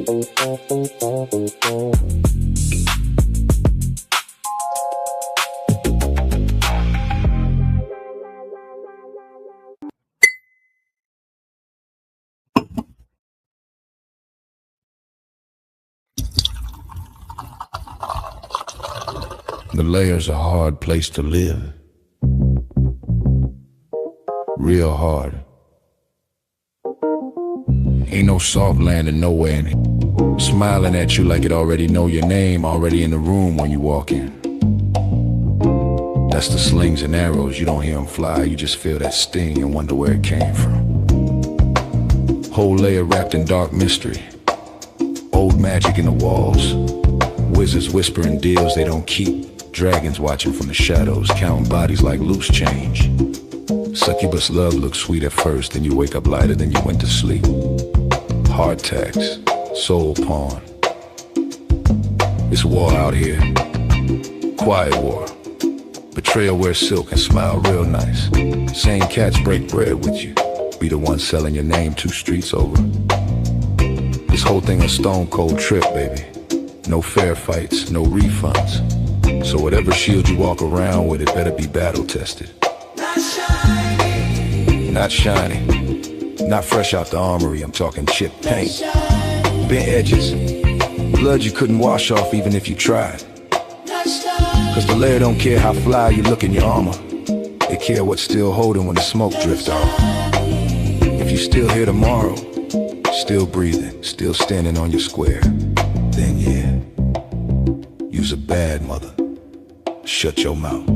The Layer's a hard place to live. Real hard. Ain't no soft landing nowhere in it. Smiling at you like it already know your name, already in the room when you walk in. That's the slings and arrows, you don't hear them fly, you just feel that sting and wonder where it came from. Whole layer wrapped in dark mystery. Old magic in the walls. Wizards whispering deals they don't keep. Dragons watching from the shadows, counting bodies like loose change. Succubus love looks sweet at first, then you wake up lighter than you went to sleep. Hard tax, soul pawn. It's war out here. Quiet war. Betrayal wears silk and smile real nice. Same cats break bread with you. Be the one selling your name 2 streets over. This whole thing a stone cold trip, baby. No fair fights, no refunds. So whatever shield you walk around with, it better be battle tested. Not shiny. Not shiny. Not fresh out the armory, I'm talking chip paint. Bent edges. Blood you couldn't wash off even if you tried. Cause the Layer don't care how fly you look in your armor. They care what's still holding when the smoke drifts off. If you still here tomorrow, still breathing, still standing on your square, then yeah, you's a bad mother. Shut your mouth.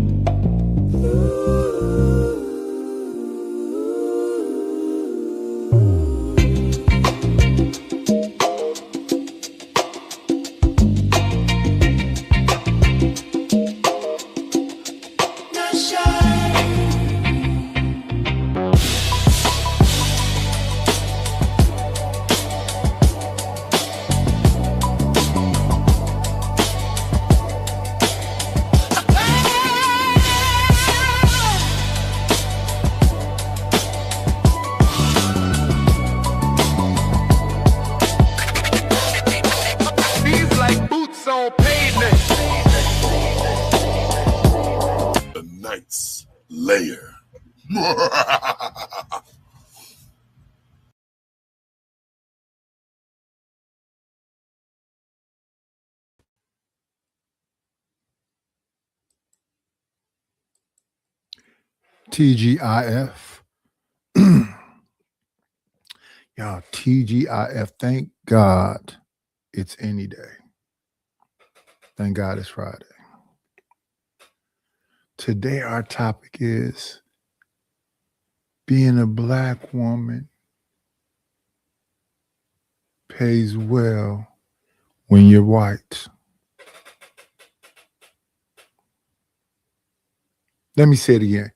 Layer. TGIF. Y'all, TGIF. Thank God it's any day. Thank God it's Friday. Today, our topic is being a Black woman pays well when you're white. Let me say it again.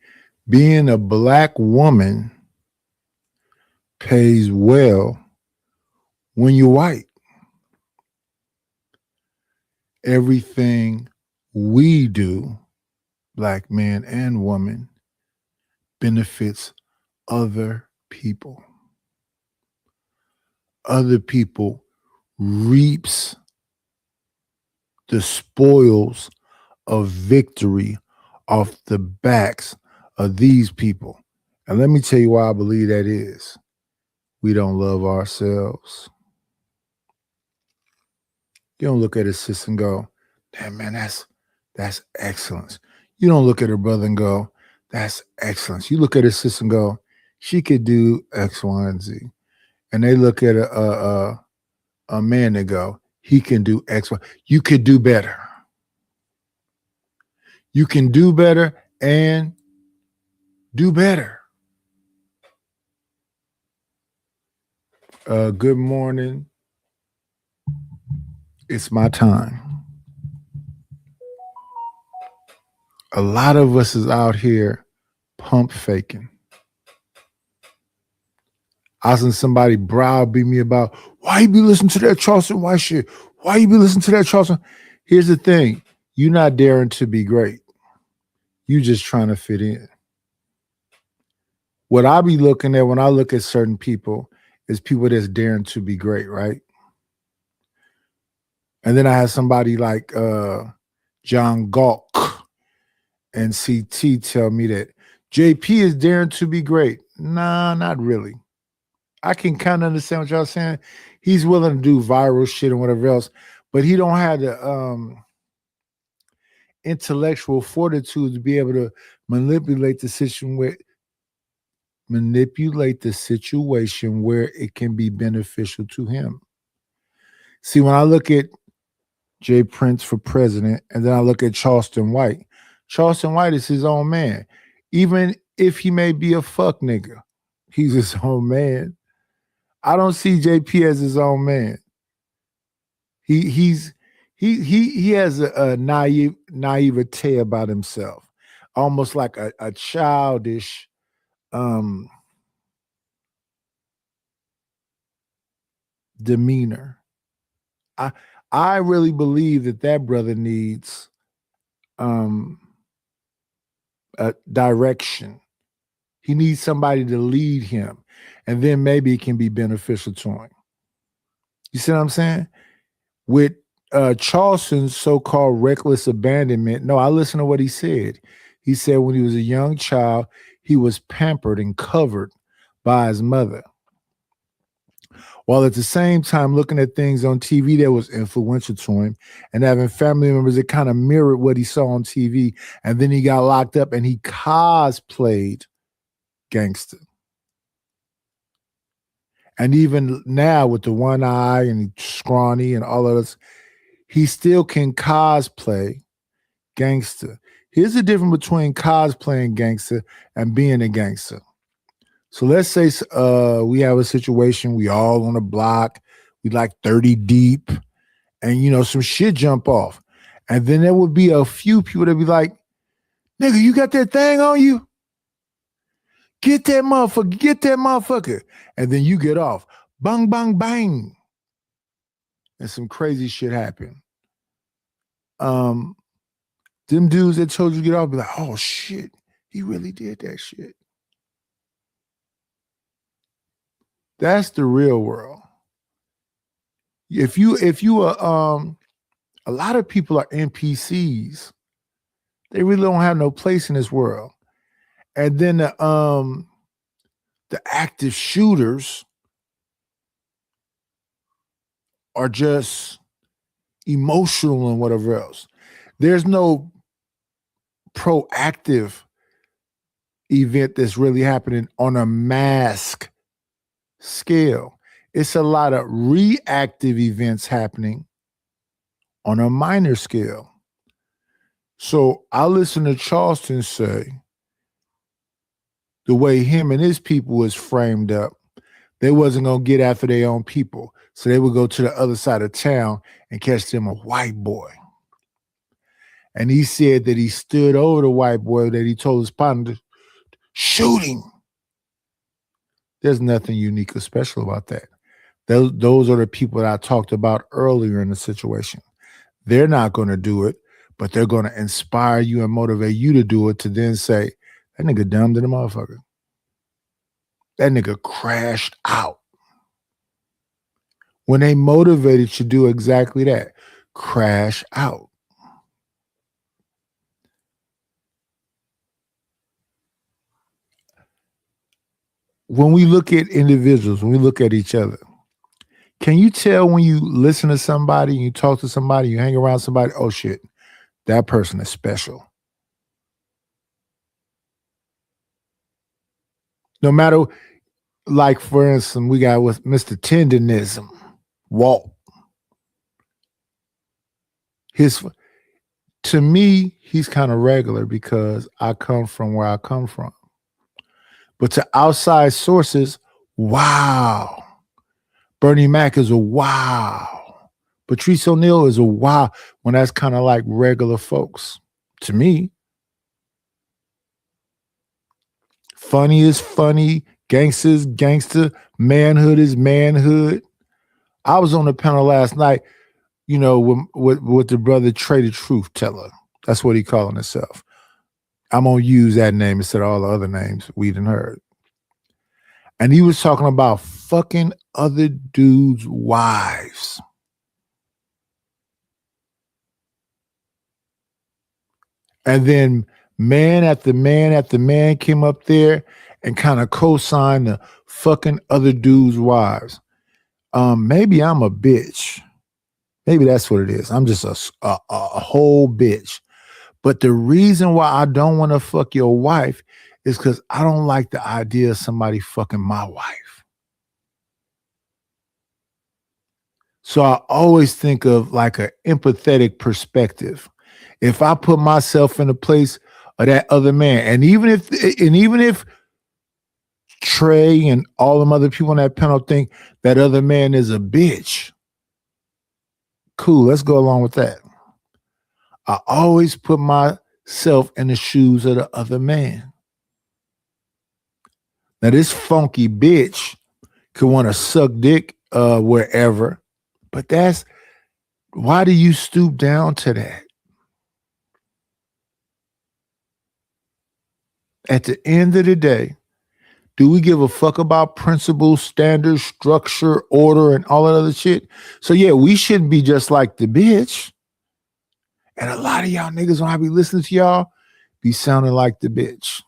Being a Black woman pays well when you're white. Everything we do, Black man and woman, benefits other people. Other people reaps the spoils of victory off the backs of these people. And let me tell you why I believe that is. We don't love ourselves. You don't look at his sister and go, damn man, that's excellence. You don't look at her brother and go, that's excellence. You look at his sister and go, she could do X, Y, and Z. And they look at a man and go, he can do X, Y. You could do better. You can do better and do better. Good morning. It's my time. A lot of us is out here pump faking. I seen somebody browbeat me about, why you be listening to that Charleston White shit? Why you be listening to that Charleston? Here's the thing. You're not daring to be great. You just trying to fit in. What I be looking at when I look at certain people is people that's daring to be great, right? And then I had somebody like John Gawk and CT tell me that JP is daring to be great. Nah, not really. I can kind of understand what y'all saying. He's willing to do viral shit and whatever else, but he don't have the intellectual fortitude to be able to manipulate the situation where it can be beneficial to him. See, when I look at Jay Prince for president, and then I look at Charleston White. Charleston White is his own man. Even if he may be a fuck nigga, he's his own man. I don't see JP as his own man. He has a naivete about himself, almost like a childish demeanor. I really believe that brother needs a direction. He needs somebody to lead him, and then maybe it can be beneficial to him. You see what I'm saying? With Charleston's so-called reckless abandonment, no, I listened to what he said. He said when he was a young child, he was pampered and covered by his mother, while at the same time looking at things on TV that was influential to him and having family members that kind of mirrored what he saw on TV. And then he got locked up and he cosplayed gangster. And even now with the one eye and scrawny and all of this, he still can cosplay gangster. Here's the difference between cosplaying gangster and being a gangster. So let's say we have a situation, we all on a block, we like 30 deep, and some shit jump off. And then there would be a few people that be like, nigga, you got that thing on you? Get that motherfucker. And then you get off. Bang, bang, bang. And some crazy shit happen. Them dudes that told you to get off be like, oh shit, he really did that shit. That's the real world. If you are a lot of people are NPCs. They really don't have no place in this world. And then the active shooters are just emotional and whatever else. There's no proactive event that's really happening on a mass scale. It's a lot of reactive events happening on a minor scale. So I listen to Charleston say the way him and his people was framed up, they wasn't going to get after their own people. So they would go to the other side of town and catch them a white boy. And he said that he stood over the white boy, that he told his partner to shoot him. There's nothing unique or special about that. Those are the people that I talked about earlier in the situation. They're not going to do it, but they're going to inspire you and motivate you to do it, to then say, that nigga dumb than a motherfucker. That nigga crashed out. When they motivated you to do exactly that, crash out. When we look at individuals, when we look at each other, can you tell when you listen to somebody, you talk to somebody, you hang around somebody, oh shit, that person is special? No matter, like for instance, we got with Mr. Tendenism, Walt. To me, he's kind of regular because I come from where I come from. But to outside sources, wow. Bernie Mac is a wow. Patrice O'Neal is a wow, when that's kind of like regular folks. To me, funny is funny, gangster is gangster, manhood is manhood. I was on the panel last night, with the brother Trey the Truth Teller. That's what he calling himself. I'm going to use that name instead of all the other names we done heard. And he was talking about fucking other dudes' wives. And then man after man after man came up there and kind of co-signed the fucking other dudes' wives. Maybe I'm a bitch. Maybe that's what it is. I'm just a whole bitch. But the reason why I don't want to fuck your wife is because I don't like the idea of somebody fucking my wife. So I always think of like an empathetic perspective. If I put myself in the place of that other man, and even if Trey and all them other people on that panel think that other man is a bitch, cool, let's go along with that. I always put myself in the shoes of the other man. Now, this funky bitch could want to suck dick wherever, but why do you stoop down to that? At the end of the day, do we give a fuck about principles, standards, structure, order, and all that other shit? So yeah, we shouldn't be just like the bitch. And a lot of y'all niggas, when I be listening to y'all, be sounding like the bitch.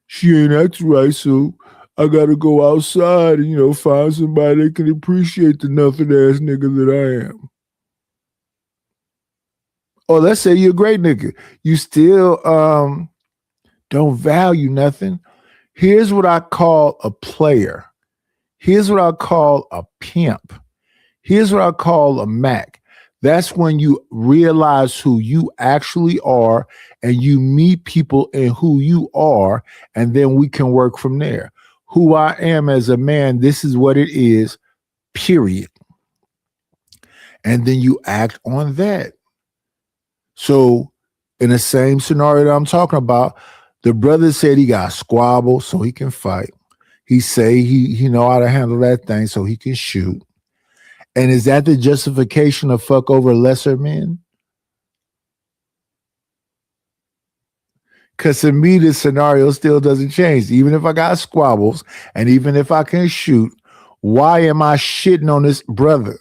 She ain't acting right, so I gotta go outside and, find somebody that can appreciate the nothing ass nigga that I am. Or let's say you're a great nigga. You still don't value nothing. Here's what I call a player. Here's what I call a pimp. Here's what I call a Mac. That's when you realize who you actually are and you meet people in who you are, and then we can work from there. Who I am as a man, this is what it is, period. And then you act on that. So in the same scenario that I'm talking about, the brother said he got squabble so he can fight. He say he know how to handle that thing so he can shoot. And is that the justification of fuck over lesser men? Because to me, this scenario still doesn't change. Even if I got squabbles and even if I can shoot, why am I shitting on this brother?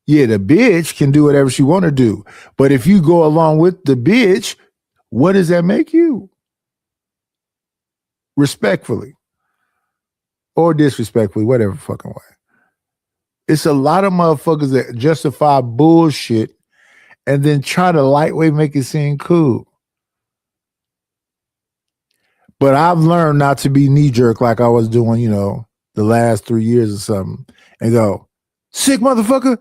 Yeah, the bitch can do whatever she want to do. But if you go along with the bitch, what does that make you? Respectfully. Or disrespectfully, whatever fucking way. It's a lot of motherfuckers that justify bullshit and then try to lightweight make it seem cool. But I've learned not to be knee-jerk like I was doing, the last 3 years or something, and go, sick motherfucker,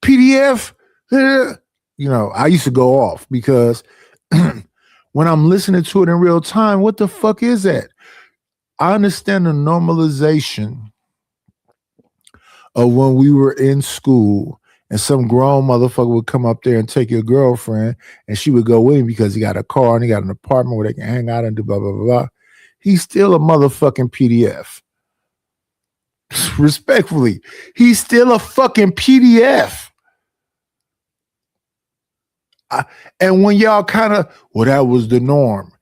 PDF. I used to go off because when I'm listening to it in real time, what the fuck is that? I understand the normalization of when we were in school and some grown motherfucker would come up there and take your girlfriend and she would go with him because he got a car and he got an apartment where they can hang out and do blah, blah, blah, blah. He's still a motherfucking PDF. Respectfully, he's still a fucking PDF. And when y'all that was the norm.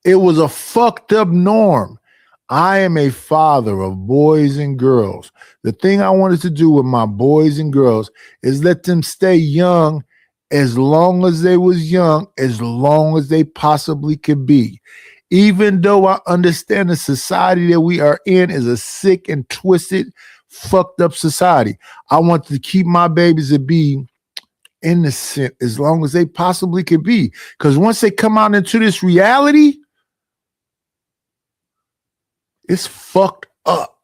It was a fucked up norm. I am a father of boys and girls. The thing I wanted to do with my boys and girls is let them stay young as long as they was young, as long as they possibly could be. Even though I understand the society that we are in is a sick and twisted, fucked up society. I want to keep my babies to be innocent as long as they possibly could be. Because once they come out into this reality, it's fucked up.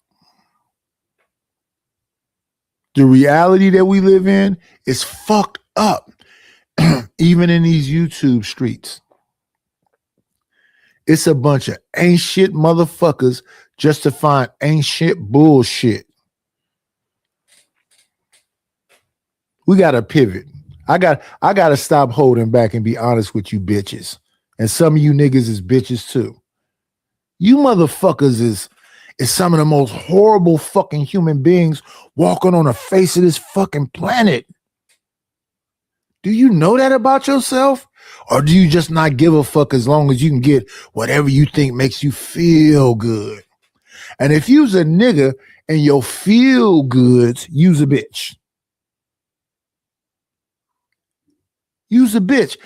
The reality that we live in is fucked up. Even in these YouTube streets. It's a bunch of ain't shit motherfuckers justifying ain't shit bullshit. We gotta pivot. I gotta stop holding back and be honest with you bitches. And some of you niggas is bitches too. You motherfuckers is some of the most horrible fucking human beings walking on the face of this fucking planet. Do you know that about yourself? Or do you just not give a fuck as long as you can get whatever you think makes you feel good? And if you's a nigga and your feel goods, you's a bitch. Use a bitch.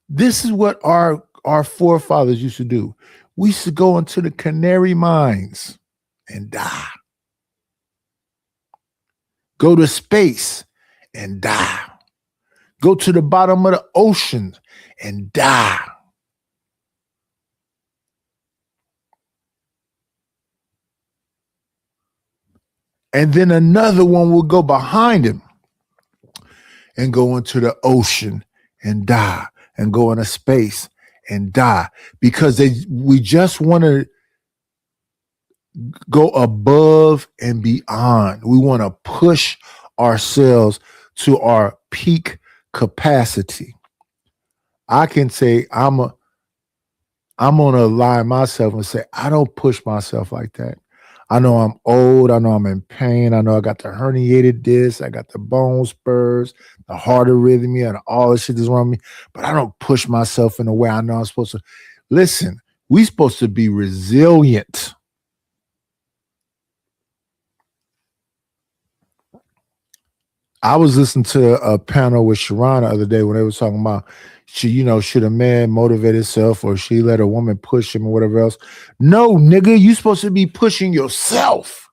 This is what our forefathers used to do. We used to go into the Canary mines and die. Go to space and die. Go to the bottom of the ocean and die. And then another one will go behind him and go into the ocean and die, and go into space and die, because we just want to go above and beyond. We want to push ourselves to our peak capacity. I can say I'm gonna lie myself and say I don't push myself like that. I know I'm old. I know I'm in pain. I know I got the herniated disc. I got the bone spurs, the heart arrhythmia, and all the shit that's wrong with me. But I don't push myself in a way I know I'm supposed to. Listen, we supposed to be resilient. I was listening to a panel with Sharon the other day when they were talking about should a man motivate himself or she let a woman push him or whatever else? No, nigga, you supposed to be pushing yourself.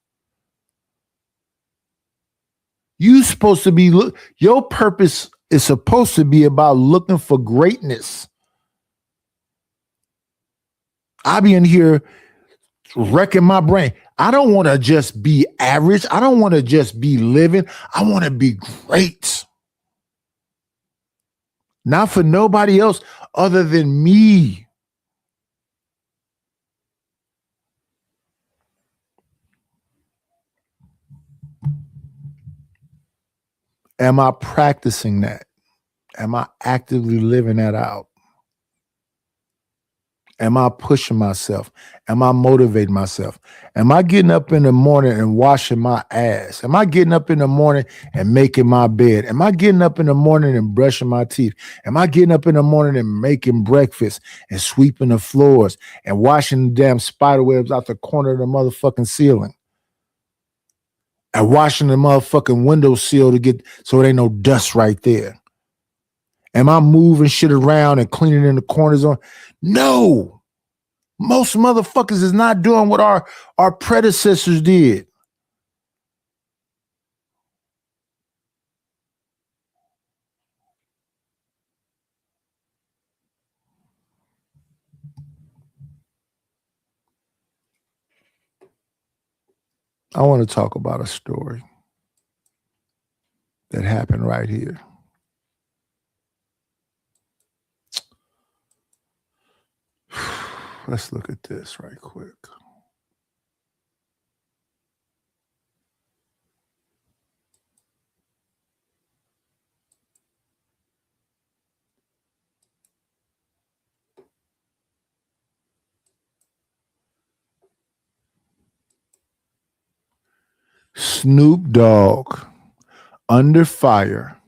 You supposed to be your purpose is supposed to be about looking for greatness. I be in here wrecking my brain. I don't want to just be average. I don't want to just be living. I want to be great. Not for nobody else other than me. Am I practicing that? Am I actively living that out? Am I pushing myself? Am I motivating myself? Am I getting up in the morning and washing my ass? Am I getting up in the morning and making my bed? Am I getting up in the morning and brushing my teeth? Am I getting up in the morning and making breakfast and sweeping the floors and washing the damn spider webs out the corner of the motherfucking ceiling? And washing the motherfucking window sill to get so there ain't no dust right there? Am I moving shit around and cleaning in the corners on? No. Most motherfuckers is not doing what our predecessors did. I want to talk about a story that happened right here. Let's look at this right quick. Snoop Dogg under fire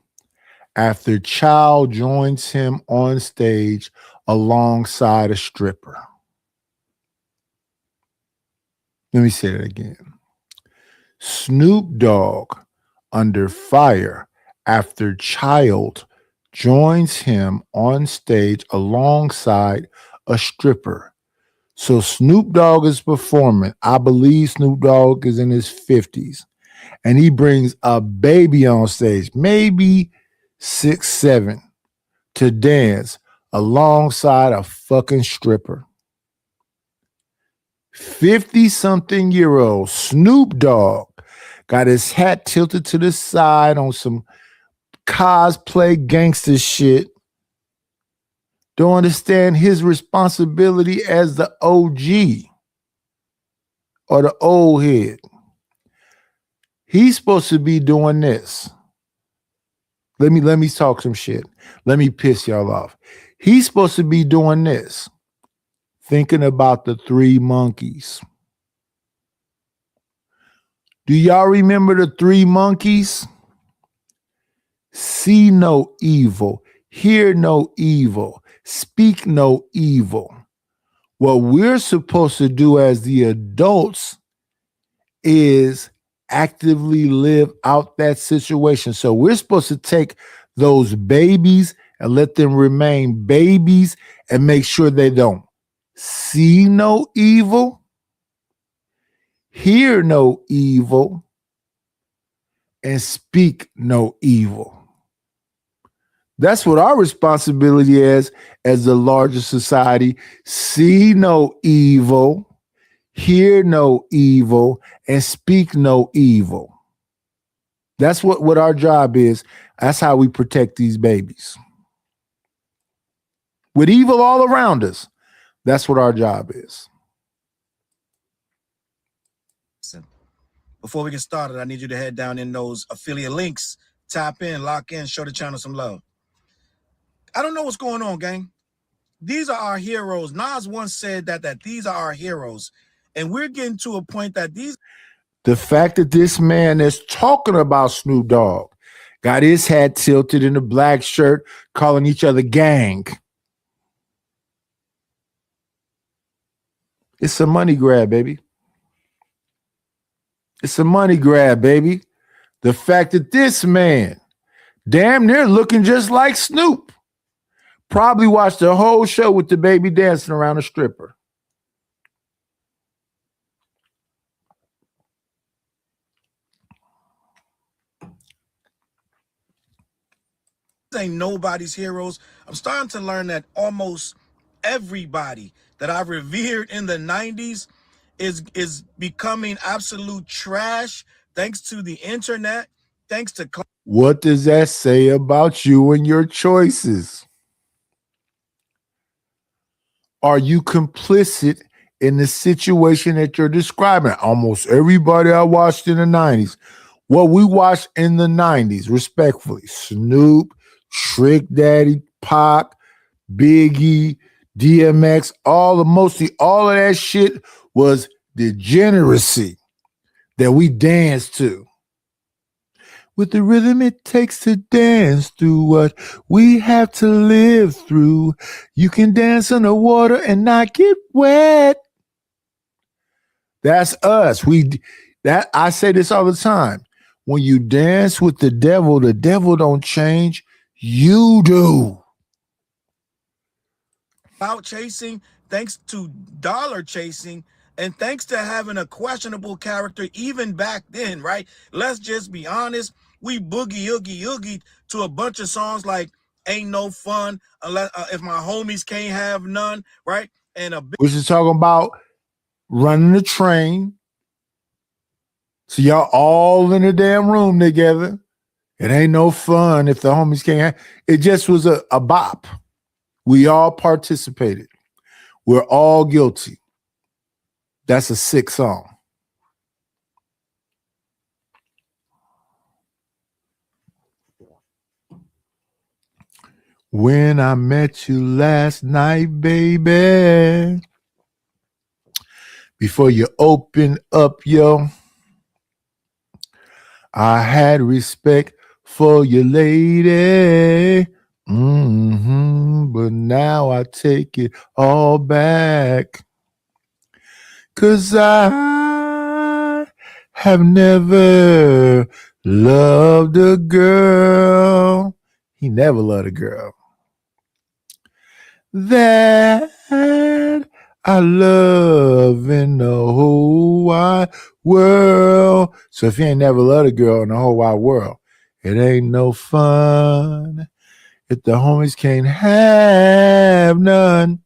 after child joins him on stage alongside a stripper. Let me say that again. Snoop Dogg under fire after child joins him on stage alongside a stripper. So Snoop Dogg is performing. I believe Snoop Dogg is in his 50s. And he brings a baby on stage, maybe 6, 7, to dance alongside a fucking stripper. 50-something-year-old Snoop Dogg got his hat tilted to the side on some cosplay gangster shit. Don't understand his responsibility as the OG or the old head. He's supposed to be doing this. Let me talk some shit. Let me piss y'all off. He's supposed to be doing this. Thinking about the 3 monkeys. Do y'all remember the 3 monkeys? See no evil, hear no evil, speak no evil. What we're supposed to do as the adults is actively live out that situation. So we're supposed to take those babies and let them remain babies and make sure they don't see no evil, hear no evil, and speak no evil. That's what our responsibility is as the larger society. See no evil, hear no evil, and speak no evil. That's what our job is. That's how we protect these babies. With evil all around us, that's what our job is. Before we get started, I need you to head down in those affiliate links, tap in, lock in, show the channel some love. I don't know what's going on, gang. These are our heroes. Nas once said that these are our heroes. And we're getting to a point that the fact that this man is talking about Snoop Dogg, got his hat tilted in a black shirt, calling each other gang. It's a money grab, baby. It's a money grab, baby. The fact that this man, damn near looking just like Snoop, probably watched the whole show with the baby dancing around a stripper. ain't nobody's heroes. I'm starting to learn that almost everybody that I revered in the 90s is becoming absolute trash thanks to the internet, thanks to... What does that say about you and your choices? Are you complicit in the situation that you're describing? Almost everybody I watched in the 90s. What we watched in the 90s, respectfully, Snoop, Trick Daddy, Pac, Biggie, DMX, mostly all of that shit was degeneracy that we danced to. With the rhythm it takes to dance through what we have to live through. You can dance in the water and not get wet. That's us. I say this all the time. When you dance with the devil don't change. You do. Out chasing, thanks to dollar chasing, and thanks to having a questionable character even back then, right? Let's just be honest. We boogie oogie oogie to a bunch of songs like "Ain't No Fun," unless if my homies can't have none, right? And which is talking about running the train. So y'all all in the damn room together. It ain't no fun if the homies can't have. It just was a bop. We all participated. We're all guilty. That's a sick song. When I met you last night, baby, before you open up, I had respect for you, lady. But now I take it all back. 'Cause I have never loved a girl. He never loved a girl that I love in the whole wide world. So if you ain't never loved a girl in the whole wide world, it ain't no fun if the homies can't have none.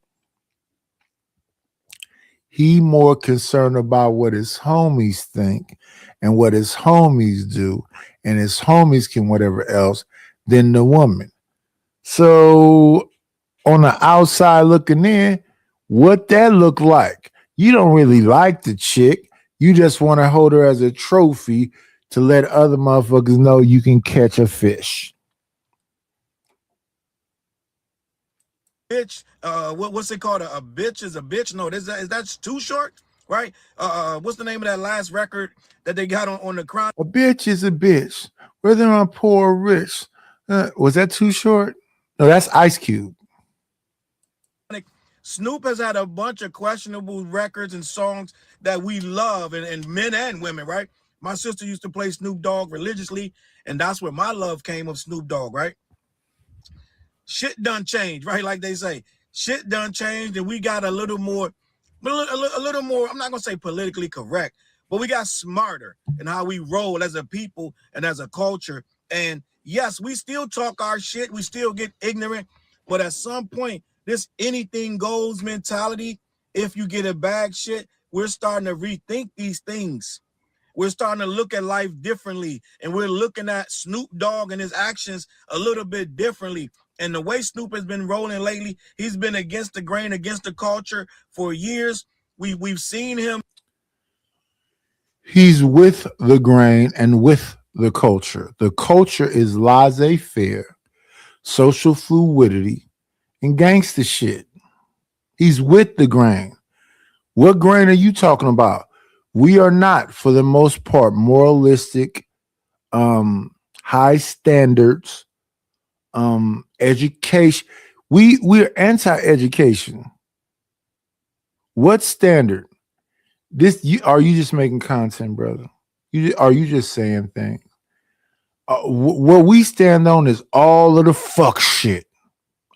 He more concerned about what his homies think and what his homies do, and his homies can whatever else than the woman. So on the outside looking in, what that look like? You don't really like the chick. You just want to hold her as a trophy to let other motherfuckers know you can catch a fish. Bitch, what's it called? A bitch is a bitch. No, is that's too short, right? What's the name of that last record that they got on the Crown? A bitch is a bitch, whether I'm poor or rich. Was that too short? No, that's Ice Cube. Snoop has had a bunch of questionable records and songs that we love, and men and women, right? My sister used to play Snoop Dogg religiously, and that's where my love came of Snoop Dogg, right? shit done changed, right? Like they say, shit done changed, and we got a little more, a little more. I'm not gonna say politically correct, but we got smarter in how we roll as a people and as a culture. And yes, we still talk our shit. We still get ignorant, but at some point, this anything goes mentality. If you get a bag shit, we're starting to rethink these things. We're starting to look at life differently, and we're looking at Snoop Dogg and his actions a little bit differently. And the way Snoop has been rolling lately, he's been against the grain, against the culture for years. We've seen him. He's with the grain and with the culture. The culture is laissez-faire, social fluidity, and gangster shit. He's with the grain. What grain are you talking about? We are not, for the most part, moralistic, high standards, education. We're anti-education. What standard? Are you just making content, brother? Are you just saying things? What we stand on is all of the fuck shit.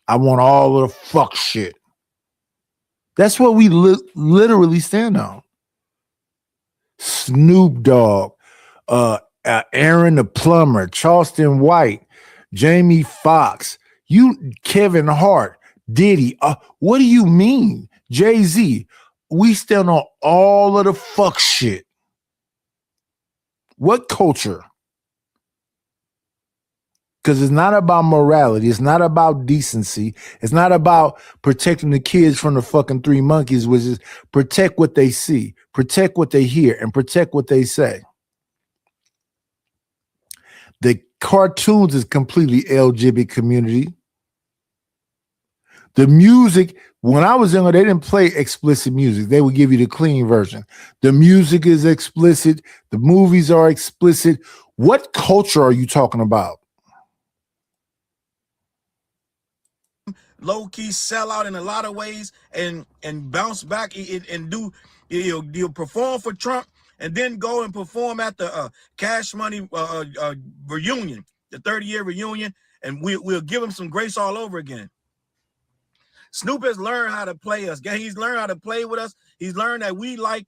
I want all of the fuck shit. That's what we literally stand on. Snoop Dogg, Aaron the Plumber, Charleston White, Jamie Foxx, Kevin Hart, Diddy. What do you mean? Jay-Z. We stand on all of the fuck shit. What culture? Because it's not about morality. It's not about decency. It's not about protecting the kids from the fucking three monkeys, which is protect what they see, protect what they hear, and protect what they say. The cartoons is completely LGBT community. The music, when I was younger, they didn't play explicit music. They would give you the clean version. The music is explicit. The movies are explicit. What culture are you talking about? Low-key sell out in a lot of ways and bounce back and do, you'll perform for Trump and then go and perform at the Cash Money reunion, the 30-year reunion, and we'll give him some grace all over again. Snoop has learned how to play us. He's learned how to play with us. He's learned that we like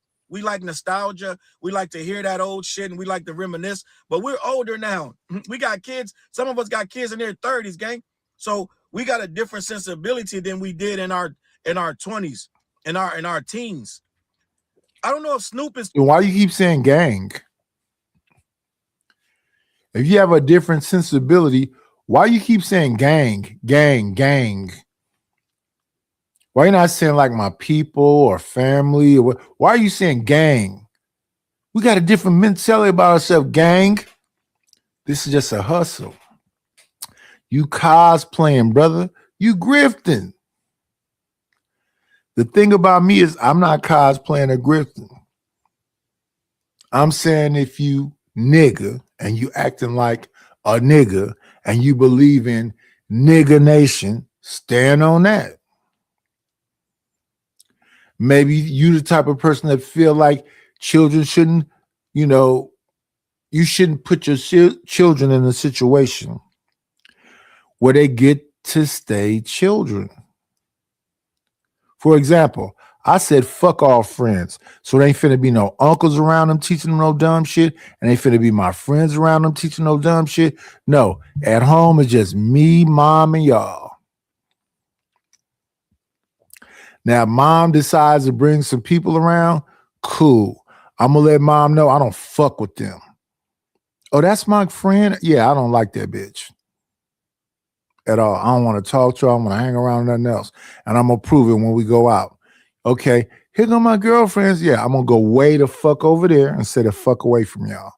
nostalgia. We like to hear that old shit, and we like to reminisce. But we're older now. We got kids. Some of us got kids in their 30s, gang. So we got a different sensibility than we did in our 20s, in our teens. I don't know if Snoop is. Why you keep saying gang? If you have a different sensibility, why you keep saying gang, gang, gang? Why you not saying like my people or family? Or why are you saying gang? We got a different mentality about ourselves, gang. This is just a hustle. You cosplaying, brother. You grifting. The thing about me is I'm not cosplaying or grifting. I'm saying if you nigga and you acting like a nigga and you believe in nigga nation, stand on that. Maybe you the type of person that feel like children shouldn't, you shouldn't put your children in a situation where they get to stay children. For example, I said, fuck all friends. So there ain't finna be no uncles around them teaching them no dumb shit. And ain't finna be my friends around them teaching no dumb shit. No, at home it's just me, mom, and y'all. Now, mom decides to bring some people around. Cool. I'm going to let mom know I don't fuck with them. Oh, that's my friend? Yeah, I don't like that bitch at all. I don't want to talk to her. I'm going to hang around nothing else. And I'm going to prove it when we go out. Okay, here go my girlfriends. Yeah, I'm going to go way the fuck over there instead of fuck away from y'all.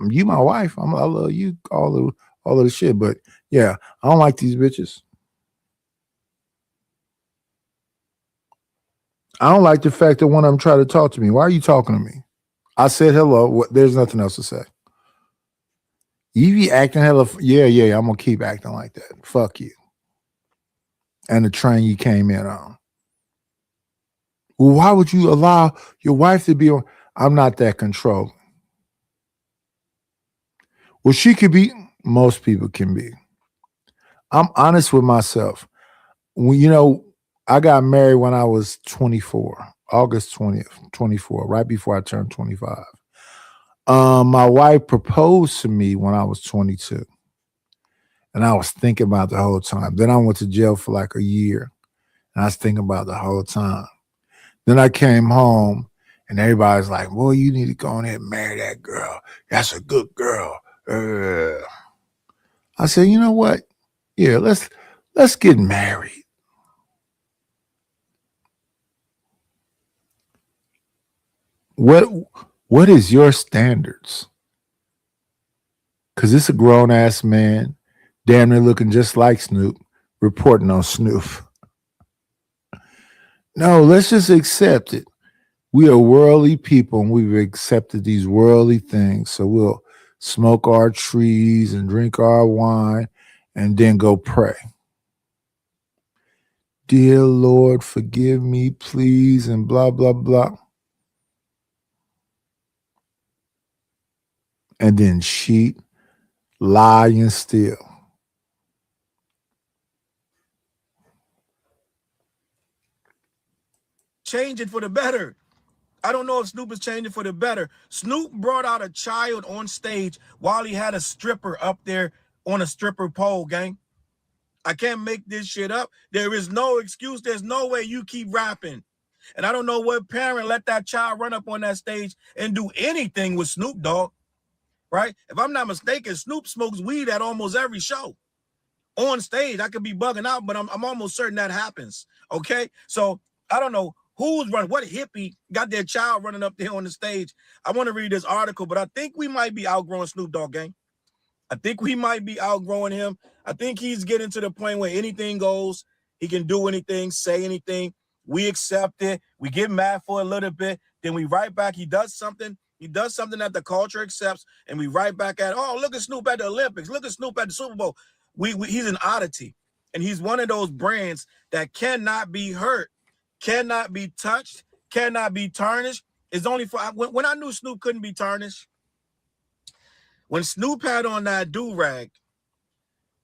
You my wife. I love you, all of the shit. But yeah, I don't like these bitches. I don't like the fact that one of them tried to talk to me. Why are you talking to me? I said hello. There's nothing else to say. You be acting hella. Yeah. I'm going to keep acting like that. Fuck you. And the train you came in on. Well, why would you allow your wife to be on? I'm not that controlling. Well, she could be. Most people can be. I'm honest with myself. You know, I got married when I was 24, August 20th, 24, right before I turned 25. My wife proposed to me when I was 22, and I was thinking about the whole time. Then I went to jail for like a year, and I was thinking about the whole time. Then I came home, and everybody's like, "Well, you need to go on and marry that girl. That's a good girl." I said, "You know what? Yeah, let's get married." What what is your standards? Because it's a grown ass man, damn near looking just like Snoop, reporting on Snoop. No, let's just accept it. We are worldly people and we've accepted these worldly things. So we'll smoke our trees and drink our wine and then go pray. Dear Lord, forgive me, please, and blah, blah, blah. And then cheat, lie, and steal. Changing for the better. I don't know if Snoop is changing for the better. Snoop brought out a child on stage while he had a stripper up there on a stripper pole, gang. I can't make this shit up. There is no excuse. There's no way you keep rapping. And I don't know what parent let that child run up on that stage and do anything with Snoop Dogg, right? If I'm not mistaken, Snoop smokes weed at almost every show. On stage, I could be bugging out, but I'm almost certain that happens, okay? So I don't know who's running, what hippie got their child running up there on the stage. I want to read this article, but I think we might be outgrowing Snoop Dogg, gang. I think we might be outgrowing him. I think he's getting to the point where anything goes. He can do anything, say anything. We accept it. We get mad for a little bit. Then we right back. He does something. He does something that the culture accepts. And we right back at, oh, look at Snoop at the Olympics. Look at Snoop at the Super Bowl. He's an oddity. And he's one of those brands that cannot be hurt, cannot be touched, cannot be tarnished. It's only for, when I knew Snoop couldn't be tarnished, when Snoop had on that do-rag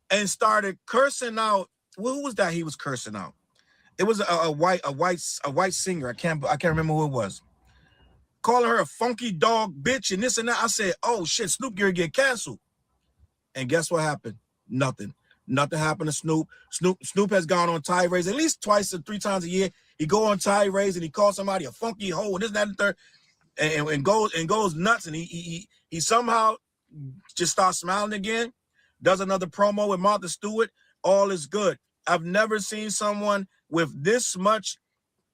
and started cursing out, who was that he was cursing out? It was a white singer. I can't remember who it was. Calling her a funky dog bitch and this and that. I said, oh shit, Snoop gonna get canceled. And guess what happened? Nothing. Nothing happened to Snoop. Snoop has gone on tirades at least twice or three times a year. He go on tirades and he calls somebody a funky hoe and this, that, and third, and goes nuts. And he somehow just starts smiling again. Does another promo with Martha Stewart. All is good. I've never seen someone with this much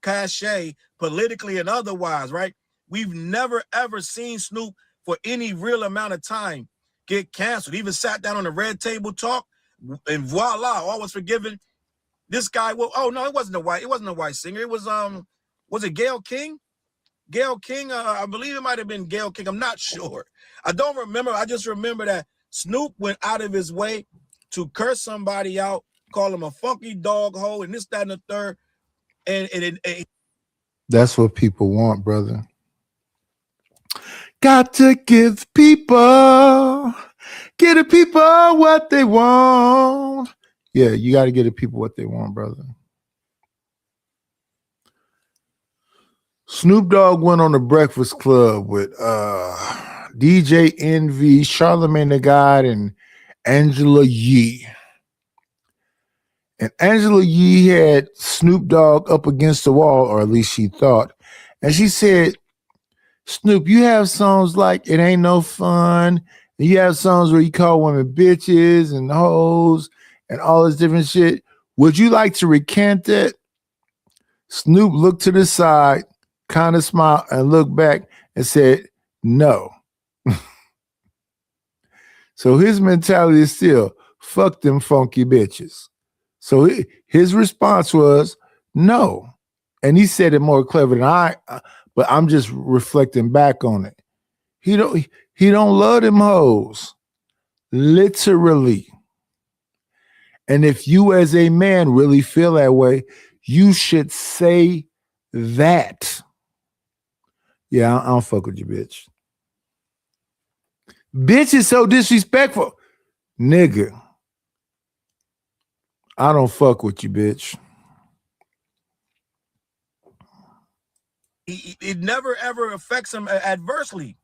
cachet, politically and otherwise, right? We've never, ever seen Snoop for any real amount of time get canceled. Even sat down on the Red Table Talk, and voila, all was forgiven. This guy, well, oh no, it wasn't a white singer. It was it Gayle King? Gayle King, I believe it might have been Gayle King. I'm not sure. I don't remember. I just remember that Snoop went out of his way to curse somebody out, call him a funky dog hoe, and this, that, and the third. And that's what people want, brother. Got to give the people what they want. Yeah, you got to give the people what they want, brother. Snoop Dogg went on the Breakfast Club with DJ Envy, Charlamagne the God, and Angela Yee. And Angela Yee had Snoop Dogg up against the wall, or at least she thought. And she said, Snoop, you have songs like It Ain't No Fun. And you have songs where you call women bitches and hoes and all this different shit. Would you like to recant that? Snoop looked to the side, kind of smiled, and looked back and said, no. So his mentality is still, fuck them funky bitches. So his response was no. And he said it more clever than I, but I'm just reflecting back on it. He don't love them hoes. Literally. And if you as a man really feel that way, you should say that. Yeah, I don't fuck with you, bitch. Bitch is so disrespectful. Nigga. I don't fuck with you, bitch. It never ever affects him adversely.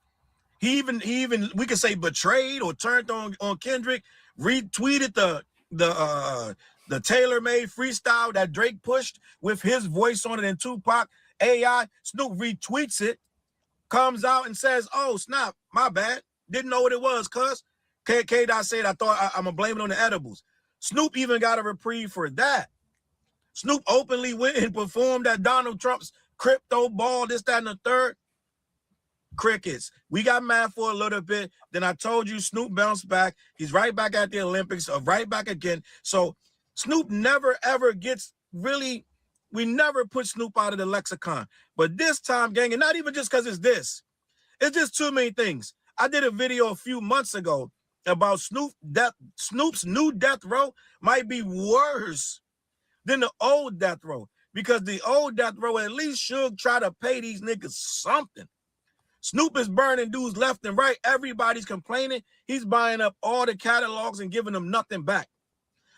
He even we could say betrayed or turned on Kendrick, retweeted the tailor-made freestyle that Drake pushed with his voice on it and Tupac AI. Snoop retweets it, comes out and says, "Oh snap, my bad, didn't know what it was." Cuz K-Dot said, "I thought I'm gonna blame it on the edibles." Snoop even got a reprieve for that. Snoop openly went and performed at Donald Trump's crypto ball, this, that, and the third. Crickets. We got mad for a little bit. Then I told you Snoop bounced back. He's right back at the Olympics, right back again. So Snoop never ever gets really, we never put Snoop out of the lexicon. But this time, gang, and not even just because it's this. It's just too many things. I did a video a few months ago about Snoop's new death row might be worse than the old death row. Because the old death row at least should try to pay these niggas something. Snoop is burning dudes left and right. Everybody's complaining. He's buying up all the catalogs and giving them nothing back.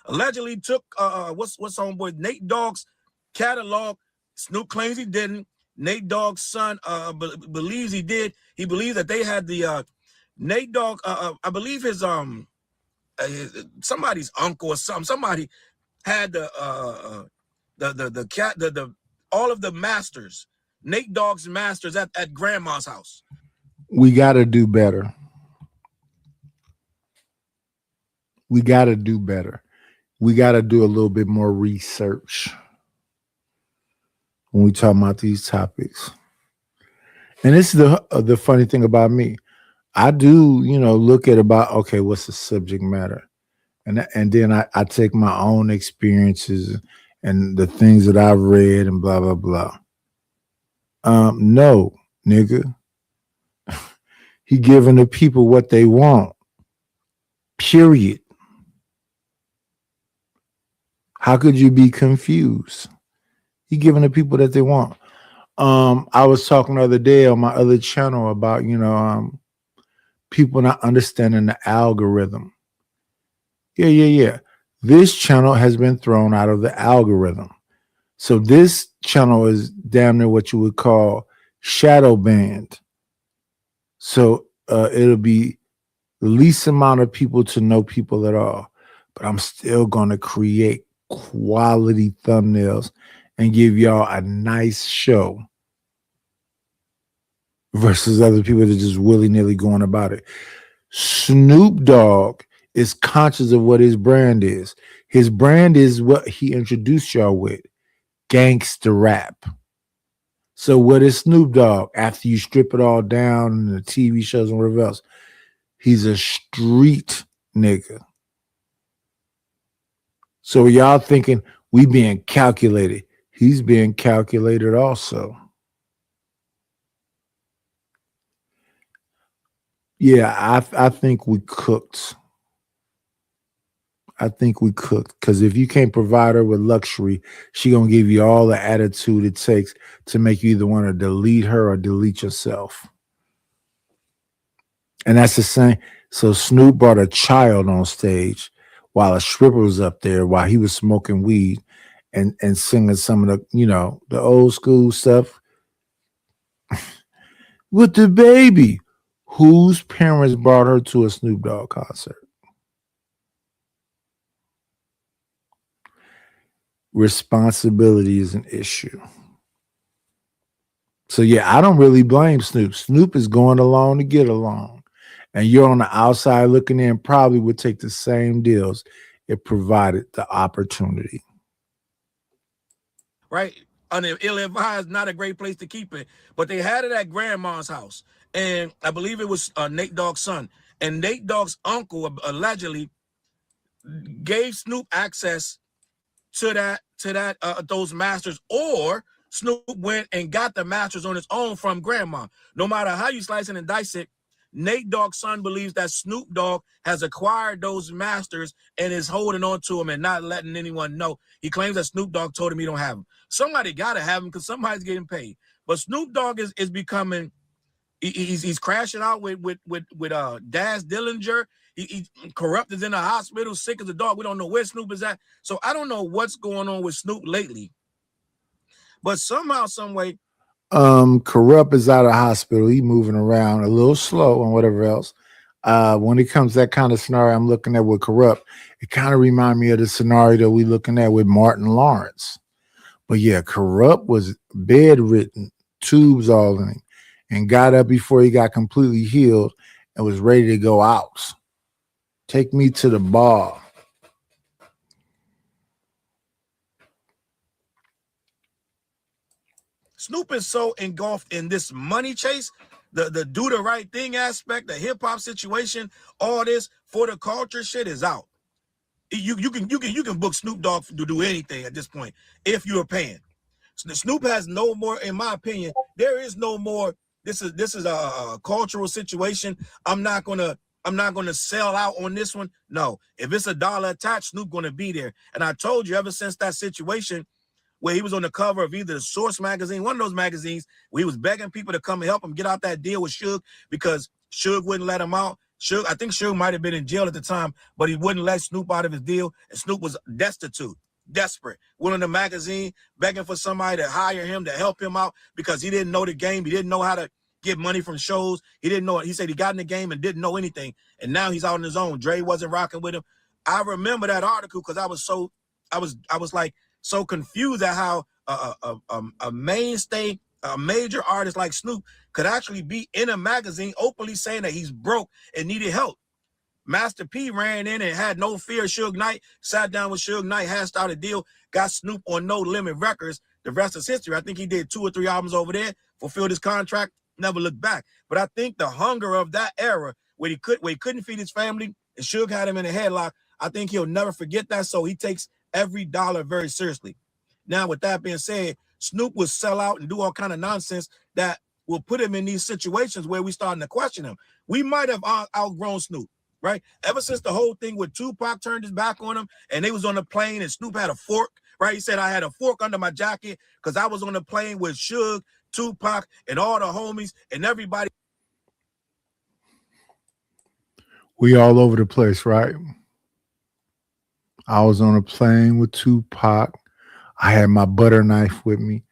Allegedly took what's homeboy Nate Dogg's catalog. Snoop claims he didn't. Nate Dogg's son believes he did. He believes that they had the Nate Dogg. I believe his somebody's uncle or something. Somebody had the all of the masters. Nate Dogg's masters at grandma's house. We got to do better. We got to do better. We got to do a little bit more research when we talk about these topics. And this is the funny thing about me. I do, look at about, okay, what's the subject matter? And then I take my own experiences and the things that I've read and blah, blah, blah. No, nigga. He giving the people what they want. Period. How could you be confused? He giving the people that they want. I was talking the other day on my other channel about, people not understanding the algorithm. Yeah. This channel has been thrown out of the algorithm. So this channel is damn near what you would call shadow banned. So it'll be the least amount of people to know people at all. But I'm still going to create quality thumbnails and give y'all a nice show versus other people that just willy-nilly going about it. Snoop Dogg is conscious of what his brand is. His brand is what he introduced y'all with. Gangster rap. So what is Snoop Dogg after you strip it all down in the TV shows and whatever else? He's a street nigga. So y'all thinking we being calculated. He's being calculated also. Yeah, I think we cooked. I think we cooked, because if you can't provide her with luxury, she gonna give you all the attitude it takes to make you either want to delete her or delete yourself. And that's the same. So Snoop brought a child on stage while a stripper was up there while he was smoking weed and singing some of the, the old school stuff. With the baby, whose parents brought her to a Snoop Dogg concert? Responsibility is an issue. So yeah, I don't really blame Snoop. Snoop is going along to get along. And you're on the outside looking in, probably would take the same deals if provided the opportunity. Right? Ill-advised, not a great place to keep it. But they had it at grandma's house. And I believe it was Nate Dogg's son. And Nate Dogg's uncle allegedly gave Snoop access to those masters, or Snoop went and got the masters on his own from grandma. No matter how you slice it and dice it, Nate Dogg's son believes that Snoop Dogg has acquired those masters and is holding on to them and not letting anyone know. He claims that Snoop Dogg told him he don't have them. Somebody got to have them because somebody's getting paid. But Snoop Dogg is becoming, he's crashing out with Daz Dillinger. He Corrupt is in the hospital, sick as a dog. We don't know where Snoop is at. So I don't know what's going on with Snoop lately. But somehow, some way, Corrupt is out of hospital. He moving around a little slow and whatever else. When it comes to that kind of scenario I'm looking at with Corrupt, it kind of reminds me of the scenario that we looking at with Martin Lawrence. But yeah, Corrupt was bedridden, tubes all in him, and got up before he got completely healed and was ready to go out. Take me to the bar. Snoop is so engulfed in this money chase, the do the right thing aspect, the hip hop situation, all this for the culture shit is out. You can book Snoop Dogg to do anything at this point if you're paying. Snoop has no more, in my opinion. There is no more. This is a cultural situation. I'm not gonna sell out on this one. No, if it's $1 attached, Snoop gonna be there. And I told you ever since that situation where he was on the cover of either the Source magazine, one of those magazines, where he was begging people to come and help him get out that deal with Suge because Suge wouldn't let him out. I think Suge might have been in jail at the time, but he wouldn't let Snoop out of his deal. And Snoop was desperate. Went on the magazine begging for somebody to hire him to help him out because he didn't know the game. He didn't know how to get money from shows. He didn't know it. He said he got in the game and didn't know anything. And now he's out on his own. Dre wasn't rocking with him. I remember that article because I was like so confused at how a mainstay, a major artist like Snoop could actually be in a magazine openly saying that he's broke and needed help. Master P ran in and had no fear of Suge Knight, sat down with Suge Knight, hashed out a deal, got Snoop on No Limit Records. The rest is history. I think he did 2 or 3 albums over there, fulfilled his contract, never looked back. But I think the hunger of that era where he couldn't feed his family and Suge had him in a headlock, I think he'll never forget that. So he takes every dollar very seriously. Now, with that being said, Snoop will sell out and do all kind of nonsense that will put him in these situations where we starting to question him. We might have outgrown Snoop, right? Ever since the whole thing with Tupac turned his back on him and they was on the plane and Snoop had a fork, right? He said, I had a fork under my jacket because I was on the plane with Suge, Tupac, and all the homies and everybody. We all over the place, right? I was on a plane with Tupac. I had my butter knife with me.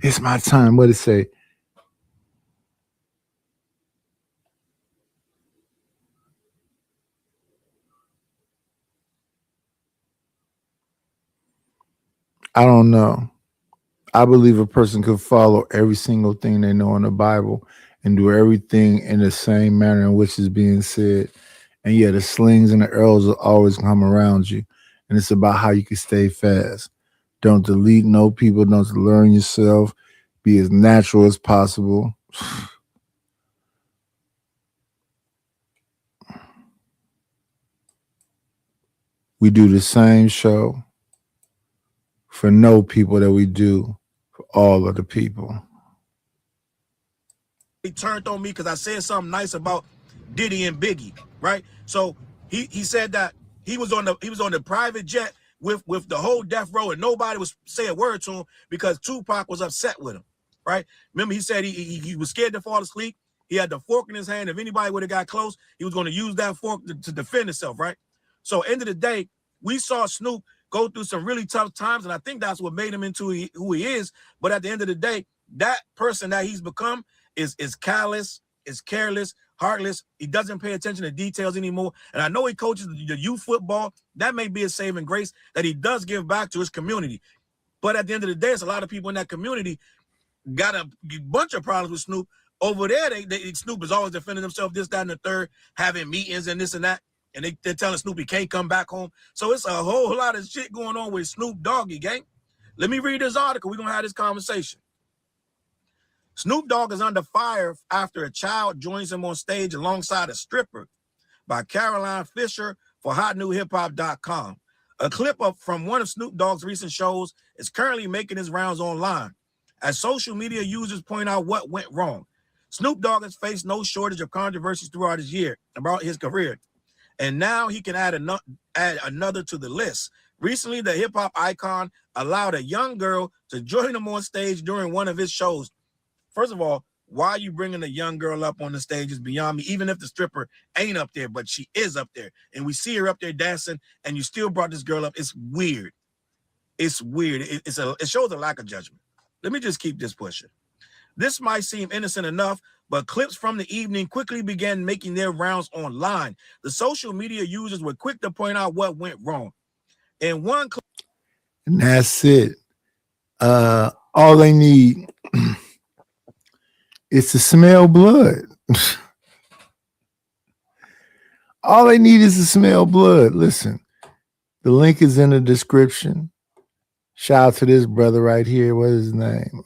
It's my time. What it say? I don't know. I believe a person could follow every single thing they know in the Bible and do everything in the same manner in which is being said. And yeah, the slings and the arrows will always come around you. And it's about how you can stay fast. Don't delete no people. Don't learn yourself. Be as natural as possible. We do the same show for no people that we do for all of the people. He turned on me because I said something nice about Diddy and Biggie, right? So he said that he was on the private jet with the whole death row and nobody was saying a word to him because Tupac was upset with him, right? Remember, he said he was scared to fall asleep. He had the fork in his hand. If anybody would have got close, he was going to use that fork to defend himself, right? So end of the day, we saw Snoop go through some really tough times, and I think that's what made him into who he is. But at the end of the day, that person that he's become is callous, is careless, heartless. He doesn't pay attention to details anymore. And I know he coaches the youth football. That may be a saving grace that he does give back to his community. But at the end of the day, it's a lot of people in that community got a bunch of problems with Snoop. Over there, Snoop is always defending himself, this, that, and the third, having meetings and this and that. And they're telling Snoop he can't come back home. So it's a whole lot of shit going on with Snoop Doggy, gang. Let me read this article. We're going to have this conversation. Snoop Dogg is under fire after a child joins him on stage alongside a stripper by Caroline Fisher for HotNewHipHop.com. A clip up from one of Snoop Dogg's recent shows is currently making his rounds online as social media users point out what went wrong. Snoop Dogg has faced no shortage of controversies throughout his year about his career, and now he can add another to the list. Recently, the hip-hop icon allowed a young girl to join him on stage during one of his shows. First of all, Why are you bringing a young girl up on the stage is beyond me, even if the stripper ain't up there, but she is up there. And we see her up there dancing, and you still brought this girl up. It's weird. It's weird. It shows a lack of judgment. Let me just keep this pushing. This might seem innocent enough, but clips from the evening quickly began making their rounds online. The social media users were quick to point out what went wrong. In one clip, and that's it. All they need is to smell blood. All they need is to smell blood. Listen, the link is in the description. Shout out to this brother right here. What is his name?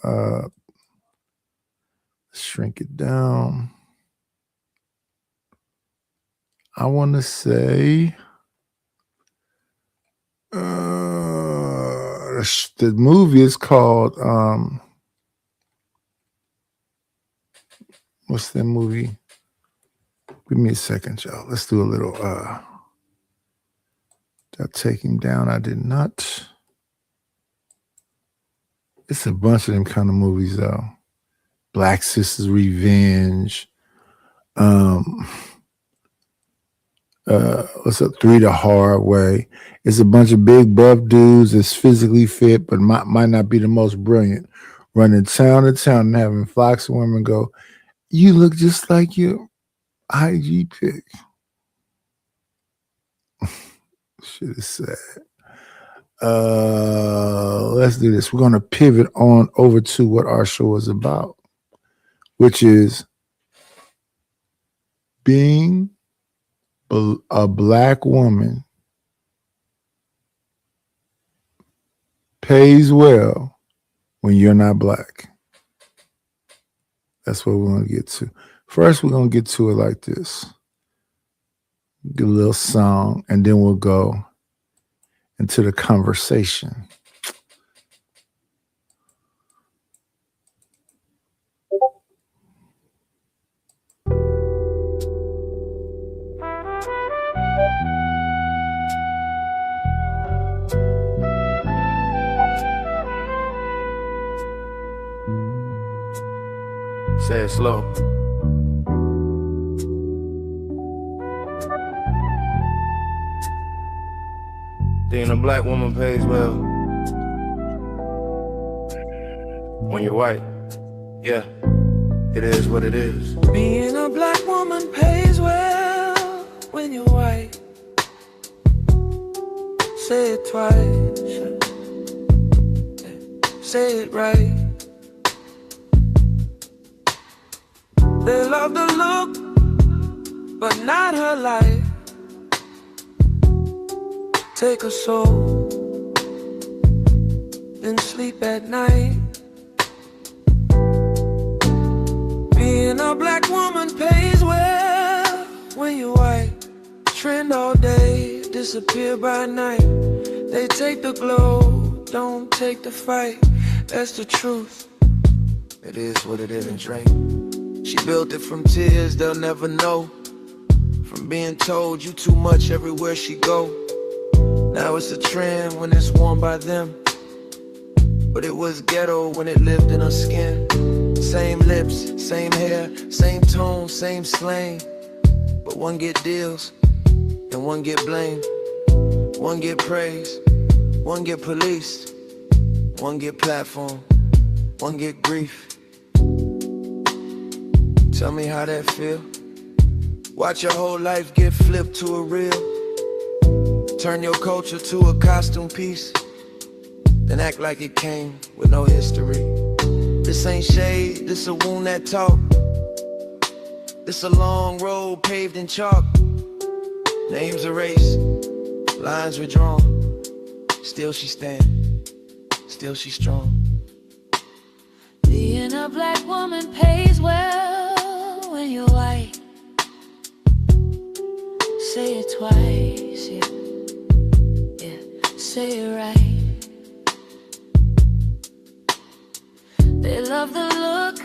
Shrink it down. I want to say the movie is called what's that movie? Give me a second, y'all. Let's do a little did I take him down? I did not. It's a bunch of them kind of movies though. Black Sisters Revenge. What's up? 3 the Hard Way. It's a bunch of big buff dudes that's physically fit, but might not be the most brilliant. Running town to town and having flocks of women go, "You look just like your IG pic." Shit is sad. Let's do this. We're going to pivot on over to what our show is about, which is being a black woman pays well when you're not black. That's what we're going to get to. First, we're going to get to it like this. Get a little song, and then we'll go into the conversation. Say it slow. Being a black woman pays well when you're white. Yeah, it is what it is. Being a black woman pays well when you're white. Say it twice. Say it right. They love the look, but not her life. Take a soul, then sleep at night. Being a black woman pays well when you're white. Trend all day, disappear by night. They take the glow, don't take the fight. That's the truth. It is what it is, and Drake. She built it from tears they'll never know, from being told you too much everywhere she go. Now it's a trend when it's worn by them, but it was ghetto when it lived in her skin. Same lips, same hair, same tone, same slang, but one get deals and one get blamed. One get praise, one get policed, one get platform, one get grief. Tell me how that feel. Watch your whole life get flipped to a reel. Turn your culture to a costume piece, then act like it came with no history. This ain't shade, this a wound that talk. This a long road paved in chalk. Names erased, lines redrawn. Still she stand, still she strong. Being a black woman pays well when you're white. Say it twice, yeah. Say it right. They love the look,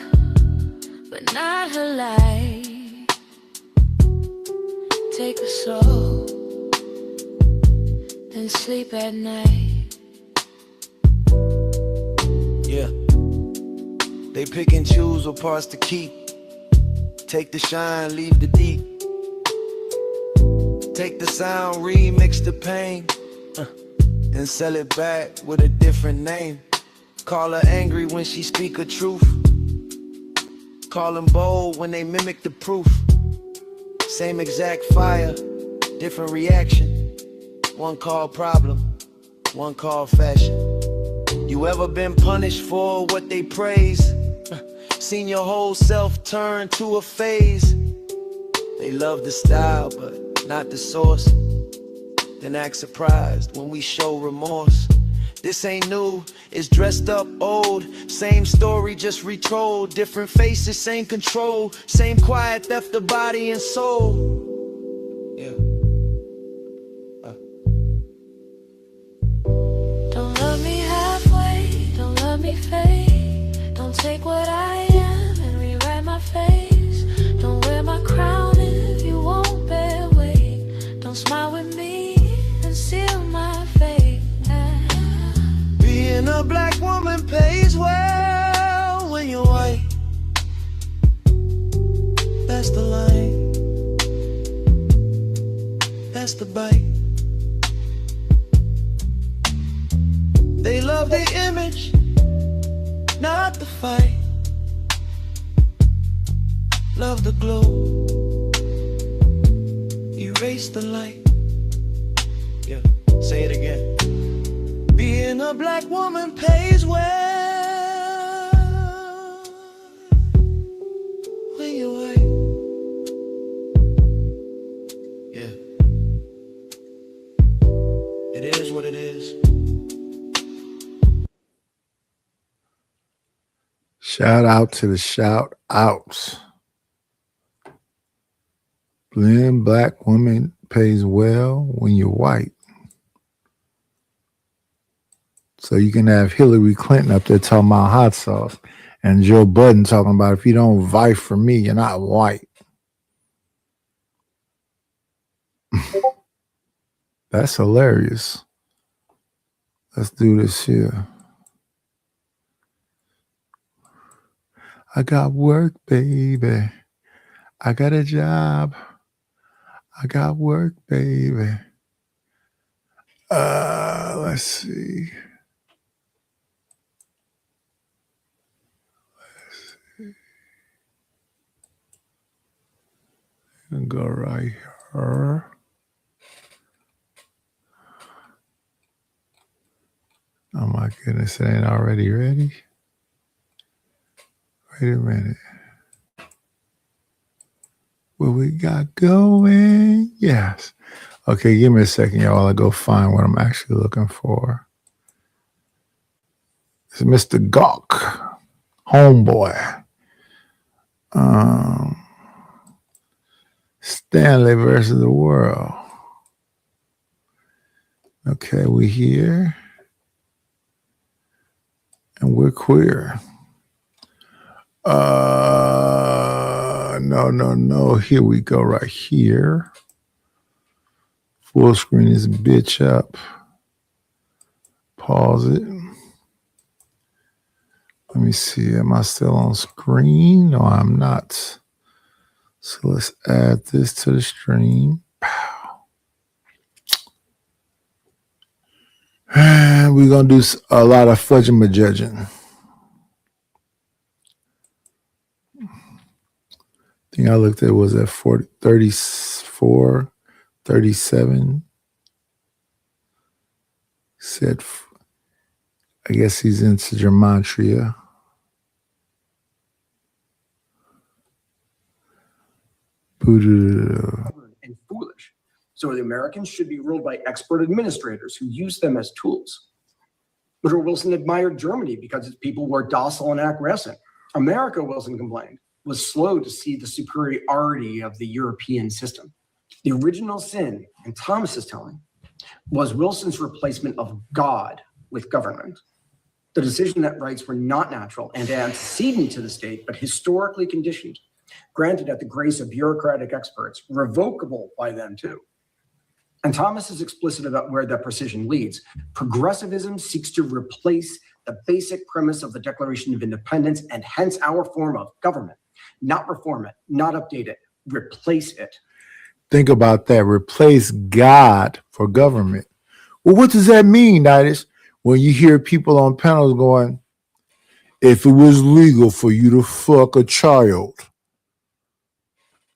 but not her life. Take a soul, then sleep at night. Yeah, They pick and choose what parts to keep. Take the shine, leave the deep. Take the sound, remix the pain, and sell it back with a different name. Call her angry when she speak a truth. Call them bold when they mimic the proof. Same exact fire, different reaction. One called problem, one called fashion. You ever been punished for what they praise? Seen your whole self turn to a phase. They love the style, but not the source. Then act surprised when we show remorse. This ain't new, it's dressed up old. Same story, just retold. Different faces, same control. Same quiet theft of body and soul. Yeah. Don't love me halfway, don't love me fake. Don't take what I am and rewrite my face. Don't wear my crown if you won't bear weight. Don't smile with me and seal my fate. Being a black woman pays well when you're white. That's the line. That's the bite. They love their image, not the fight. Love the glow, erase the light. Yeah, say it again. Being a black woman pays well when you're white. Yeah, it is what it is. Shout out to the shout outs. Being black woman pays well when you're white. So you can have Hillary Clinton up there talking about hot sauce and Joe Budden talking about if you don't vote for me, you're not white. That's hilarious. Let's do this here. I got work, baby. I got a job. I got work, baby. Let's see. Go right here. Oh my goodness, it ain't already ready. Wait a minute. What we got going? Yes. Okay, give me a second, y'all. I'll go find what I'm actually looking for. It's Mr. Gawk, homeboy. Stanley versus the world. Okay, we here. And we're queer. No. Here we go right here. Full screen this bitch up. Pause it. Let me see. Am I still on screen? No, I'm not. So let's add this to the stream. Pow. And we're going to do a lot of fudging majudging. I think I looked at was at 40, 34, 37. Said, I guess he's into gematria. And foolish. So the Americans should be ruled by expert administrators who use them as tools. Woodrow Wilson admired Germany because its people were docile and acquiescent. America, Wilson complained, was slow to see the superiority of the European system. The original sin, in Thomas's telling, was Wilson's replacement of God with government. The decision that rights were not natural and antecedent to the state, but historically conditioned, granted at the grace of bureaucratic experts, revocable by them too. And Thomas is explicit about where that precision leads. Progressivism seeks to replace the basic premise of the Declaration of Independence, and hence our form of government. Not reform it, not update it, replace it. Think about that. Replace God for government. Well, what does that mean, Nidus? When you hear people on panels going, if it was legal for you to fuck a child,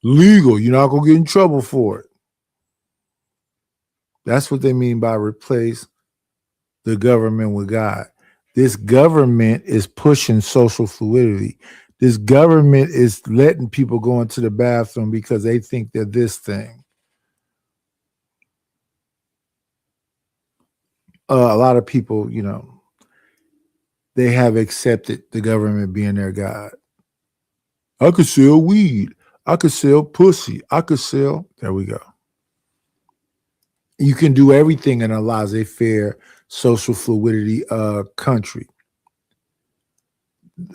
legal, you're not going to get in trouble for it. That's what they mean by replace the government with God. This government is pushing social fluidity. This government is letting people go into the bathroom because they think they're this thing. A lot of people, they have accepted the government being their God. I could sell weed. I could sell pussy. I could sell. There we go. You can do everything in a laissez-faire social fluidity country.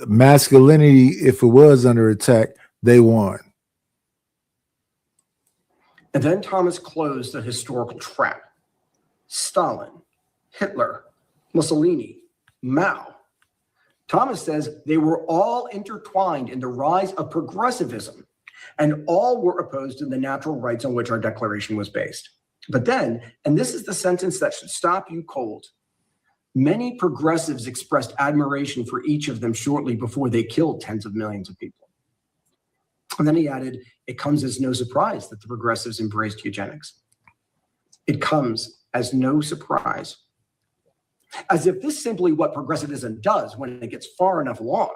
Masculinity, if it was under attack, they won. And then Thomas closed the historical trap. Stalin, Hitler, Mussolini, Mao. Thomas says they were all intertwined in the rise of progressivism, and all were opposed to the natural rights on which our declaration was based. But then, and this is the sentence that should stop you cold, many progressives expressed admiration for each of them shortly before they killed tens of millions of people. And then he added, it comes as no surprise that the progressives embraced eugenics. It comes as no surprise. As if this is simply what progressivism does when it gets far enough along.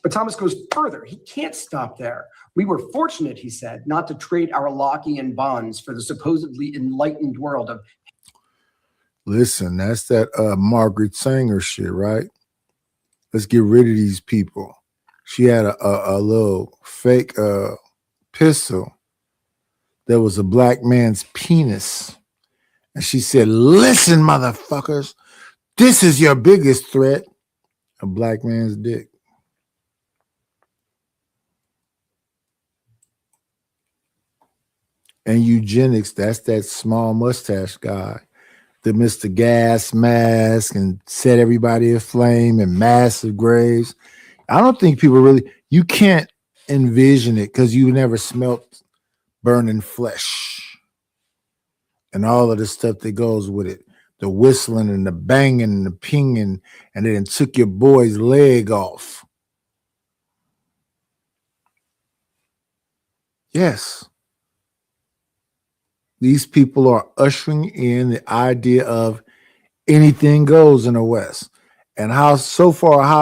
But Thomas goes further. He can't stop there. We were fortunate, he said, not to trade our Lockean bonds for the supposedly enlightened world of. Listen, that's that Margaret Sanger shit, right? Let's get rid of these people. She had a little fake pistol that was a black man's penis. And she said, listen, motherfuckers, this is your biggest threat. A black man's dick. And eugenics, that's that small mustache guy that Mr. Gas Mask and set everybody aflame and massive graves. I don't think people really, you can't envision it because you never smelt burning flesh and all of the stuff that goes with it. The whistling and the banging and the pinging, and then took your boy's leg off. Yes. These people are ushering in the idea of anything goes in the West. And how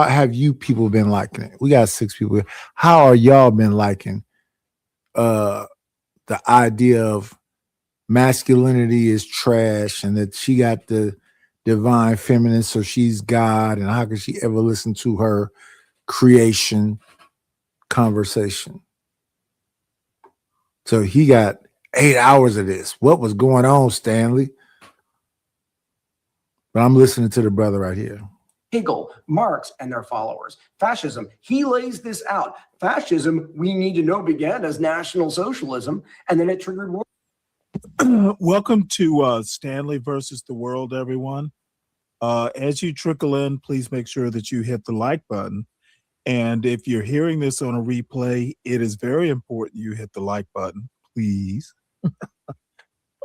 have you people been liking it? We got 6 people here. How are y'all been liking the idea of masculinity is trash and that she got the divine feminine, so she's God, and how could she ever listen to her creation conversation? So he got 8 hours of this. What was going on, Stanley? But I'm listening to the brother right here. Hegel, Marx, and their followers. Fascism, he lays this out. Fascism, we need to know, began as National Socialism, and then it triggered war. Welcome to Stanley versus the World, everyone. As you trickle in, please make sure that you hit the like button. And if you're hearing this on a replay, it is very important you hit the like button, please.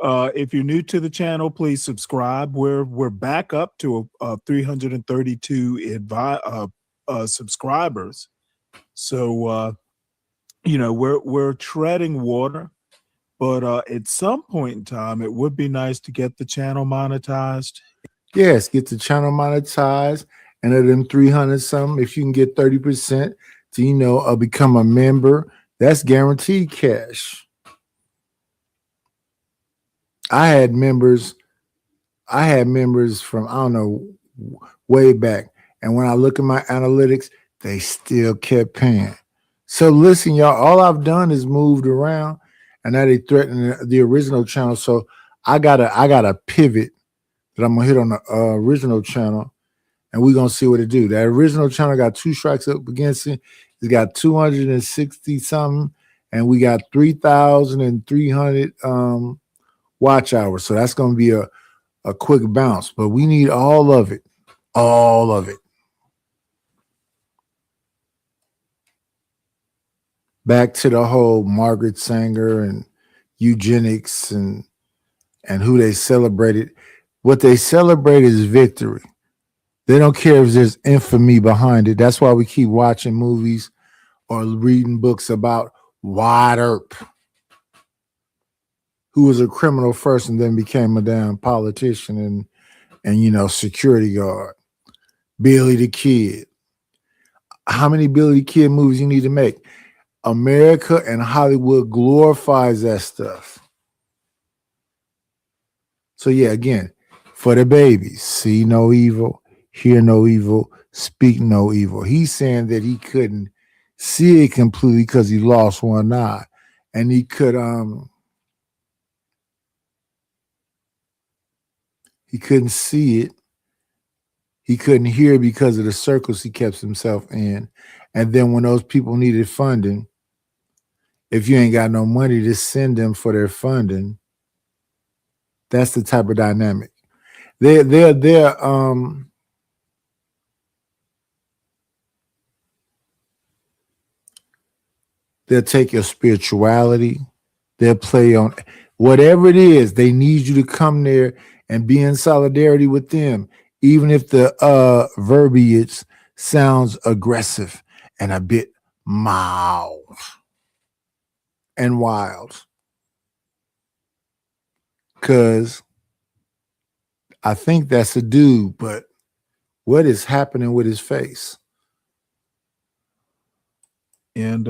If you're new to the channel, please subscribe. We're back up to 332 subscribers. So we're treading water, but at some point in time, it would be nice to get the channel monetized. Yes, get the channel monetized, and of them 300 something, if you can get 30% to become a member, that's guaranteed cash. I had members from, I don't know, way back. And when I look at my analytics, they still kept paying. So listen, y'all, all I've done is moved around, and now they threaten the original channel. So I got a pivot that I'm gonna hit on the original channel, and we're gonna see what it do. That original channel got 2 strikes up against it. It's got 260 something, and we got 3,300 watch hours. So that's going to be a quick bounce, but we need all of it. All of it. Back to the whole Margaret Sanger and eugenics and who they celebrated. What they celebrate is victory. They don't care if there's infamy behind it. That's why we keep watching movies or reading books about Wyatt Earp, who was a criminal first and then became a damn politician and security guard. Billy the Kid. How many Billy the Kid movies you need to make? America and Hollywood glorifies that stuff. So yeah, again, for the babies, see no evil, hear no evil, speak no evil. He's saying that he couldn't see it completely because he lost one eye, and he couldn't see it. He couldn't hear because of the circles he kept himself in. And then when those people needed funding, if you ain't got no money to send them for their funding, that's the type of dynamic. They'll take your spirituality. They'll play on whatever it is. They need you to come there and be in solidarity with them, even if the verbiage sounds aggressive and a bit mild and wild. Because I think that's a dude, but what is happening with his face? And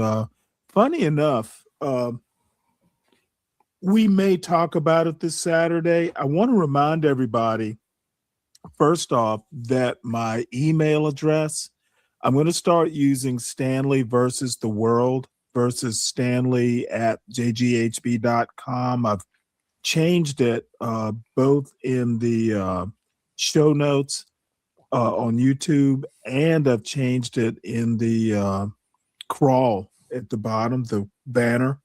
funny enough, we may talk about it this Saturday. I want to remind everybody, first off, that my email address, I'm going to start using Stanley versus the world versus Stanley at jghb.com. I've changed it both in the show notes on YouTube, and I've changed it in the crawl at the bottom, the banner.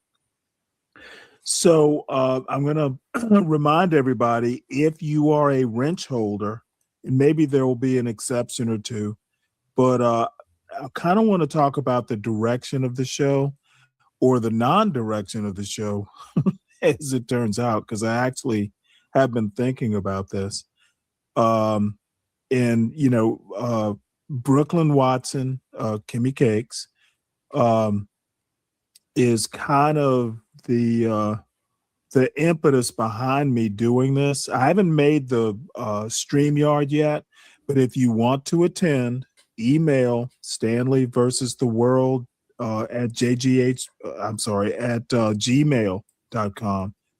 So I'm going to remind everybody, if you are a wrench holder, and maybe there will be an exception or two, but I kind of want to talk about the direction of the show, or the non-direction of the show, as it turns out, because I actually have been thinking about this. And, Brooklyn Watson, Kimmy Cakes, is kind of the impetus behind me doing this. I haven't made the StreamYard yet, but if you want to attend, email Stanley versus the world at gmail.com.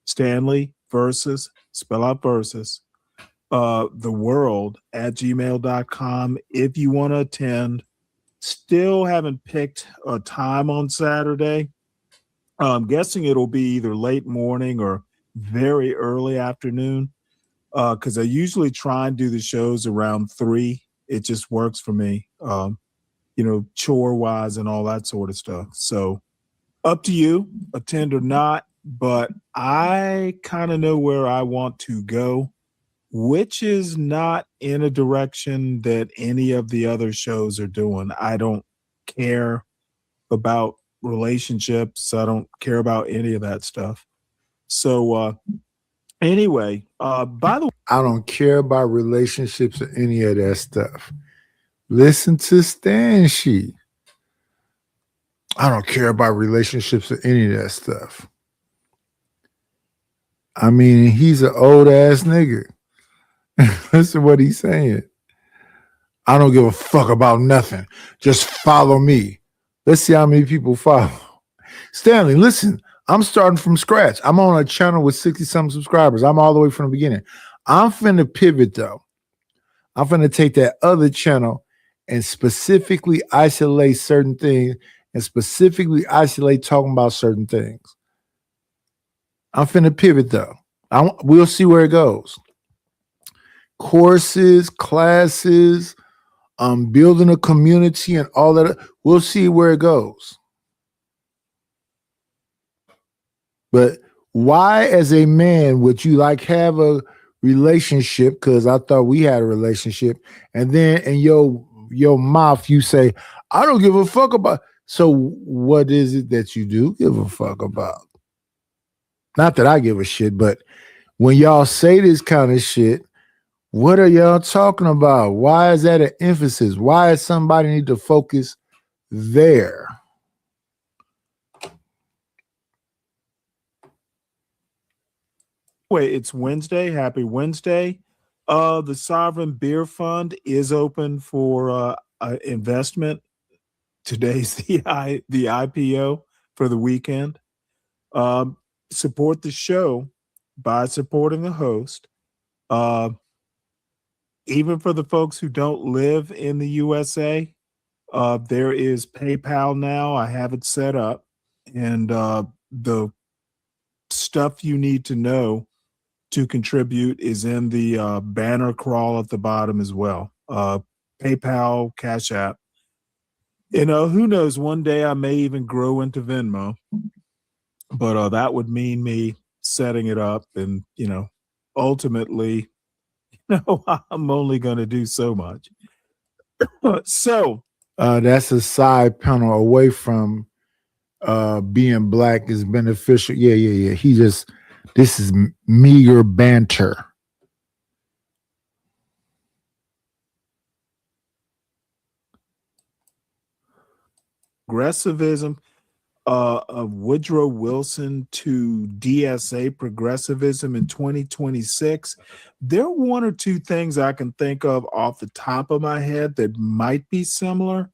Stanley versus, spell out versus, the world at gmail.com. If you want to attend, still haven't picked a time on Saturday. I'm guessing it'll be either late morning or very early afternoon, because I usually try and do the shows around 3. It just works for me, chore wise and all that sort of stuff. So up to you, attend or not, but I kind of know where I want to go, which is not in a direction that any of the other shows are doing. I don't care about relationships. I don't care about any of that stuff. So anyway, by the way, I don't care about relationships or any of that stuff. Listen to Stan She. I don't care about relationships or any of that stuff. I mean, he's an old ass nigga. Listen to what he's saying. I don't give a fuck about nothing. Just follow me. Let's see how many people follow. Stanley, listen, I'm starting from scratch. I'm on a channel with 60-something subscribers. I'm all the way from the beginning. I'm finna pivot, though. I'm finna take that other channel and specifically isolate certain things and specifically isolate talking about certain things. I'm finna pivot, though. We'll see where it goes. Courses, classes, building a community and all that. We'll see where it goes. But why, as a man, would you have a relationship because I thought we had a relationship, and then in your mouth you say, I don't give a fuck about. So what is it that you do give a fuck about? Not that I give a shit, but when y'all say this kind of shit, what are y'all talking about? Why is that an emphasis? Why does somebody need to focus there? Wait, it's Wednesday. Happy Wednesday. The Sovereign Beer Fund is open for investment. Today's the IPO for the weekend. Support the show by supporting the host. Even for the folks who don't live in the USA, there is PayPal now. I have it set up, and the stuff you need to know to contribute is in the banner crawl at the bottom as well. PayPal, Cash App. Who knows? One day I may even grow into Venmo, but that would mean me setting it up, and ultimately, I'm only going to do so much. So that's a side panel away from being black is beneficial. Yeah. This is meager banter. Progressivism of Woodrow Wilson to DSA progressivism in 2026. There are one or two things I can think of off the top of my head that might be similar,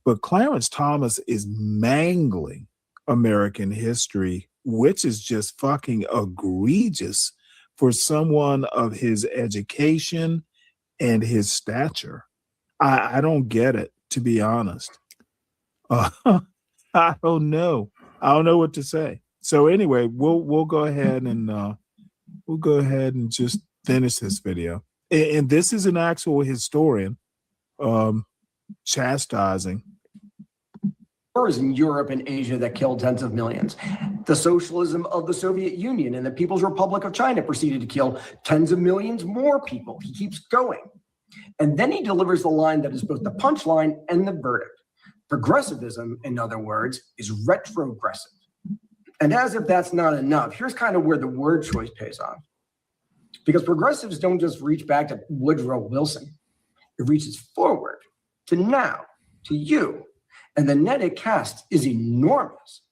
but Clarence Thomas is mangling American history, which is just fucking egregious for someone of his education and his stature. I don't get it, to be honest. I don't know. I don't know what to say. So anyway, we'll go ahead and just finish this video. And this is an actual historian chastising. Wars in Europe and Asia that killed tens of millions. The socialism of the Soviet Union and the People's Republic of China proceeded to kill tens of millions more people. He keeps going. And then he delivers the line that is both the punchline and the verdict. Progressivism, in other words, is retrogressive. And as if that's not enough, here's kind of where the word choice pays off. Because progressives don't just reach back to Woodrow Wilson. It reaches forward to now, to you. And the net it casts is enormous.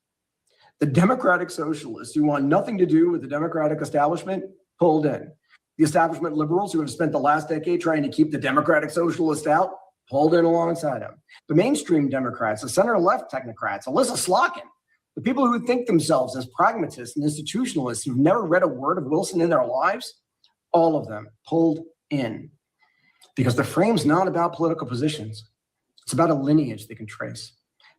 The democratic socialists who want nothing to do with the democratic establishment pulled in. The establishment liberals who have spent the last decade trying to keep the democratic socialists out pulled in alongside him. The mainstream Democrats, the center-left technocrats, Alyssa Slotkin, the people who think themselves as pragmatists and institutionalists who've never read a word of Wilson in their lives, all of them pulled in. Because the frame's not about political positions. It's about a lineage they can trace.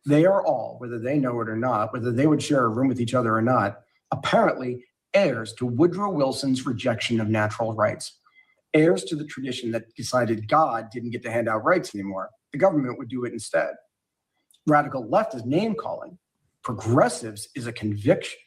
They are all, whether they know it or not, whether they would share a room with each other or not, apparently heirs to Woodrow Wilson's rejection of natural rights. Heirs to the tradition that decided God didn't get to hand out rights anymore. The government would do it instead. Radical left is name calling. Progressives is a conviction.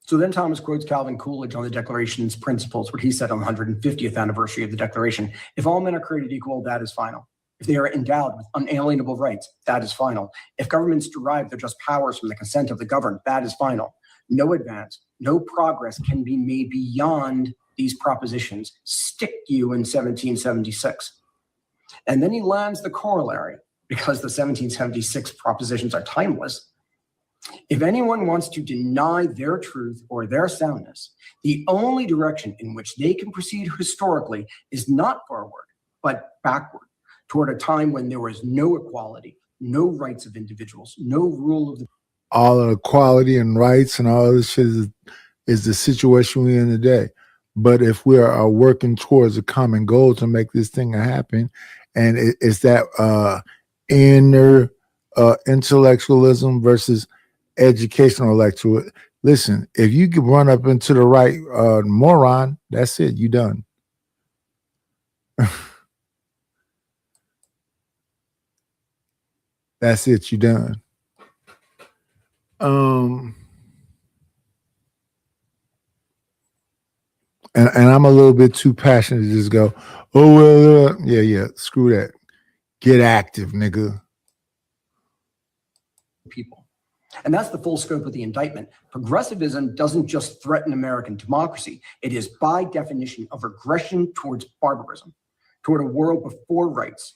So then Thomas quotes Calvin Coolidge on the Declaration's principles, what he said on the 150th anniversary of the Declaration. If all men are created equal, that is final. If they are endowed with unalienable rights, that is final. If governments derive their just powers from the consent of the governed, that is final. No advance, no progress can be made beyond these propositions. Stick you in 1776. And then he lands the corollary, because the 1776 propositions are timeless. If anyone wants to deny their truth or their soundness, the only direction in which they can proceed historically is not forward, but backward, toward a time when there was no equality, no rights of individuals, no rule of the... All of the equality and rights and all this shit is the situation we're in today. But if we are working towards a common goal to make this thing happen, and it's that inner intellectualism versus educational intellectual. Listen, if you can run up into the right moron, that's it. You done. That's it. You done. and I'm a little bit too passionate to just go, oh well, yeah, screw that. Get active, nigga. People. And that's the full scope of the indictment. Progressivism doesn't just threaten American democracy. It is by definition a regression towards barbarism, toward a world before rights,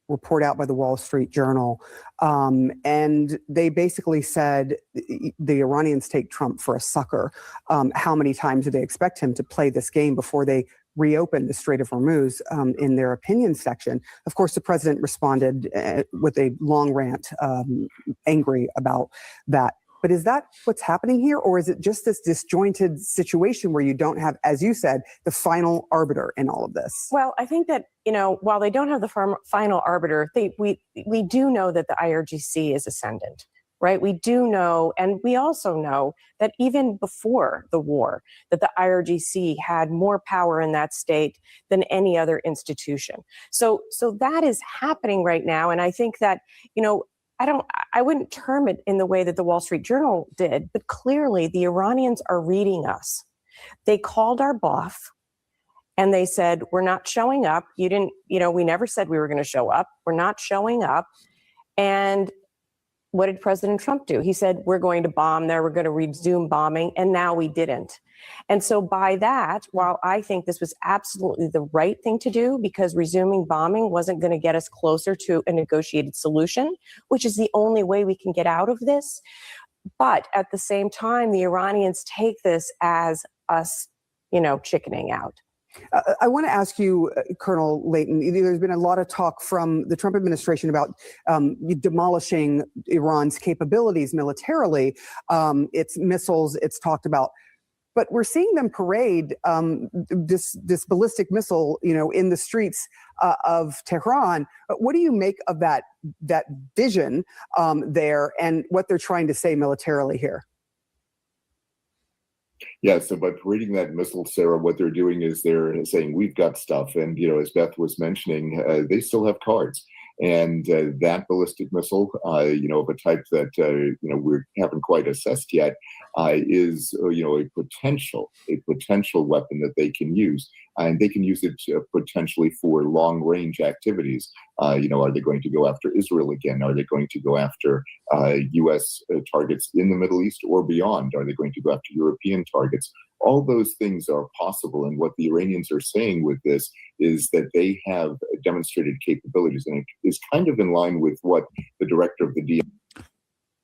report out by the Wall Street Journal. And they basically said the Iranians take Trump for a sucker. How many times do they expect him to play this game before they reopen the Strait of Hormuz in their opinion section? Of course, the president responded with a long rant, angry about that. But is that what's happening here? Or is it just this disjointed situation where you don't have, as you said, the final arbiter in all of this? Well, I think that, while they don't have the final arbiter, we do know that the IRGC is ascendant, right? We do know, and we also know that even before the war, that the IRGC had more power in that state than any other institution. So that is happening right now. And I think that, I wouldn't term it in the way that the Wall Street Journal did, but clearly the Iranians are reading us. They called our bluff and they said, we're not showing up. You didn't, we never said we were going to show up. We're not showing up. And what did President Trump do? He said, we're going to bomb there. We're going to resume bombing. And now we didn't. And so by that, while I think this was absolutely the right thing to do, because resuming bombing wasn't going to get us closer to a negotiated solution, which is the only way we can get out of this. But at the same time, the Iranians take this as us, chickening out. I want to ask you, Colonel Leighton, there's been a lot of talk from the Trump administration about demolishing Iran's capabilities militarily, its missiles, it's talked about. But we're seeing them parade this ballistic missile, in the streets of Tehran. What do you make of that vision there and what they're trying to say militarily here? Yeah, so by parading that missile, Sarah, what they're doing is they're saying we've got stuff. And, as Beth was mentioning, they still have cards. And that ballistic missile, of a type that, we haven't quite assessed yet, is, a potential weapon that they can use. And they can use it potentially for long-range activities. Are they going to go after Israel again? Are they going to go after U.S. targets in the Middle East or beyond? Are they going to go after European targets? All those things are possible. And what the Iranians are saying with this is that they have demonstrated capabilities. And it is kind of in line with what the director of the DIA.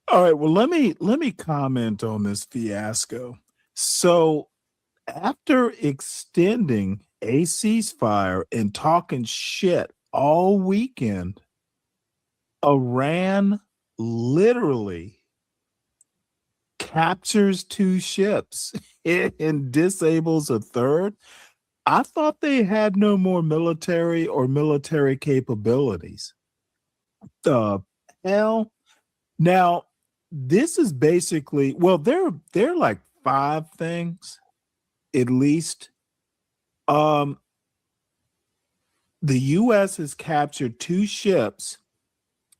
All right. Well, let me comment on this fiasco. So after extending a ceasefire and talking shit all weekend, Iran literally captures 2 ships and disables a third. I thought they had no more military capabilities. The hell? Now, this is basically, well, there are like 5 things, at least. The U.S. has captured 2 ships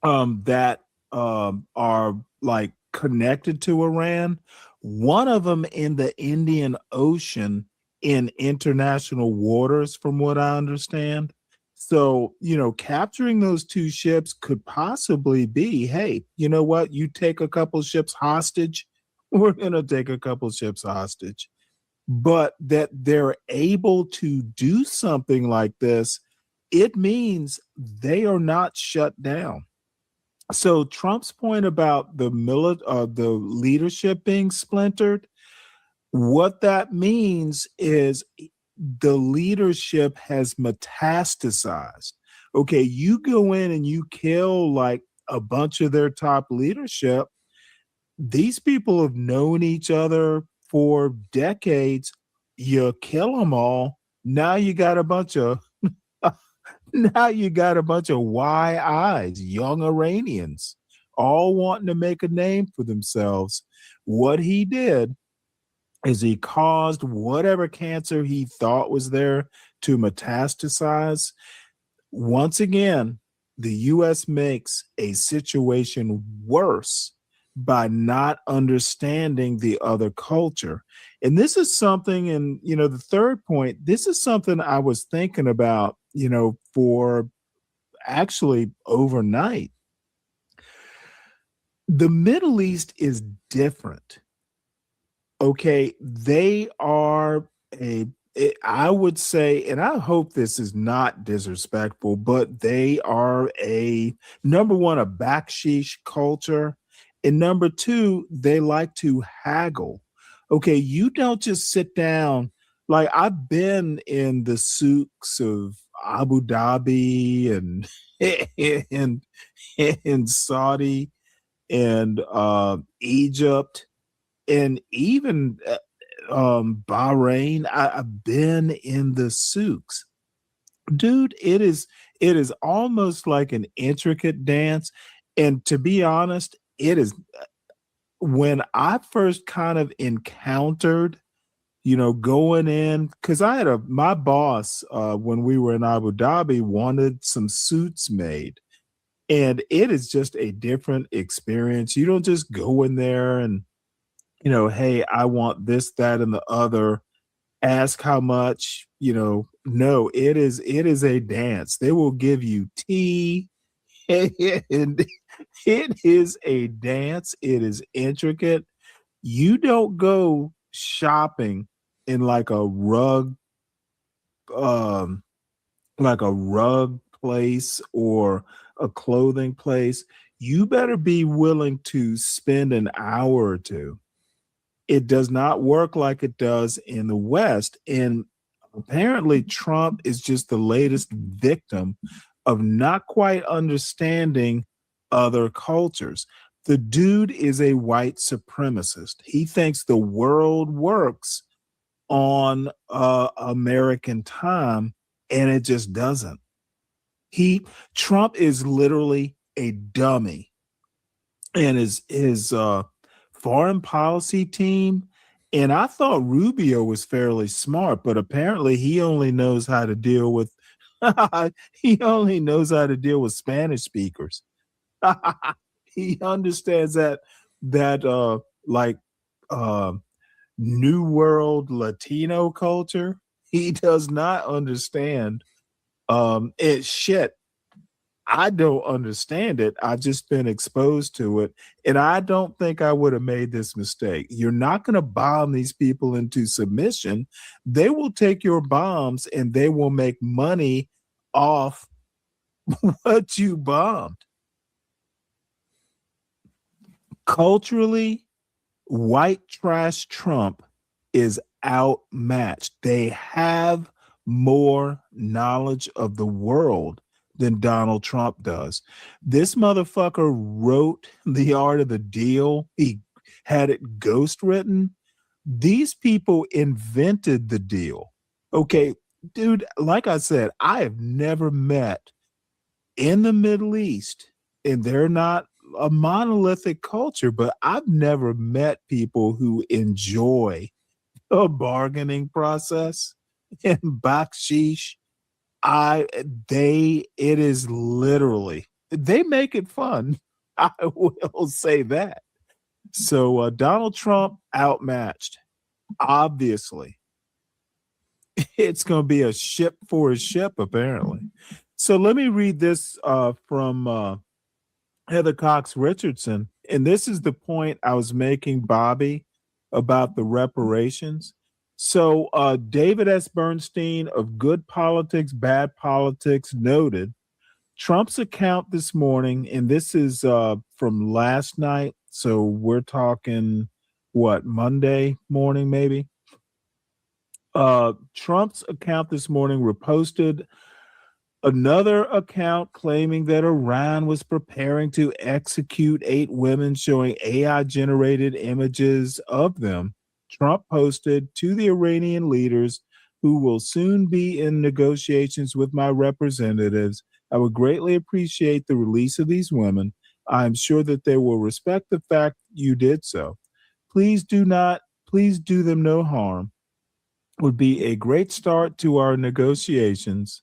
that are like connected to Iran. One of them in the Indian Ocean in international waters, from what I understand. So, capturing those 2 ships could possibly be, hey, you know what? You take a couple ships hostage, we're going to take a couple ships hostage. But that they're able to do something like this, it means they are not shut down. So Trump's point about the leadership being splintered, what that means is the leadership has metastasized. Okay, you go in and you kill like a bunch of their top leadership. These people have known each other for decades. You kill them all. Now you got a bunch of YIs, young Iranians, all wanting to make a name for themselves. What he did is he caused whatever cancer he thought was there to metastasize. Once again, the U.S. makes a situation worse by not understanding the other culture. And this is something, and the third point, this is something I was thinking about, for actually overnight. The Middle East is different. Okay, they are I would say, and I hope this is not disrespectful, but they are number one, a backsheesh culture. And number two, they like to haggle. Okay, you don't just sit down. Like, I've been in the souks of Abu Dhabi and and Saudi and Egypt and even Bahrain. I've been in the souks. Dude, it is almost like an intricate dance. And to be honest, it is when I first kind of encountered, going in, because I had my boss when we were in Abu Dhabi wanted some suits made. And it is just a different experience. You don't just go in there and, hey, I want this, that, and the other. Ask how much, no, it is a dance. They will give you tea. And it is a dance. It is intricate. You don't go shopping in like a rug place or a clothing place. You better be willing to spend an hour or two. It does not work like it does in the West. And apparently Trump is just the latest victim of not quite understanding other cultures. The dude is a white supremacist. He thinks the world works on American time, and it just doesn't. Trump is literally a dummy, and his foreign policy team. And I thought Rubio was fairly smart, but apparently he only knows how to deal with Spanish speakers. He understands that New World Latino culture. He does not understand shit. I don't understand it. I've just been exposed to it. And I don't think I would have made this mistake. You're not going to bomb these people into submission. They will take your bombs and they will make money off what you bombed. Culturally, white trash Trump is outmatched. They have more knowledge of the world than Donald Trump does. This motherfucker wrote The Art of the Deal. He had it ghost written. These people invented the deal. Okay, dude, like I said, I have never met in the Middle East, and they're not a monolithic culture, but I've never met people who enjoy a bargaining process and baksheesh. It is literally, they make it fun. I will say that. So Donald Trump outmatched, obviously. It's going to be a ship for a ship, apparently. So let me read this from Heather Cox Richardson. And this is the point I was making, Bobby, about the reparations. So David S. Bernstein of Good Politics, Bad Politics noted Trump's account this morning, and this is from last night. So we're talking, Monday morning, maybe? Trump's account this morning reposted another account claiming that Iran was preparing to execute 8 women showing AI-generated images of them. Trump posted to the Iranian leaders who will soon be in negotiations with my representatives. I would greatly appreciate the release of these women. I'm sure that they will respect the fact you did so. Please do them no harm. Would be a great start to our negotiations.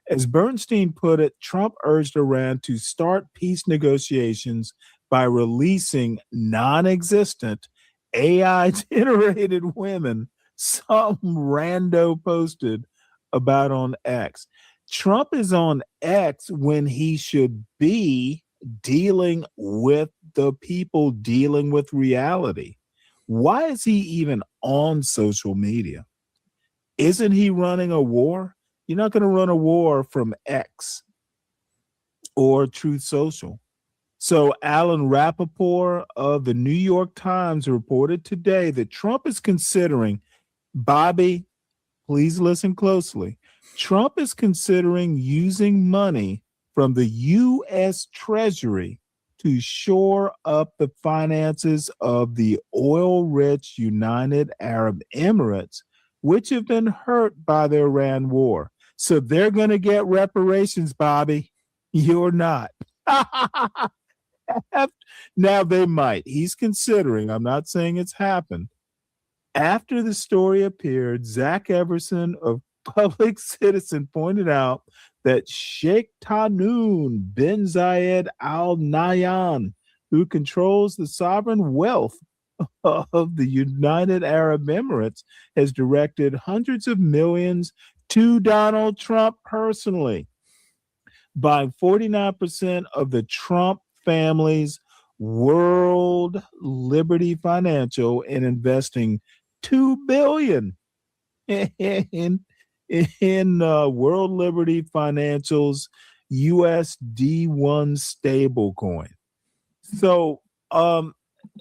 As Bernstein put it, Trump urged Iran to start peace negotiations by releasing non-existent AI-generated women some rando posted about on X. Trump is on X when he should be dealing with the people, dealing with reality. Why is he even on social media? Isn't he running a war? You're not going to run a war from X or Truth Social. So Alan Rappaport of the New York Times reported today that Trump is considering, Bobby, please listen closely. Trump is considering using money from the U.S. Treasury to shore up the finances of the oil-rich United Arab Emirates, which have been hurt by the Iran war. So they're going to get reparations, Bobby. You're not. Now they might. He's considering. I'm not saying it's happened. After the story appeared, Zach Everson of Public Citizen pointed out that Sheikh Tahnoon bin Zayed Al Nahyan, who controls the sovereign wealth of the United Arab Emirates, has directed hundreds of millions to Donald Trump personally, buying 49% of the Trump family's World Liberty Financial and investing $2 billion in World Liberty Financial's USD1 stablecoin. So,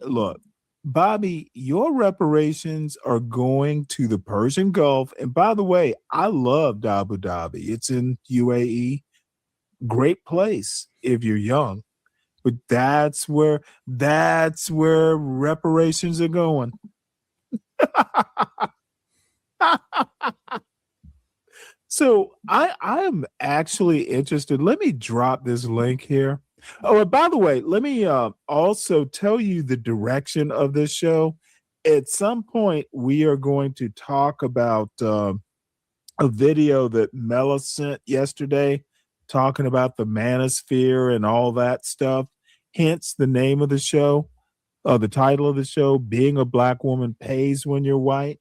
look, Bobby, your reparations are going to the Persian Gulf. And by the way, I loved Abu Dhabi. It's in UAE. Great place if you're young. But that's where reparations are going. So I am actually interested. Let me drop this link here. Oh, and by the way, let me also tell you the direction of this show. At some point, we are going to talk about a video that Mela sent yesterday, talking about the manosphere and all that stuff. Hence the name of the show, the title of the show, Being a Black Woman Pays When You're White.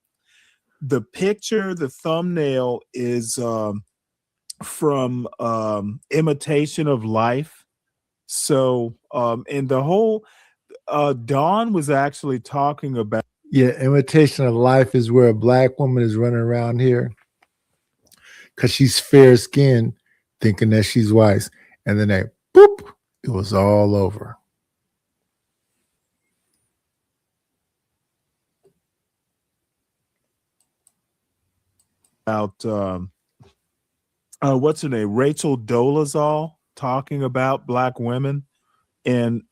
The picture, the thumbnail is from Imitation of Life. So, and the whole, Dawn was actually talking about. Yeah, Imitation of Life is where a black woman is running around here because she's fair skinned, thinking that she's white. And then boop, it was all over. About what's her name? Rachel Dolezal talking about black women. And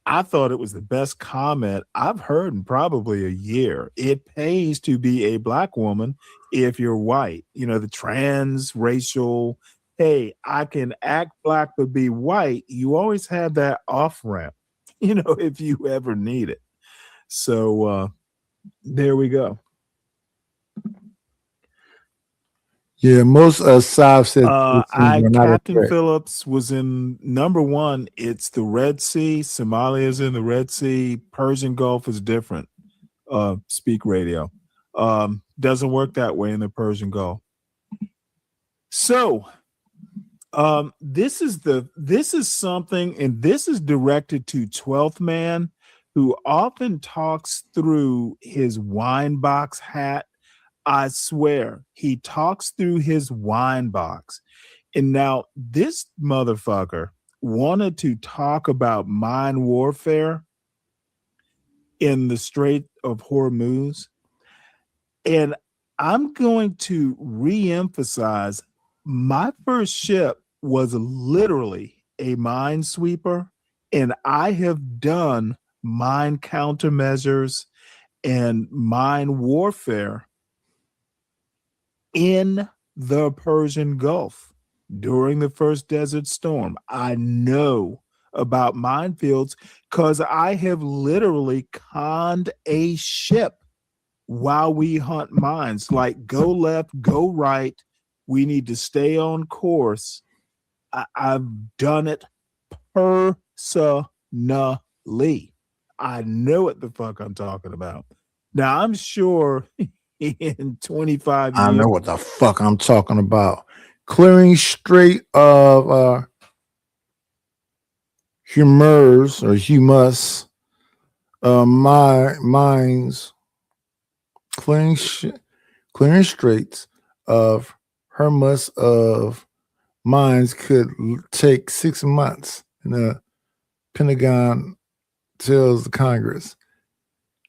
I thought it was the best comment I've heard in probably a year. It pays to be a black woman if you're white. You know, the transracial, hey, I can act black but be white. You always have that off ramp, you know, if you ever need it. So there we go. Yeah, most Sav said Captain Phillips was in number one. It's the Red Sea. Somalia is in the Red Sea. Persian Gulf is different. Speak radio. Doesn't work that way in the Persian Gulf. So this is something, and this is directed to 12th Man, who often talks through his wine box hat. I swear, he talks through his wine box. And now this motherfucker wanted to talk about mind warfare in the Strait of Hormuz. And I'm going to reemphasize, my first ship was literally a minesweeper, and I have done mine countermeasures and mine warfare in the Persian Gulf during the first Desert Storm. I know about minefields because I have literally conned a ship while we hunt mines. Like, go left, go right. We need to stay on course. I've done it personally. Lee. I know what the fuck I'm talking about. Now, I'm sure in 25 I years. know what the fuck I'm talking about. Clearing straight of humus mines, clearing straits of humus of mines could take 6 months. And the Pentagon tells the Congress,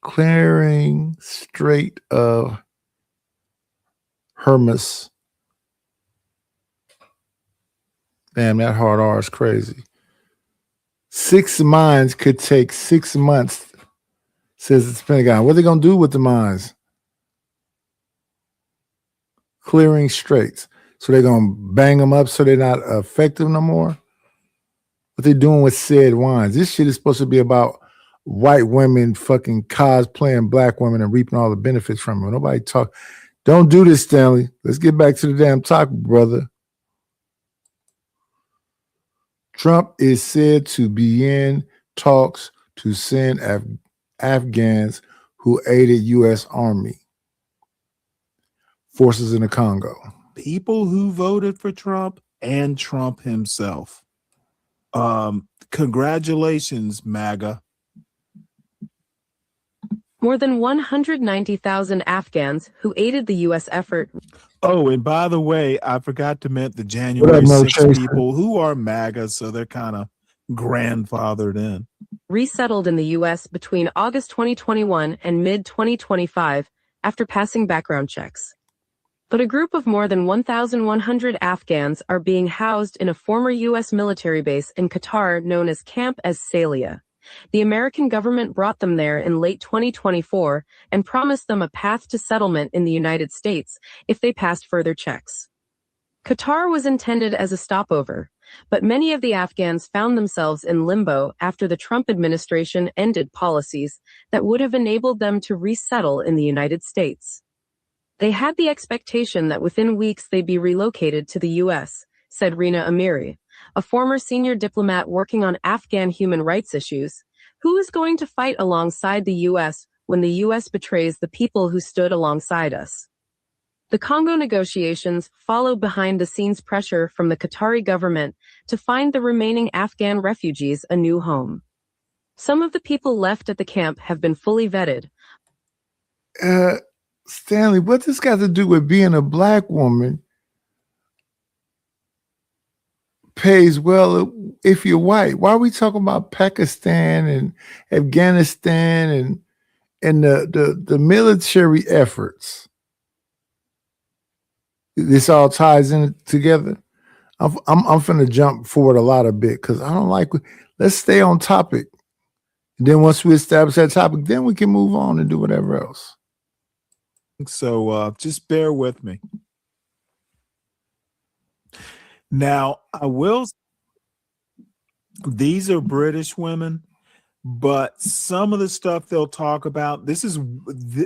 clearing strait of Hormuz. Damn, that hard R is crazy. 6 mines could take 6 months, says the Pentagon. What are they going to do with the mines? Clearing straits. So they're going to bang them up so they're not effective no more? What they doing with said wines? This shit is supposed to be about white women fucking cosplaying black women and reaping all the benefits from it. Nobody talk. Don't do this, Stanley. Let's get back to the damn talk, brother. Trump is said to be in talks to send Afghans who aided U.S. Army forces in the Congo. People who voted for Trump and Trump himself. Congratulations, MAGA. More than 190,000 Afghans who aided the U.S. effort. Oh, and by the way, I forgot to mention the January 6th people who are MAGA, so they're kind of grandfathered in. Resettled in the U.S. between August 2021 and mid-2025 after passing background checks. But a group of more than 1,100 Afghans are being housed in a former U.S. military base in Qatar known as Camp As-Salia. The American government brought them there in late 2024 and promised them a path to settlement in the United States if they passed further checks. Qatar was intended as a stopover, but many of the Afghans found themselves in limbo after the Trump administration ended policies that would have enabled them to resettle in the United States. They had the expectation that within weeks they'd be relocated to the U.S., said Rina Amiri, a former senior diplomat working on Afghan human rights issues. Who is going to fight alongside the U.S. when the U.S. betrays the people who stood alongside us? The Congo negotiations follow behind-the-scenes pressure from the Qatari government to find the remaining Afghan refugees a new home. Some of the people left at the camp have been fully vetted. Stanley, what this got to do with being a black woman pays well if you're white? Why are we talking about Pakistan and Afghanistan and the military efforts? This all ties in together. I'm finna jump forward a lot a bit because I don't like. Let's stay on topic. And then once we establish that topic, then we can move on and do whatever else. So just bear with me. Now, I will. These are British women, but some of the stuff they'll talk about,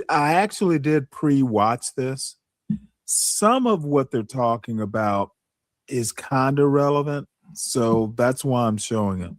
I actually did pre-watch this. Some of what they're talking about is kind of relevant, so that's why I'm showing it.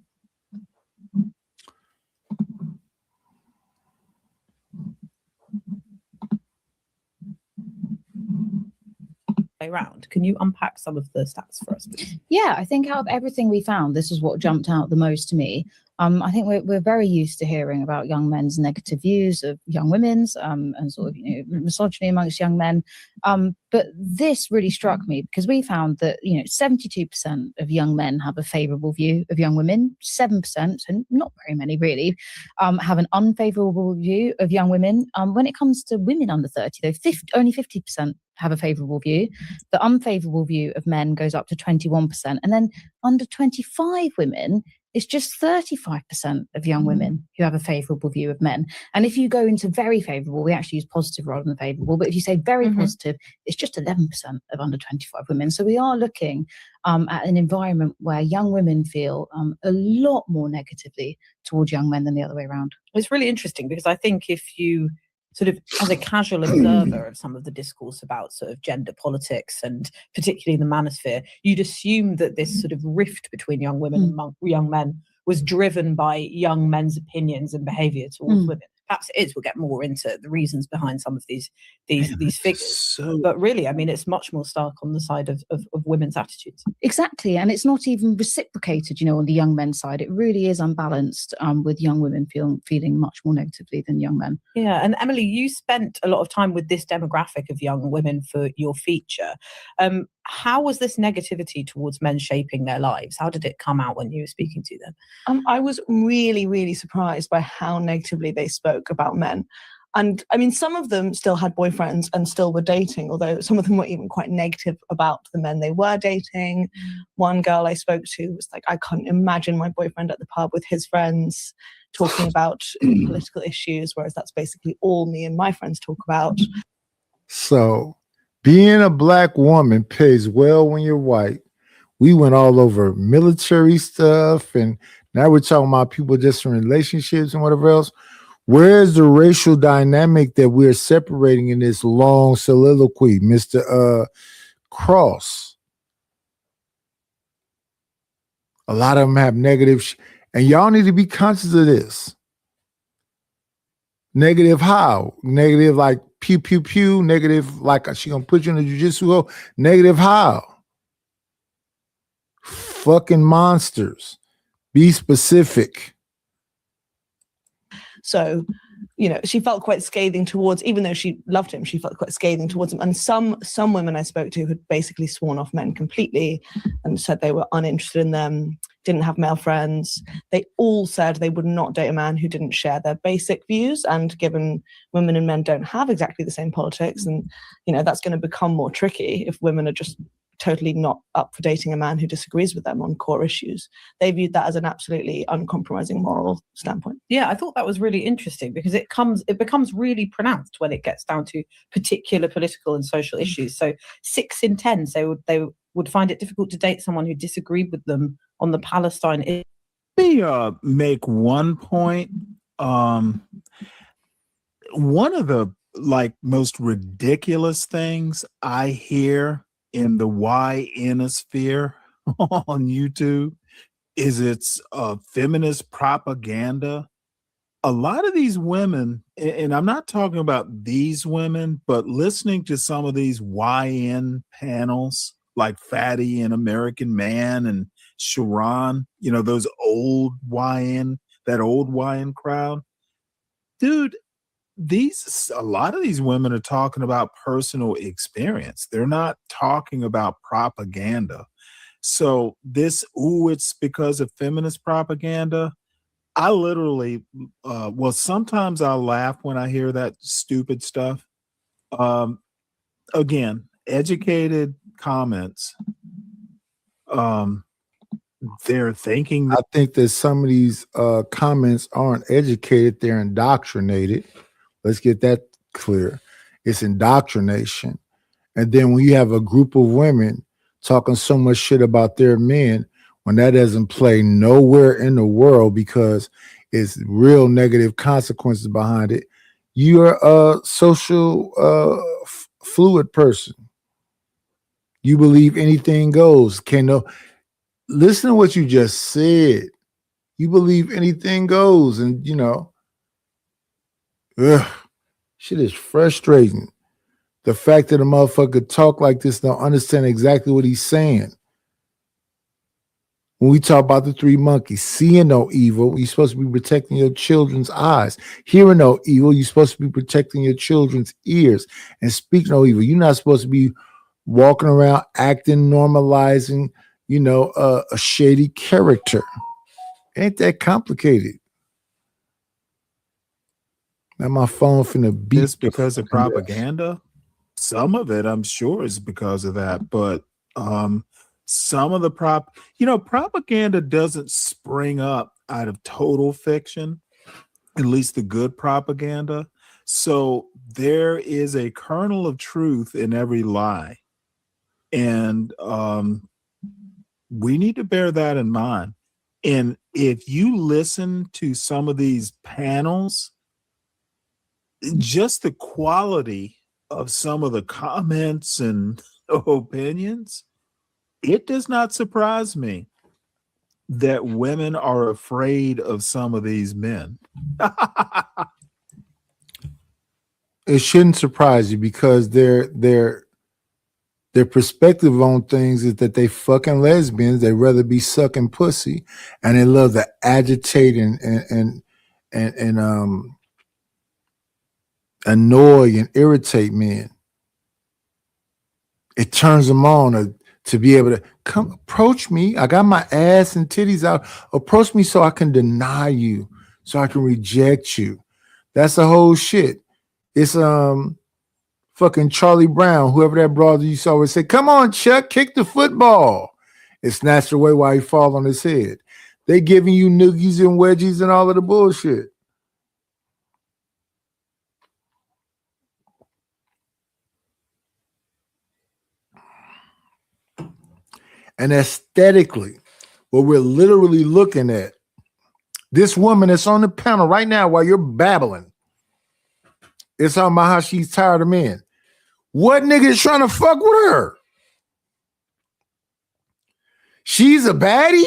Around. Can you unpack some of the stats for us, please? Yeah, I think out of everything we found, this is what jumped out the most to me. I think we're very used to hearing about young men's negative views of young women's and sort of misogyny amongst young men. But this really struck me because we found that 72% of young men have a favourable view of young women, 7%, and not very many really, have an unfavourable view of young women. When it comes to women under 30, though, only 50% have a favourable view. The unfavourable view of men goes up to 21%, and then under 25 women, it's just 35% of young women who have a favourable view of men. And if you go into very favourable, we actually use positive rather than favourable, but if you say very positive, it's just 11% of under 25 women. So we are looking at an environment where young women feel a lot more negatively towards young men than the other way around. It's really interesting because I think if you sort of, as a casual observer of some of the discourse about sort of gender politics and particularly the manosphere, you'd assume that this sort of rift between young women and young men was driven by young men's opinions and behavior towards Mm. women. Perhaps it is. We'll get more into the reasons behind some of these figures. So But really, I mean, it's much more stark on the side of women's attitudes. Exactly, and it's not even reciprocated, on the young men's side. It really is unbalanced, with young women feeling much more negatively than young men. Yeah, and Emily, you spent a lot of time with this demographic of young women for your feature. How was this negativity towards men shaping their lives? How did it come out when you were speaking to them? I was really, really surprised by how negatively they spoke about men. And I mean, some of them still had boyfriends and still were dating, although some of them were even quite negative about the men they were dating. One girl I spoke to was like, I couldn't imagine my boyfriend at the pub with his friends talking about political issues, whereas that's basically all me and my friends talk about. So being a black woman pays well when you're white. We went all over military stuff, and now we're talking about people just in relationships and whatever else. Where's the racial dynamic that we're separating in this long soliloquy, Mr. Cross? A lot of them have negative, and y'all need to be conscious of this. Negative how? Negative like pew, pew, pew. Negative like she gonna put you in a jujitsu hole. Negative how? Fucking monsters. Be specific. So, she felt quite scathing towards, even though she loved him, she felt quite scathing towards him. And some women I spoke to had basically sworn off men completely and said they were uninterested in them, didn't have male friends. They all said they would not date a man who didn't share their basic views. And given women and men don't have exactly the same politics, and, that's going to become more tricky if women are just totally not up for dating a man who disagrees with them on core issues. They viewed that as an absolutely uncompromising moral standpoint. Yeah, I thought that was really interesting because it becomes really pronounced when it gets down to particular political and social issues. So 6 in 10 they would find it difficult to date someone who disagreed with them on the Palestine issue. Let me make one point. One of the most ridiculous things I hear in the YN-osphere on YouTube is it's feminist propaganda. A lot of these women, and I'm not talking about these women, but listening to some of these YN panels like Fatty and American Man and Sharon, those old YN, that old YN crowd. Dude, a lot of these women are talking about personal experience. They're not talking about propaganda. So it's because of feminist propaganda. I literally, sometimes I'll laugh when I hear that stupid stuff. Again, educated comments. They're thinking. I think that some of these comments aren't educated. They're indoctrinated. Let's get that clear. It's indoctrination. And then when you have a group of women talking so much shit about their men, when that doesn't play nowhere in the world because it's real negative consequences behind it, you're a social fluid person. You believe anything goes. Listen to what you just said. You believe anything goes, and shit is frustrating. The fact that a motherfucker talk like this, don't understand exactly what he's saying. When we talk about the 3 monkeys, seeing no evil, you're supposed to be protecting your children's eyes. Hearing no evil, you're supposed to be protecting your children's ears. And speak no evil. You're not supposed to be walking around acting, normalizing, a shady character. Ain't that complicated? Now my phone finna beep. It's because of propaganda. Some of it, I'm sure, is because of that. But some of the propaganda doesn't spring up out of total fiction, at least the good propaganda. So there is a kernel of truth in every lie. And we need to bear that in mind. And if you listen to some of these panels, just the quality of some of the comments and opinions, it does not surprise me that women are afraid of some of these men. It shouldn't surprise you because their perspective on things is that they fucking lesbians. They rather be sucking pussy, and they love to agitate and annoy and irritate men. It turns them on to be able to come approach me. I got my ass and titties out. Approach me so I can deny you, so I can reject you. That's the whole shit. It's fucking Charlie Brown, whoever that brother you saw would say, "Come on, Chuck, kick the football." It snatched away while he fall on his head. They giving you noogies and wedgies and all of the bullshit. And aesthetically, what we're literally looking at, this woman that's on the panel right now while you're babbling, it's talking about how she's tired of men. What nigga is trying to fuck with her? She's a baddie?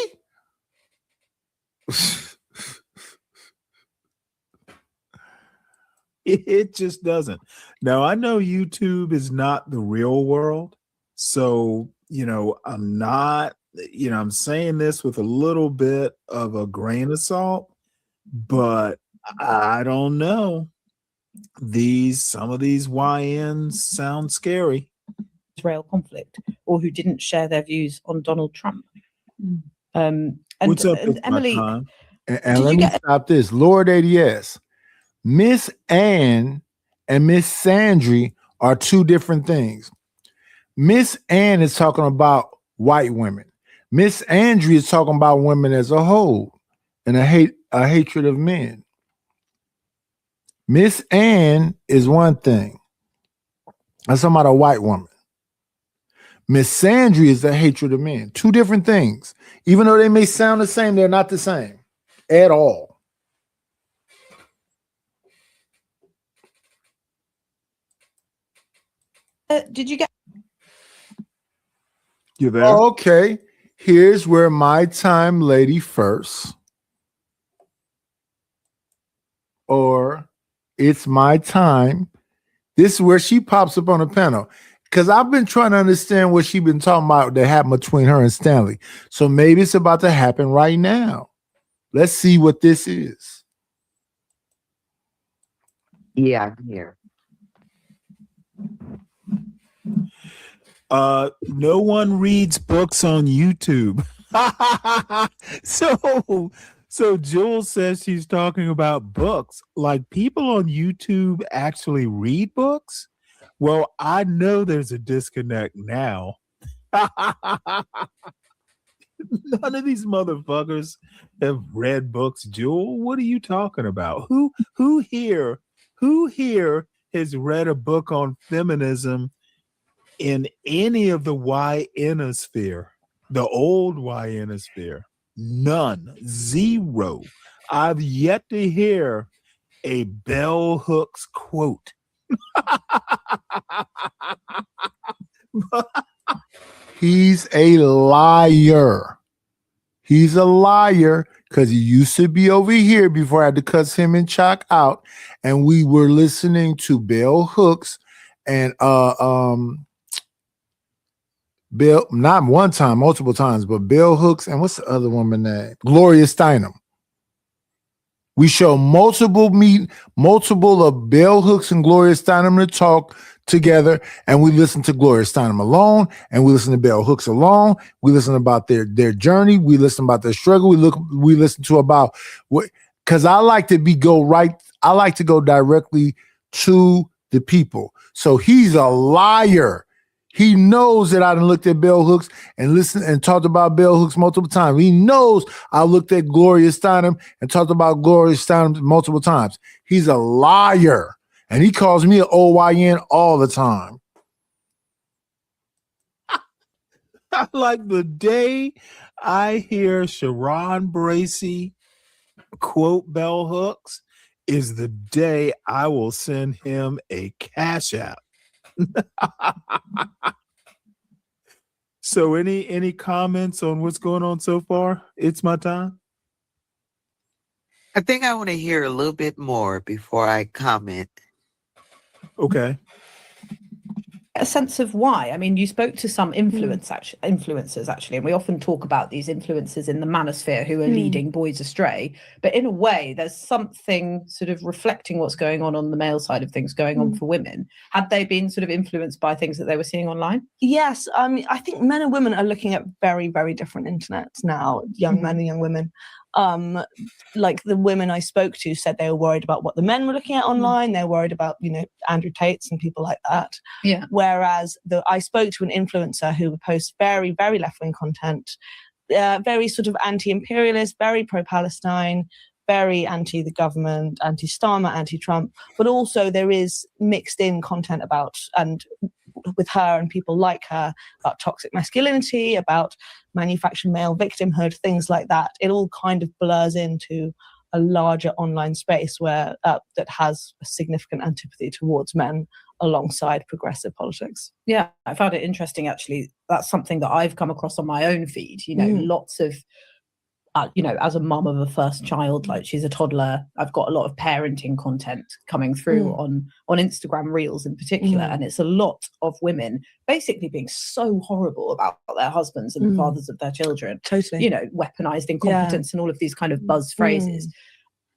It just doesn't. Now, I know YouTube is not the real world. So, I'm not, I'm saying this with a little bit of a grain of salt, but I don't know. Some of these YNs sound scary. Israel conflict, or who didn't share their views on Donald Trump. And What's up, and Emily, and let me stop this. Lord ADS, Miss Ann and Miss Sandry are two different things. Miss Ann is talking about white women. Miss Andrew is talking about women as a whole and a hatred of men. Miss Ann is one thing. That's talking about a white woman. Miss Sandry is the hatred of men. Two different things. Even though they may sound the same, they're not the same at all. Did you get? You there? Okay. Here's where my time lady first. Or it's my time. This is where she pops up on the panel. Because I've been trying to understand what she's been talking about that happened between her and Stanley. So maybe it's about to happen right now. Let's see what this is. Yeah, I'm here. No one reads books on YouTube. So Jules says she's talking about books. Like, people on YouTube actually read books? Well, I know there's a disconnect now. None of these motherfuckers have read books, Jewel. What are you talking about? Who here has read a book on feminism in any of the Y-inosphere, the old Y-inosphere? None. Zero. I've yet to hear a Bell Hooks quote. He's a liar. He's a liar because he used to be over here before I had to cuss him and Chalk out. And we were listening to Bell Hooks and Bill, not one time, multiple times, but Bell Hooks and what's the other woman name? Gloria Steinem. We show multiple of Bell Hooks and Gloria Steinem to talk together, and we listen to Gloria Steinem alone, and we listen to Bell Hooks alone. We listen about their journey. We listen about their struggle. We listen to about what, because I like to go directly to the people. So he's a liar. He knows that I done looked at Bell Hooks and listened and talked about Bell Hooks multiple times. He knows I looked at Gloria Steinem and talked about Gloria Steinem multiple times. He's a liar. And he calls me an OYN all the time. Like, the day I hear Sharon Bracey quote Bell Hooks is the day I will send him a cash app. So any comments on what's going on so far? It's my time. I think I want to hear a little bit more before I comment. Okay. A sense of why. I mean, you spoke to some influencers actually, and we often talk about these influencers in the manosphere who are leading boys astray. But in a way, there's something sort of reflecting what's going on the male side of things going on for women. Had they been sort of influenced by things that they were seeing online? Yes, I think men and women are looking at very, very different internets now, young men and young women. Like the women I spoke to said they were worried about what the men were looking at online. They're worried about, Andrew Tate's and people like that. Yeah. Whereas I spoke to an influencer who would post very, very left-wing content, very sort of anti-imperialist, very pro-Palestine, very anti the government, anti-Starmer, anti-Trump, but also there is mixed in content about, and with her and people like her, about toxic masculinity, about manufactured male victimhood, things like that. It all kind of blurs into a larger online space where that has a significant antipathy towards men alongside progressive politics. Yeah, I found it interesting actually. That's something that I've come across on my own feed. Lots of as a mum of a first child, like she's a toddler, I've got a lot of parenting content coming through on Instagram Reels in particular. And it's a lot of women basically being so horrible about their husbands and the fathers of their children. Totally. Weaponized incompetence and all of these kind of buzz phrases.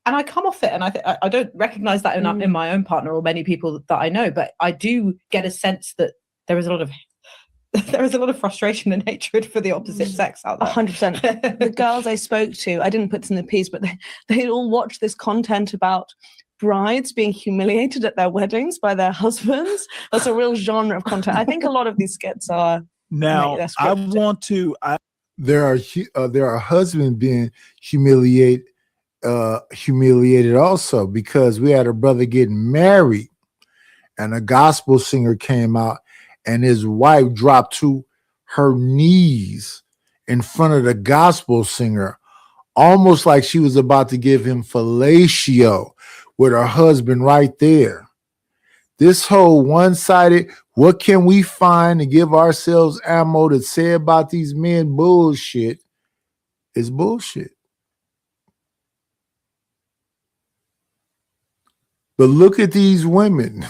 And I come off it, and I don't recognize that in my own partner or many people that I know, but I do get a sense that there is a lot of frustration and hatred for the opposite sex out there. 100%. The girls I spoke to, I didn't put this in the piece, but they all watched this content about brides being humiliated at their weddings by their husbands. That's a real genre of content. I think a lot of these skits are. Now, there are husbands being humiliated also, because we had a brother getting married and a gospel singer came out and his wife dropped to her knees in front of the gospel singer, almost like she was about to give him fellatio with her husband right there. This whole one-sided, what can we find to give ourselves ammo to say about these men bullshit is bullshit. But look at these women.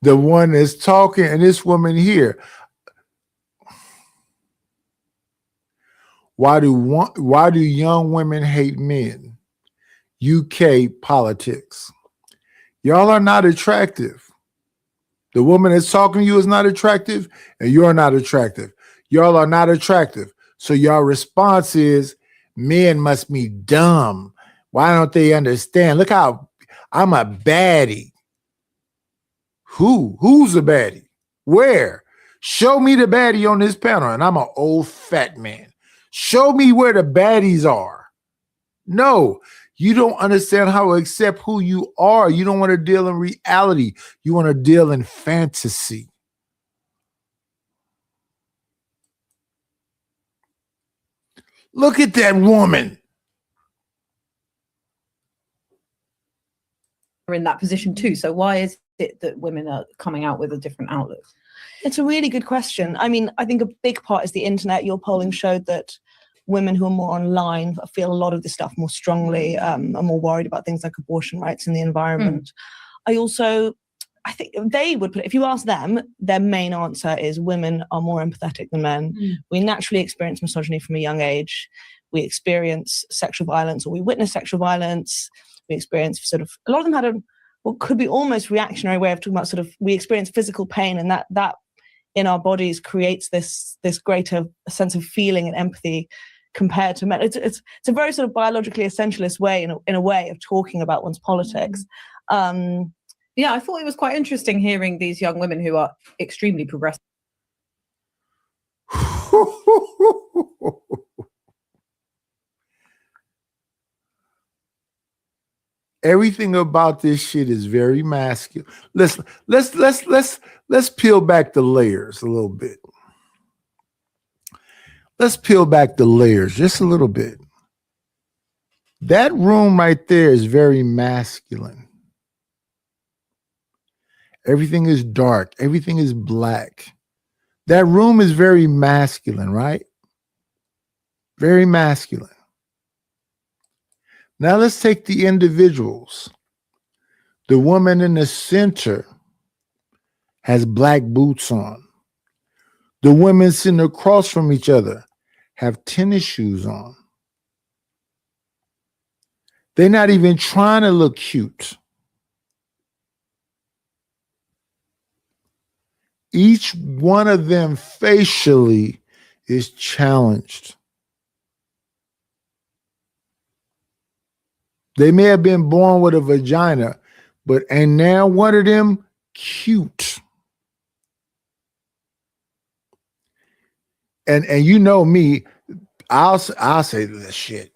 The one that's talking, and this woman here. Why do young women hate men? UK politics. Y'all are not attractive. The woman that's talking to you is not attractive, and you're not attractive. Y'all are not attractive. So your response is, men must be dumb. Why don't they understand? Look how I'm a baddie. Who's a baddie? Where? Show me the baddie on this panel. And I'm an old fat man. Show me where the baddies are. No, you don't understand how to accept who you are. You don't want to deal in reality. You want to deal in fantasy. Look at that woman. Are in that position too. So why is it that women are coming out with a different outlook? It's a really good question. I mean, I think a big part is the internet. Your polling showed that women who are more online feel a lot of this stuff more strongly, are more worried about things like abortion rights and the environment. I think they would put, if you ask them, their main answer is women are more empathetic than men. We naturally experience misogyny from a young age. We experience sexual violence, or we witness sexual violence. We experience sort of, a lot of them had what could be almost reactionary way of talking about sort of, we experience physical pain, and that in our bodies creates this greater sense of feeling and empathy compared to men. It's a very sort of biologically essentialist way in a way of talking about one's politics. Yeah, I thought it was quite interesting hearing these young women who are extremely progressive. Everything about this shit is very masculine. Let's peel back the layers a little bit. Let's peel back the layers just a little bit. That room right there is very masculine. Everything is dark. Everything is black. That room is very masculine, right? Very masculine. Now let's take the individuals. The woman in the center has black boots on. The women sitting across from each other have tennis shoes on. They're not even trying to look cute. Each one of them facially is challenged. They may have been born with a vagina, but ain't now one of them cute. And you know me, I'll say this shit.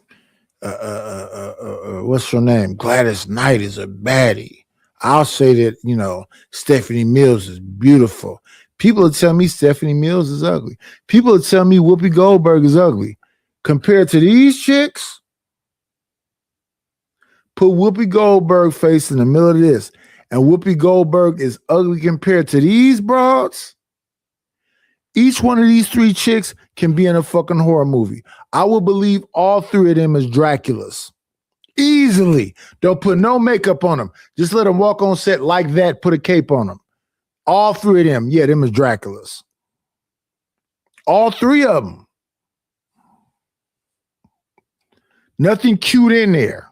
What's her name? Gladys Knight is a baddie. I'll say that, you know, Stephanie Mills is beautiful. People will tell me Stephanie Mills is ugly. People will tell me Whoopi Goldberg is ugly. Compared to these chicks, put Whoopi Goldberg face in the middle of this, and Whoopi Goldberg is ugly compared to these broads. Each one of these three chicks can be in a fucking horror movie. I will believe all three of them as Draculas. Easily. Don't put no makeup on them. Just let them walk on set like that, put a cape on them. All three of them, yeah, them is Draculas. All three of them. Nothing cute in there.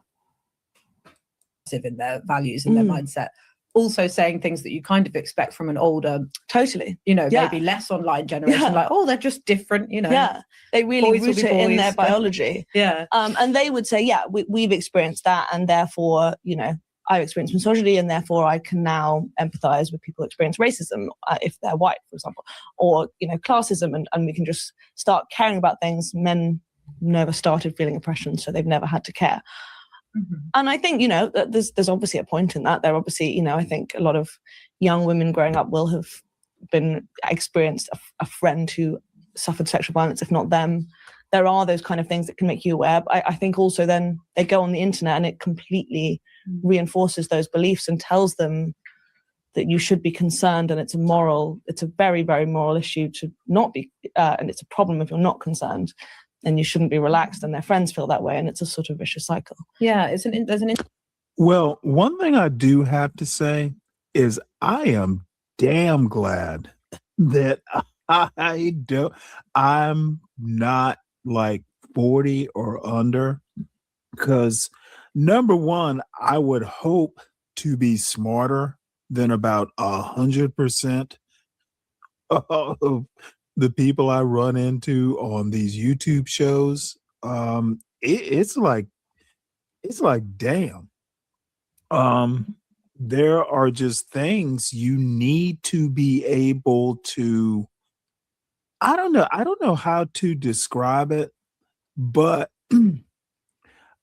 In their values and their mindset. Also saying things that you kind of expect from an older, totally, you know, yeah, maybe less online generation, yeah, like, oh, they're just different, you know. Yeah, they really boys root it in their biology. Yeah. And they would say, yeah, we've experienced that, and therefore, you know, I've experienced misogyny, and therefore I can now empathize with people who experience racism if they're white, for example, or, you know, classism, and we can just start caring about things. Men never started feeling oppression, so they've never had to care. And I think, you know, there's obviously a point in that. There obviously, you know, I think a lot of young women growing up will have experienced a friend who suffered sexual violence, if not them. There are those kind of things that can make you aware. But I think also then they go on the internet and it completely reinforces those beliefs and tells them that you should be concerned, and it's a very, very moral issue to not be, and it's a problem if you're not concerned. And you shouldn't be relaxed, and their friends feel that way, and it's a sort of vicious cycle. Yeah, Well, one thing I do have to say is I am damn glad that I'm not like 40 or under, because number one, I would hope to be smarter than about 100% of the people I run into on these YouTube shows. It's like, damn. There are just things you need to be able to, I don't know how to describe it, but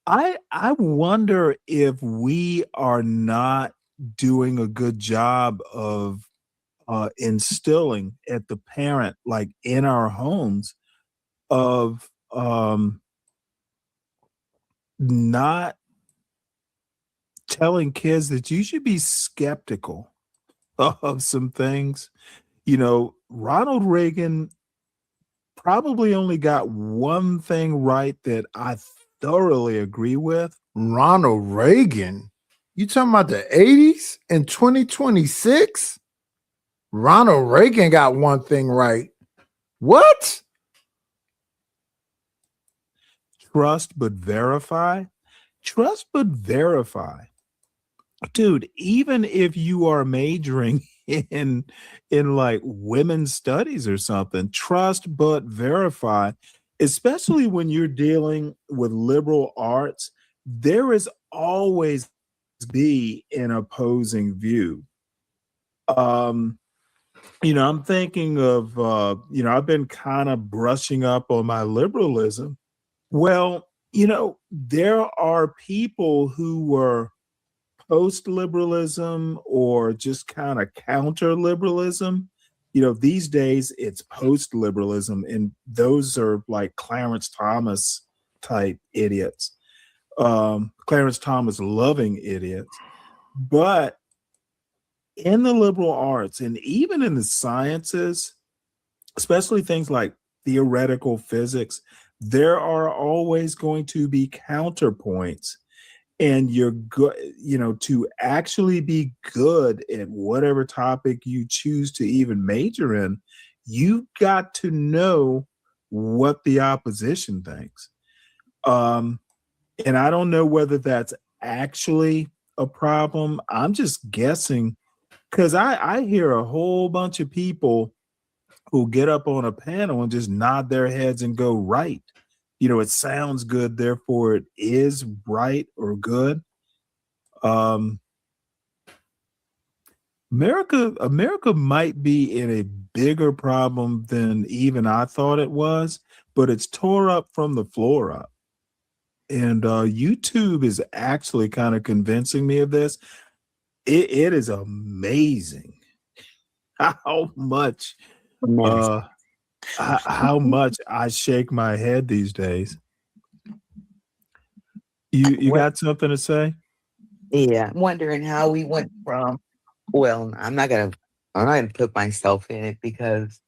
I wonder if we are not doing a good job of instilling at the parent, like in our homes, of not telling kids that you should be skeptical of some things. You know, Ronald Reagan probably only got one thing right that I thoroughly agree with. Ronald Reagan? You talking about the 80s in 2026? Ronald Reagan got one thing right. What? Trust but verify. Trust but verify. Dude, even if you are majoring in like women's studies or something, trust but verify, especially when you're dealing with liberal arts, there is always be an opposing view. You know, I'm thinking of, you know, I've been kind of brushing up on my liberalism. Well, you know, there are people who were post-liberalism or just kind of counter-liberalism. You know, these days it's post-liberalism, and those are like Clarence Thomas type idiots. Clarence Thomas loving idiots. But in the liberal arts and even in the sciences, especially things like theoretical physics, there are always going to be counterpoints. And you're good, to actually be good at whatever topic you choose to even major in, you've got to know what the opposition thinks. And I don't know whether that's actually a problem. I'm just guessing, because I hear a whole bunch of people who get up on a panel and just nod their heads and go, right. It sounds good, therefore it is right or good. America might be in a bigger problem than even I thought it was, but it's tore up from the floor up. And YouTube is actually kind of convincing me of this. It is amazing how much how much I shake my head these days. You got something to say? Yeah, I'm wondering how we went from. Well, I'm not gonna put myself in it because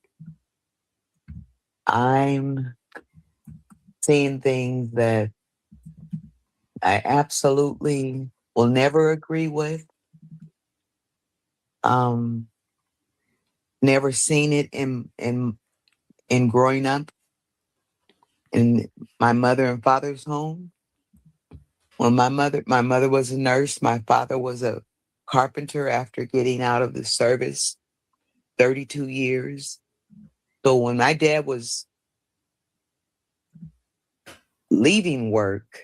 I'm seeing things that I absolutely will never agree with. Never seen it in growing up in my mother and father's home. When my mother was a nurse, my father was a carpenter after getting out of the service, 32 years. So when my dad was leaving work,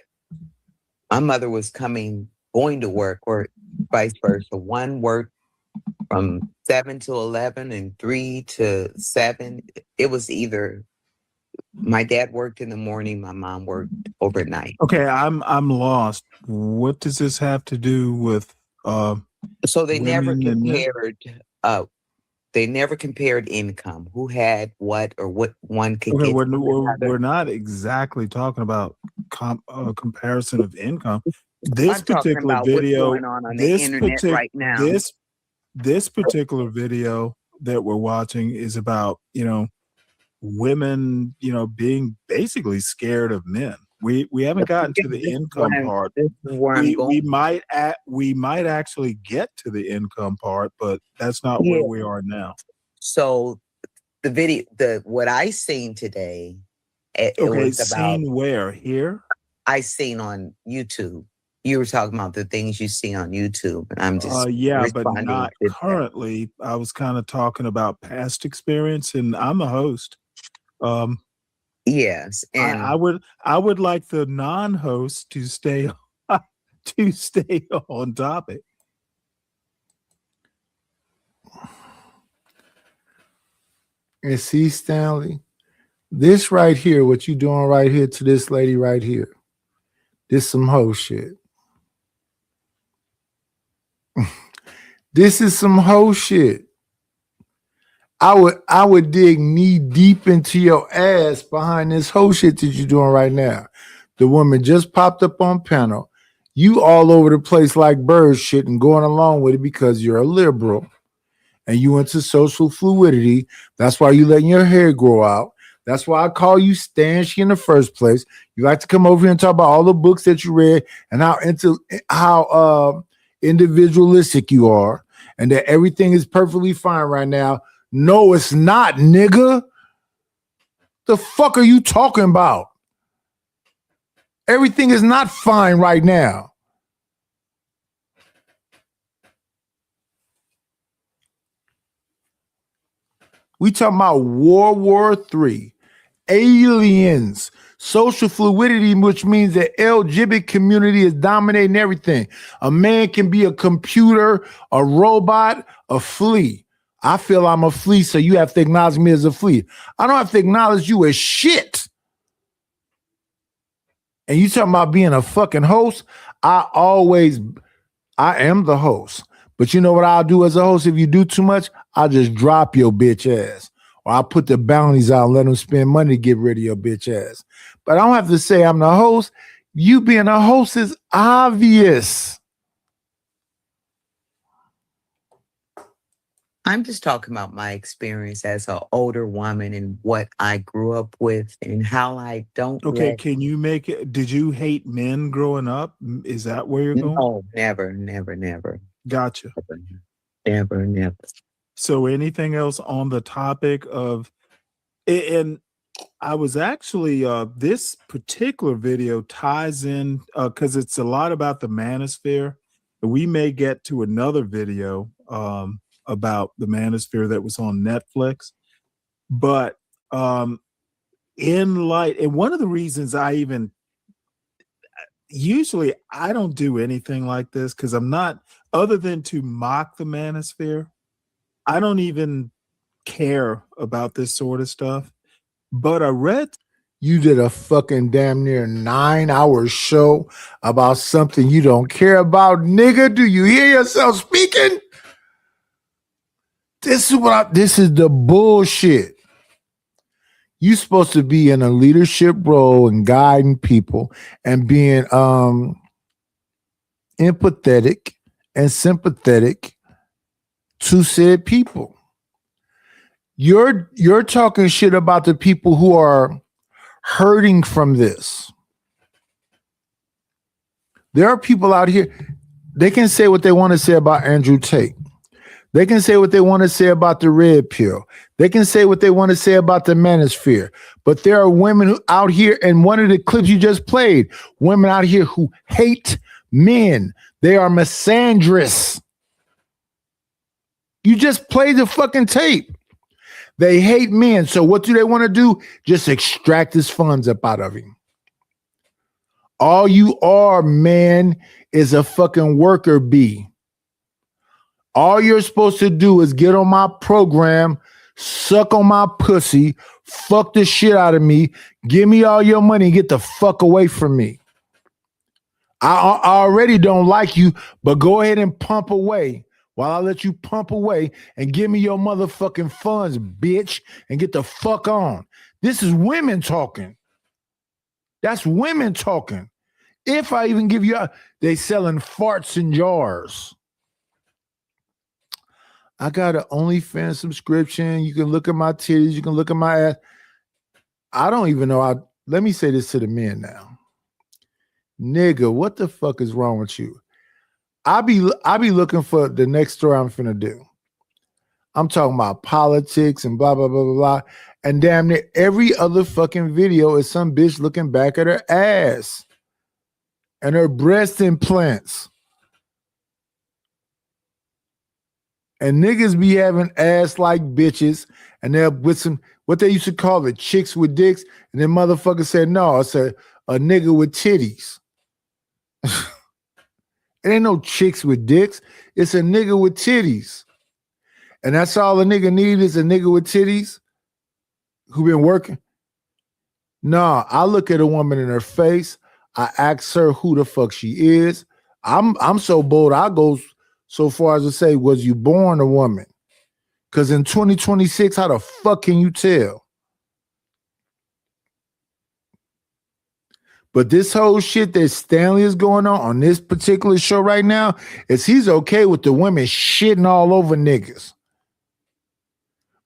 my mother was going to work, or vice versa. One worked from 7 to 11 and 3 to 7. It was either my dad worked in the morning, my mom worked overnight. Okay, I'm lost. What does this have to do with so they never women and men? compared they never compared income, who had what or what one could Okay, get. we're not exactly talking about comparison of income. This I'm talking particular about video, what's going on the internet right now. This particular video that we're watching is about, women, being basically scared of men. We haven't gotten to the income part. We might actually get to the income part, but that's not where we are now. So the video, what I seen today, it was about. Seen where? Here? I seen on YouTube. You were talking about the things you see on YouTube, and I'm just but not currently. I was kind of talking about past experience, and I'm a host. Yes, and I would like the non-host to stay on topic. And see, Stanley, this right here, what you doing right here to this lady right here, this some hoe shit. This is some hoe shit. I would dig knee deep into your ass behind this whole shit that you're doing right now. The woman just popped up on panel. You all over the place like bird shit and going along with it because you're a liberal and you into social fluidity. That's why you letting your hair grow out. That's why I call you Stanshy in the first place. You like to come over here and talk about all the books that you read and how individualistic you are and that everything is perfectly fine right now. No, it's not, nigga. The fuck are you talking about? Everything is not fine right now. We talking about World War III, aliens, social fluidity, which means the LGBT community is dominating everything. A man can be a computer, a robot, a flea. I feel I'm a flea, so you have to acknowledge me as a flea. I don't have to acknowledge you as shit. And you talking about being a fucking host? I am the host. But you know what I'll do as a host? If you do too much, I'll just drop your bitch ass. Or I'll put the bounties out and let them spend money to get rid of your bitch ass. But I don't have to say I'm the host. You being a host is obvious. I'm just talking about my experience as an older woman and what I grew up with and how I don't Okay, let. can you make it? Did you hate men growing up? Is that where you're going? No, never, never, never, Gotcha. never, never. So anything else on the topic of, and I was actually, this particular video ties in, because it's a lot about the manosphere. We may get to another video about the manosphere that was on Netflix. But in light, and one of the reasons I even, usually I don't do anything like this because I'm not, other than to mock the manosphere, I don't even care about this sort of stuff. But I read You did a fucking damn near 9-hour show about something you don't care about, nigga. Do you hear yourself speaking? This is the bullshit. You supposed to be in a leadership role and guiding people and being empathetic and sympathetic to said people. You're talking shit about the people who are hurting from this. There are people out here, they can say what they want to say about Andrew Tate. They can say what they want to say about the red pill. They can say what they want to say about the manosphere. But there are women out here, and one of the clips you just played, women out here who hate men. They are misandrous. You just played the fucking tape. They hate men. So what do they want to do? Just extract his funds up out of him. All you are, man, is a fucking worker bee. All you're supposed to do is get on my program, suck on my pussy, fuck the shit out of me, give me all your money, and get the fuck away from me. I already don't like you, but go ahead and pump away. While I let you pump away and give me your motherfucking funds, bitch, and get the fuck on. This is women talking. That's women talking. If I even give you, they selling farts in jars. I got an OnlyFans subscription. You can look at my titties. You can look at my ass. I don't even know. Let me say this to the men now. Nigga, what the fuck is wrong with you? I be looking for the next story I'm finna do. I'm talking about politics and blah, blah, blah, blah, blah. And damn near every other fucking video is some bitch looking back at her ass and her breast implants. And niggas be having ass like bitches, and they're with some, what they used to call it, chicks with dicks. And then motherfucker said, no, it's a nigga with titties. It ain't no chicks with dicks. It's a nigga with titties. And that's all a nigga need is a nigga with titties who been working. Nah, I look at a woman in her face. I ask her who the fuck she is. I'm so bold, I go so far as to say, was you born a woman? Because in 2026, how the fuck can you tell? But this whole shit that Stanley is going on this particular show right now is he's okay with the women shitting all over niggas.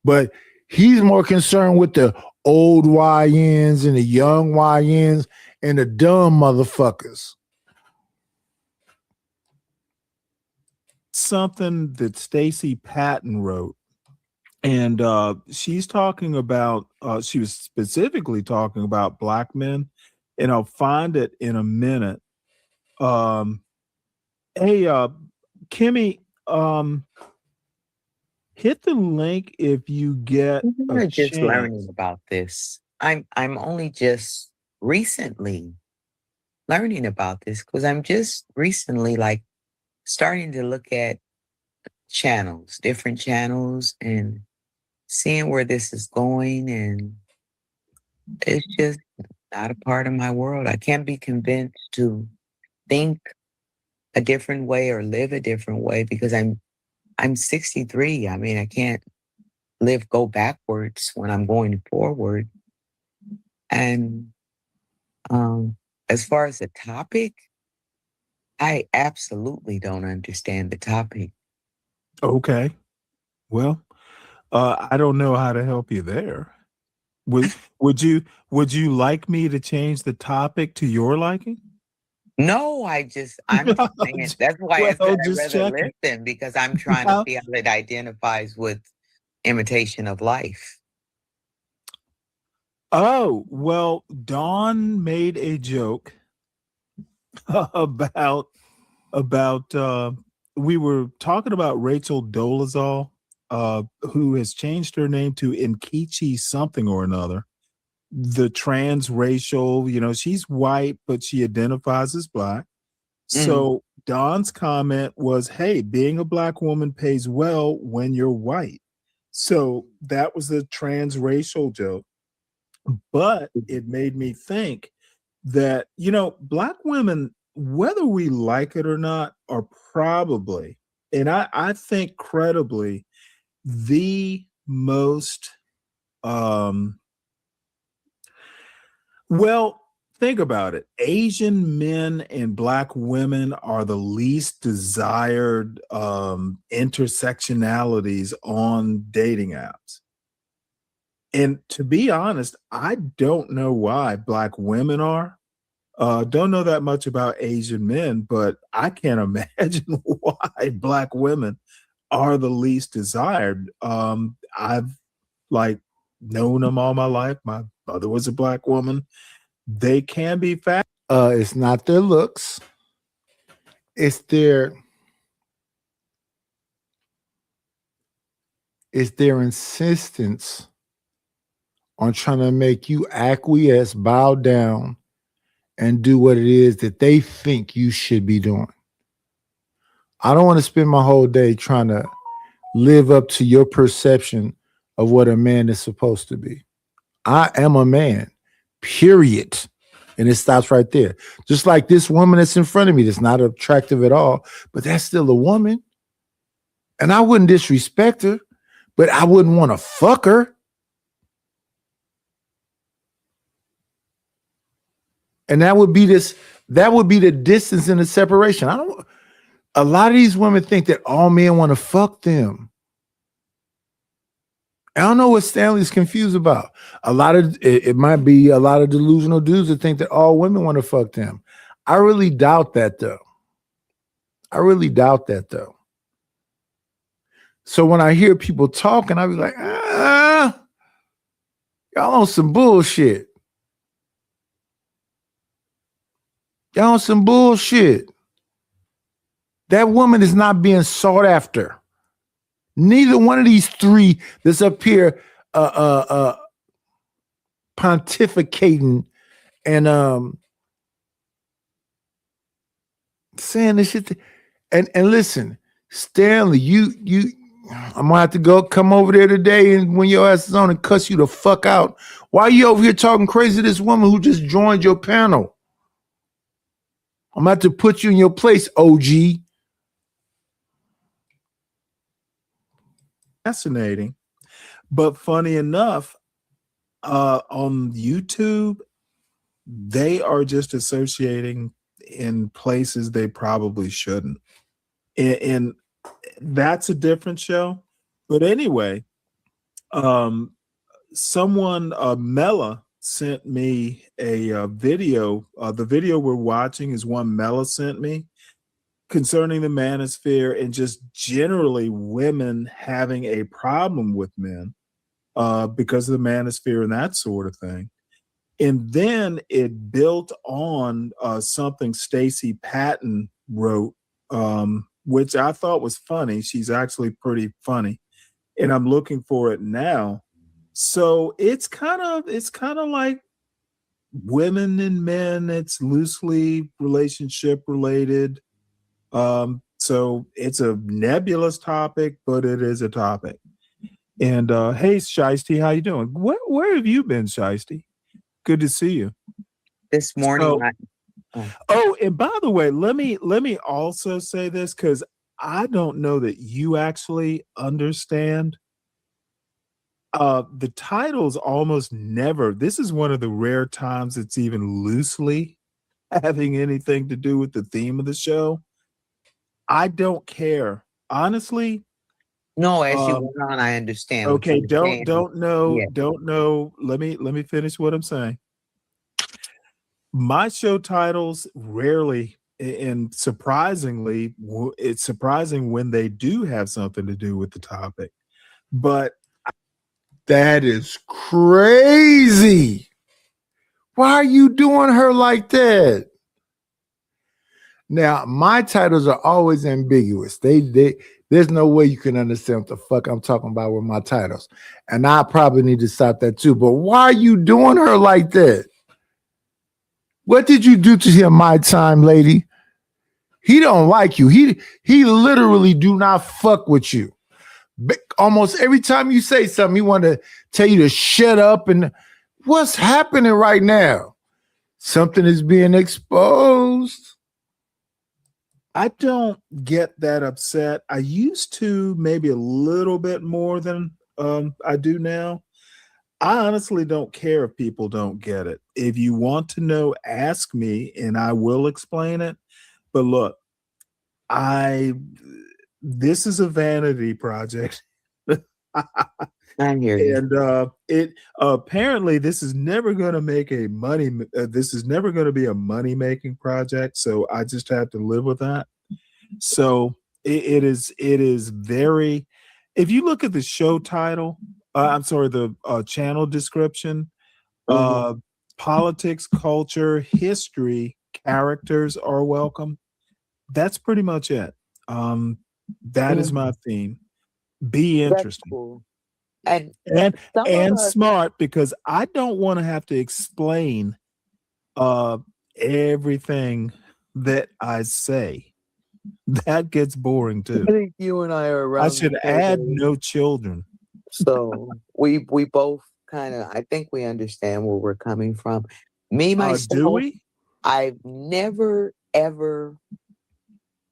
But he's more concerned with the old YNs and the young YNs and the dumb motherfuckers. something that Stacey Patton wrote. And she's talking about, she was specifically talking about black men, and I'll find it in a minute. Hey, Kimmy, hit the link if you get We're a just chance. learning about this. I'm only just recently learning about this because I'm just recently like starting to look at channels, different channels, and seeing where this is going, and it's just not a part of my world. I can't be convinced to think a different way or live a different way because I'm 63. I mean, I can't go backwards when I'm going forward. And as far as the topic, I absolutely don't understand the topic. Okay. Well, I don't know how to help you there. Would would you would you like me to change the topic to your liking? No, I'm just saying that's why I said Well, I'd just rather checking. listen because I'm trying to see how it identifies with imitation of life. Oh, well, Dawn made a joke about we were talking about Rachel Dolezal, who has changed her name to Nkechi something or another. The transracial, she's white, but she identifies as black. So Dawn's comment was, hey, being a black woman pays well when you're white. So that was the transracial joke. But it made me think that, black women, whether we like it or not, are probably, and I think credibly, the most, well, think about it. Asian men and black women are the least desired intersectionalities on dating apps. And to be honest, I don't know why black women are. Don't know that much about Asian men, but I can't imagine why black women are the least desired. I've like known them all my life. My mother was a black woman. They can be fat. It's not their looks. It's their insistence on trying to make you acquiesce, bow down, and do what it is that they think you should be doing. I don't want to spend my whole day trying to live up to your perception of what a man is supposed to be. I am a man, period. And it stops right there. Just like this woman that's in front of me that's not attractive at all, but that's still a woman. And I wouldn't disrespect her, but I wouldn't want to fuck her. And that would be the distance and the separation. A lot of these women think that all men want to fuck them. I don't know what Stanley's confused about. It might be a lot of delusional dudes that think that all women want to fuck them. I really doubt that though. So when I hear people talking, I be like, y'all on some bullshit. Y'all on some bullshit. That woman is not being sought after. Neither one of these three that's up here pontificating and saying this shit. And listen, Stanley, I'm gonna have to come over there today and when your ass is on and cuss you the fuck out. Why are you over here talking crazy to this woman who just joined your panel? I'm about to put you in your place, OG. Fascinating. But funny enough, on YouTube, they are just associating in places they probably shouldn't. And that's a different show. But anyway, someone, Mela, sent me a video. The video we're watching is one Mela sent me concerning the manosphere and just generally women having a problem with men because of the manosphere and that sort of thing. And then it built on something Stacey Patton wrote, which I thought was funny. She's actually pretty funny. And I'm looking for it now. So it's kind of like women and men. It's loosely relationship related. So it's a nebulous topic, but it is a topic. And hey, Shiesty, how you doing? Where have you been, Shiesty? Good to see you. This morning. Oh, and by the way, let me also say this because I don't know that you actually understand. The titles almost never. This is one of the rare times it's even loosely having anything to do with the theme of the show. I don't care. Honestly, No, as you Um, went on, I understand what okay, you were saying. don't know. Let me finish what I'm saying. My show titles rarely, and surprisingly, it's surprising when they do have something to do with the topic. But That is crazy. Why are you doing her like that? Now, my titles are always ambiguous. There's no way you can understand what the fuck I'm talking about with my titles. And I probably need to stop that too. But why are you doing her like that? What did you do to him, my time lady? He don't like you. He literally do not fuck with you. Almost every time you say something, he want to tell you to shut up. And what's happening right now? Something is being exposed. I don't get that upset. I used to, maybe a little bit more than I do now. I honestly don't care if people don't get it. If you want to know, ask me and I will explain it. But look, this is a vanity project. I hear you. And it apparently this is never going to make a money. This is never going to be a money making project. So I just have to live with that. So it is very. If you look at the show title, I'm sorry, the channel description, politics, culture, history, characters are welcome. That's pretty much it. That is my theme. Be interesting. Cool. And smart, because I don't want to have to explain everything that I say. That gets boring too. I think you and I are around. I should add no children. So we both kind of, I think we understand where we're coming from. Me, myself, do we? I've never, ever,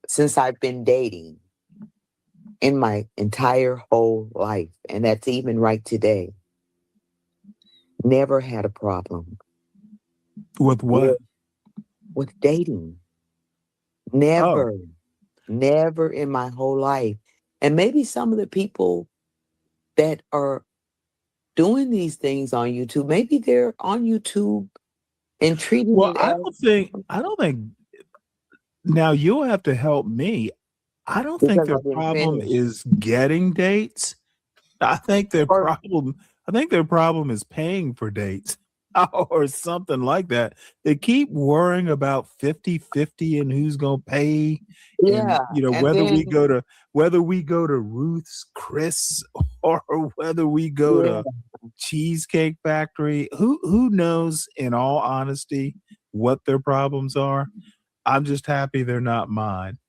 since I've been dating in my entire whole life, and that's even right today, never had a problem. With what? With dating. Never. Never in my whole life. And maybe some of the people that are doing these things on YouTube, maybe they're on YouTube and treating it I don't think now you'll have to help me. I don't think Because their I didn't problem finish. is getting dates. I think their problem is paying for dates or something like that. They keep worrying about 50-50 and who's gonna pay. Yeah. And and whether we then- go to Ruth's Chris or whether we go to Cheesecake Factory. Who knows, in all honesty, what their problems are? I'm just happy they're not mine.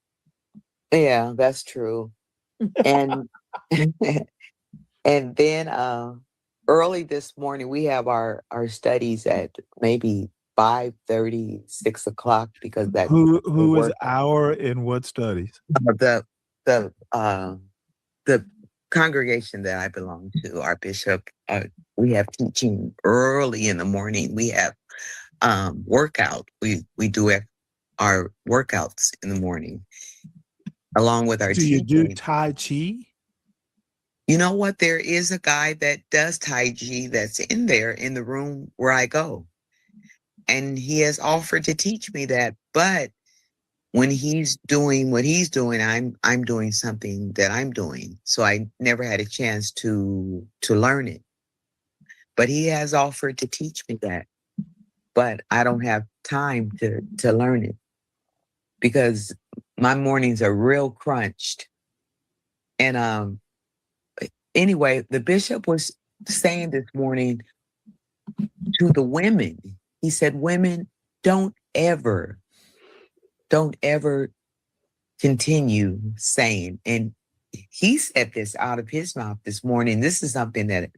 Yeah, that's true. And and then early this morning we have our studies at maybe 5:30, 6 o'clock, because that Who is work- our in what studies? the congregation that I belong to, our bishop, we have teaching early in the morning. We have workout. We do our workouts in the morning along with our Do you do teaching. Tai Chi? You know what? There is a guy that does Tai Chi that's in there in the room where I go. And he has offered to teach me that. But when he's doing what he's doing, I'm doing something that I'm doing. So I never had a chance to learn it. But he has offered to teach me that. But I don't have time to learn it because my mornings are real crunched. And anyway, the bishop was saying this morning to the women, he said, women, don't ever continue saying, and he said this out of his mouth this morning. This is something that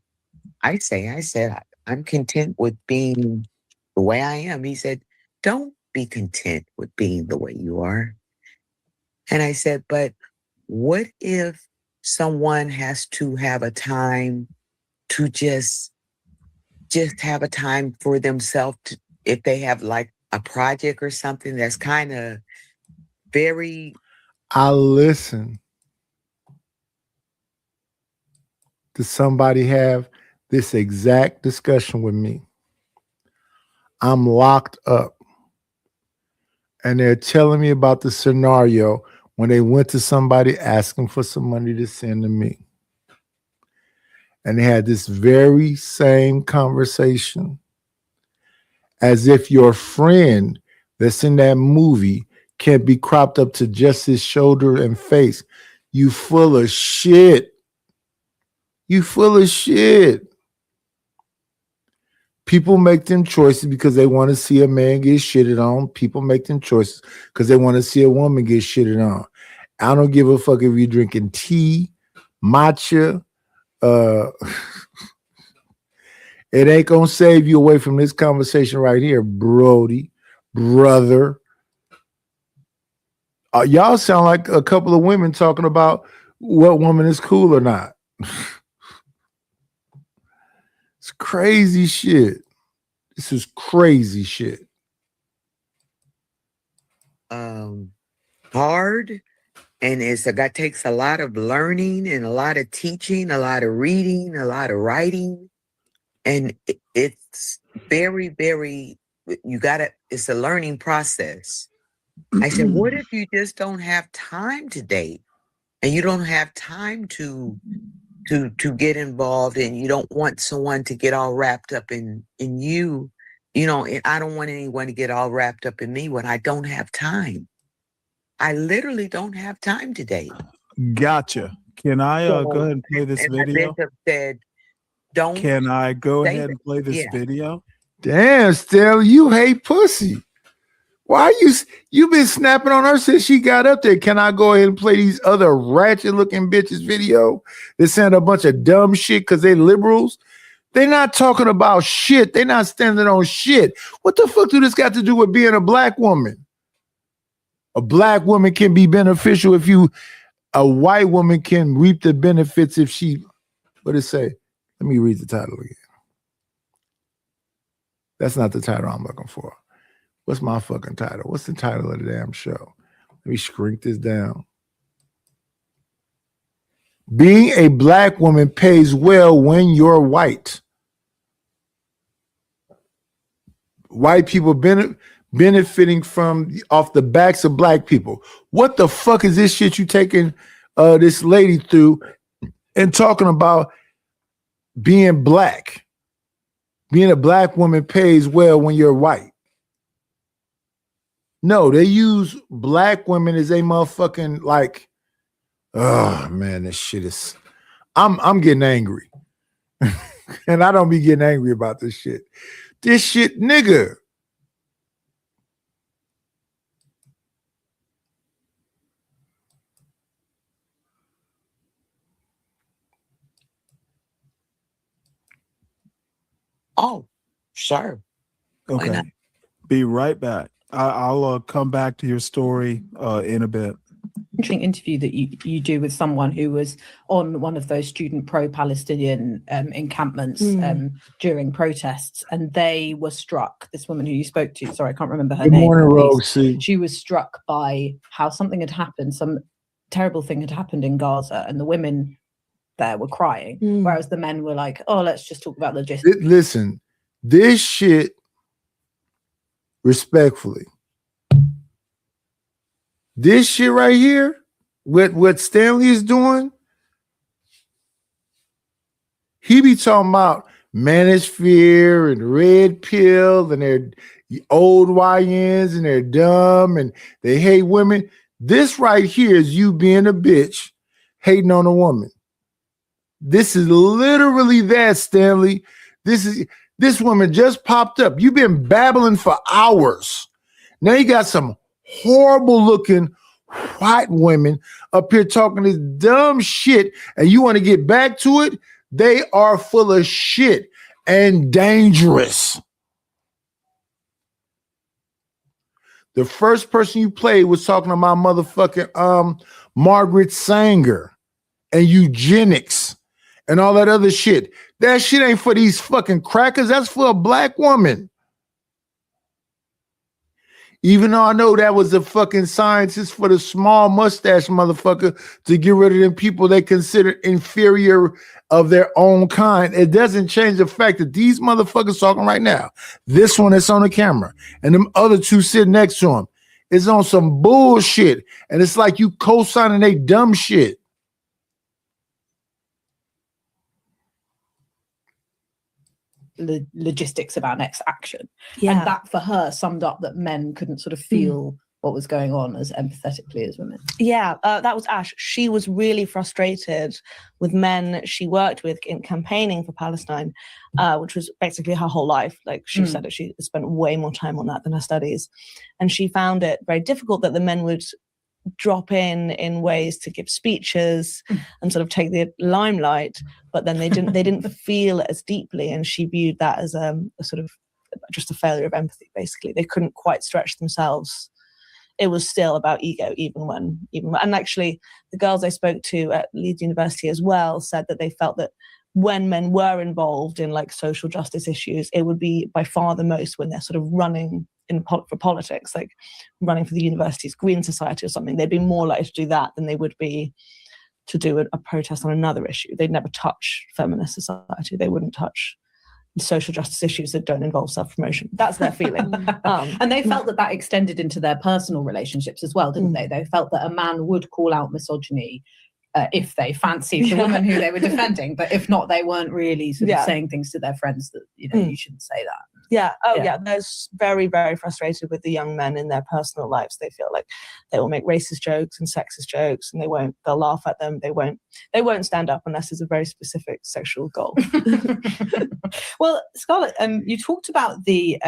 I said, I'm content with being the way I am. He said, don't be content with being the way you are. And I said, but what if someone has to have a time to just have a time for themselves, if they have like a project or something that's kind of very... I listen. to somebody have this exact discussion with me. I'm locked up. And they're telling me about the scenario when they went to somebody asking for some money to send to me. And they had this very same conversation as if your friend that's in that movie can't be cropped up to just his shoulder and face. You full of shit. You full of shit. People make them choices because they want to see a man get shitted on. People make them choices because they want to see a woman get shitted on. I don't give a fuck if you're drinking tea, matcha. It ain't gonna save you away from this conversation right here, Brody, brother. Y'all sound like a couple of women talking about what woman is cool or not. It's crazy shit. This is crazy shit. Hard, and that takes a lot of learning and a lot of teaching, a lot of reading, a lot of writing, and it's very, very. It's a learning process. I said, what if you just don't have time to date, and you don't have time to get involved, and you don't want someone to get all wrapped up in you, and I don't want anyone to get all wrapped up in me when I don't have time. I literally don't have time to date. Gotcha. Can I go ahead and play this video? Said, Can I go ahead and play this video? Damn, Stanley, you hate pussy. Why you been snapping on her since she got up there? Can I go ahead and play these other ratchet looking bitches video? They saying a bunch of dumb shit because they liberals. They not talking about shit. They not standing on shit. What the fuck do this got to do with being a black woman? A black woman can be beneficial if a white woman can reap the benefits if she, what did it say? Let me read the title again. That's not the title I'm looking for. What's my fucking title? What's the title of the damn show? Let me shrink this down. Being a black woman pays well when you're white. White people benefiting off the backs of black people. What the fuck is this shit you taking this lady through and talking about being black? Being a black woman pays well when you're white. No, they use black women as a motherfucking like, oh man, this shit is, I'm getting angry. And I don't be getting angry about this shit. This shit, nigga. Oh, sure. Okay. Be right back. I'll come back to your story in a bit. Interesting interview that you do with someone who was on one of those student pro-Palestinian encampments during protests, and they were struck. This woman who you spoke to, sorry, I can't remember her name. Good morning, Rosie. She was struck by how something had happened, some terrible thing had happened in Gaza, and the women there were crying, whereas the men were like, "Oh, let's just talk about logistics." Listen, this shit. Respectfully, this shit right here, what Stanley is doing, he be talking about manosphere and red pill and they're old YNs and they're dumb and they hate women. This right here is you being a bitch hating on a woman. This is literally that, Stanley. This woman just popped up. You've been babbling for hours. Now you got some horrible looking white women up here talking this dumb shit and you want to get back to it? They are full of shit and dangerous. The first person you played was talking about motherfucking Margaret Sanger and eugenics and all that other shit. That shit ain't for these fucking crackers. That's for a black woman. Even though I know that was a fucking scientist for the small mustache motherfucker to get rid of them people they consider inferior of their own kind, it doesn't change the fact that these motherfuckers talking right now, this one that's on the camera, and them other two sitting next to him, is on some bullshit. And it's like you co-signing they dumb shit. Logistics of our next action. Yeah. And that for her summed up that men couldn't sort of feel what was going on as empathetically as women. Yeah, that was Ash. She was really frustrated with men she worked with in campaigning for Palestine, which was basically her whole life. Like she said that she spent way more time on that than her studies. And she found it very difficult that the men would drop in ways to give speeches and sort of take the limelight, but then they didn't feel it as deeply. And she viewed that as a sort of just a failure of empathy, basically. They couldn't quite stretch themselves. It was still about ego, even when, and actually the girls I spoke to at Leeds University as well said that they felt that when men were involved in like social justice issues, it would be by far the most when they're sort of running for politics, like running for the university's Green Society or something. They'd be more likely to do that than they would be to do a protest on another issue. They'd never touch feminist society. They wouldn't touch social justice issues that don't involve self-promotion. That's their feeling. And they felt that extended into their personal relationships as well, didn't they? They felt that a man would call out misogyny if they fancied the woman who they were defending, but if not, they weren't really sort of saying things to their friends that, you know, you shouldn't say that. Yeah. They're very, very frustrated with the young men in their personal lives. They feel like they will make racist jokes and sexist jokes, and they'll laugh at them. They won't stand up unless there's a very specific sexual goal. Well, Scarlett, you talked about the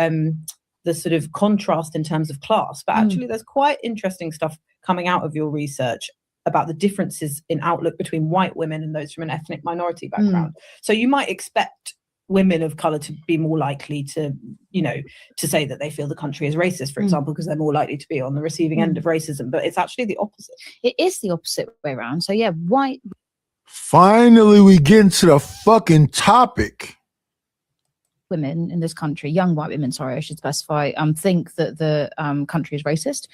sort of contrast in terms of class, but actually there's quite interesting stuff coming out of your research about the differences in outlook between white women and those from an ethnic minority background. So you might expect women of color to be more likely to, you know, to say that they feel the country is racist, for example, because they're more likely to be on the receiving end of racism, but it's actually the opposite. It is the opposite way around. So yeah, white. Finally, we get into the fucking topic. Women in this country, young white women, sorry, I should specify, think that the country is racist.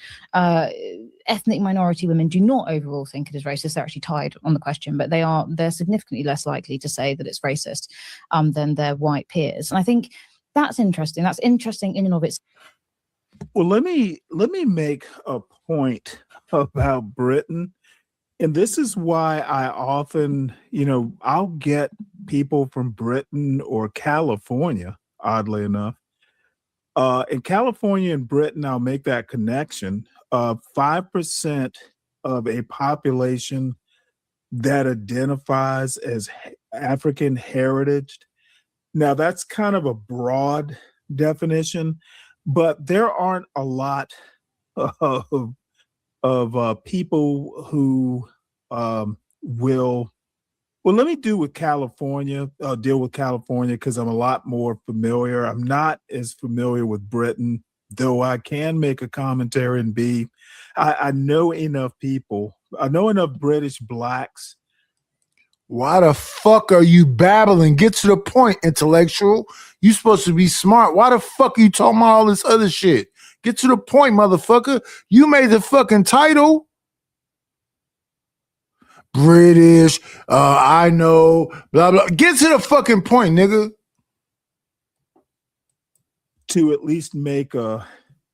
Ethnic minority women do not overall think it is racist. They're actually tied on the question, but they're significantly less likely to say that it's racist than their white peers. And I think that's interesting. That's interesting in and of itself. Well, let me make a point about Britain. And this is why I often, I'll get people from Britain or California, oddly enough. In California and Britain, I'll make that connection. 5% of a population that identifies as African heritage. Now, that's kind of a broad definition, but there aren't a lot of people who will. Well, let me deal with California because I'm a lot more familiar. I'm not as familiar with Britain, though I can make a commentary and I know enough people. I know enough British blacks. Why the fuck are you babbling? Get to the point, intellectual. You supposed to be smart. Why the fuck are you talking about all this other shit? Get to the point, motherfucker. You made the fucking title. British, I know, blah, blah. Get to the fucking point, nigga. To at least make a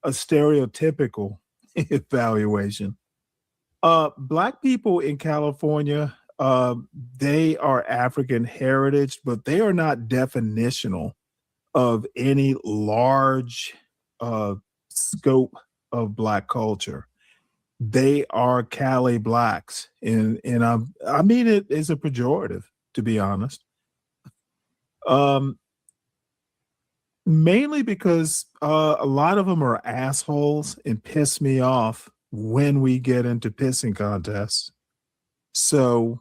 stereotypical evaluation. Black people in California, they are African heritage, but they are not definitional of any large scope of Black culture. They are Cali blacks, and I mean it as a pejorative, to be honest. Mainly because a lot of them are assholes and piss me off when we get into pissing contests. So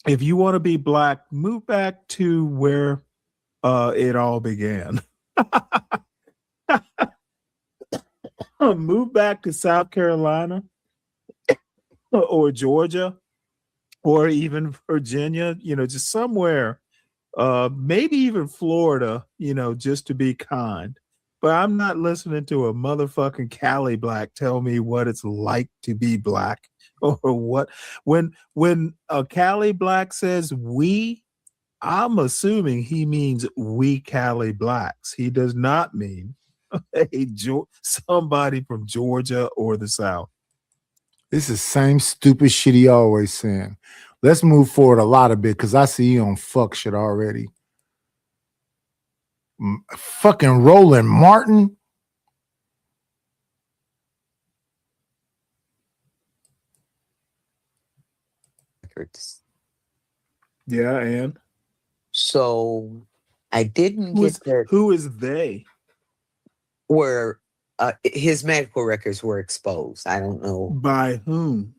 if you want to be Black, move back to where it all began. Move back to South Carolina or Georgia or even Virginia, just somewhere, maybe even Florida, just to be kind. But I'm not listening to a motherfucking Cali Black tell me what it's like to be black or what. When a Cali Black says we, I'm assuming he means we Cali Blacks. He does not mean somebody from Georgia or the South. This is the same stupid shit he always saying. Let's move forward a lot of bit because I see you on fuck shit already. Fucking Roland Martin. Yeah, and so I didn't who get is, that. who is they? Where his medical records were exposed. I don't know By whom.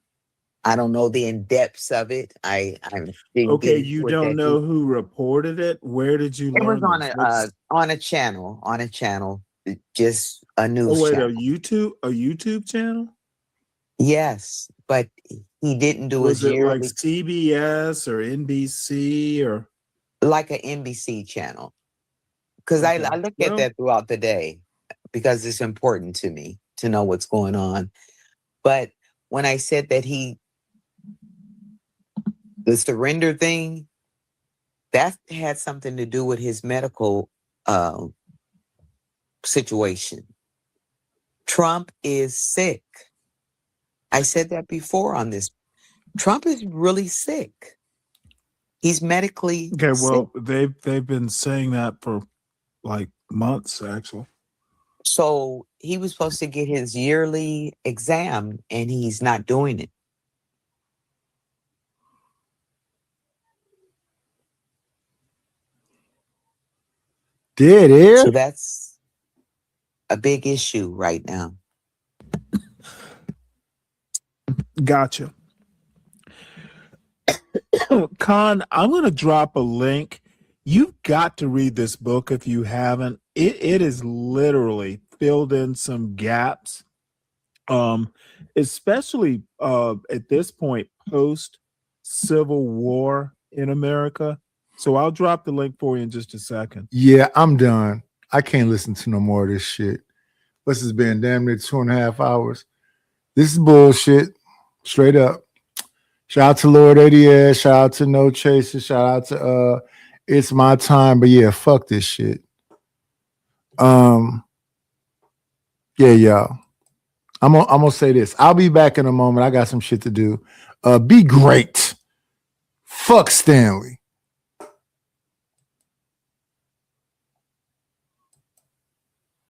I don't know the in depths of it. I'm okay. You don't know who reported it. Where did you It was learn this? on a channel, just a news. Oh wait, channel. a YouTube channel? Yes, but he didn't do Was his it yearly, like CBS or NBC or like an NBC channel. Because Okay. I look at Well- that throughout the day because it's important to me to know what's going on. But when I said that the surrender thing, that had something to do with his medical situation. Trump is sick. I said that before on this. Trump is really sick. He's medically okay? sick. Well, they've been saying that for like months actually. So he was supposed to get his yearly exam and he's not doing it. Dead air. So that's a big issue right now. Gotcha. Con, I'm going to drop a link. You've got to read this book if you haven't. It is literally filled in some gaps, especially at this point, post Civil War in America. So I'll drop the link for you in just a second. Yeah, I'm done. I can't listen to no more of this shit. This has been damn near 2.5 hours. This is bullshit. Straight up. Shout out to Lord ADS. Shout out to No Chaser. Shout out to It's My Time. But yeah, fuck this shit. Yeah, y'all. I'm gonna say this. I'll be back in a moment. I got some shit to do. Be great. Fuck Stanley.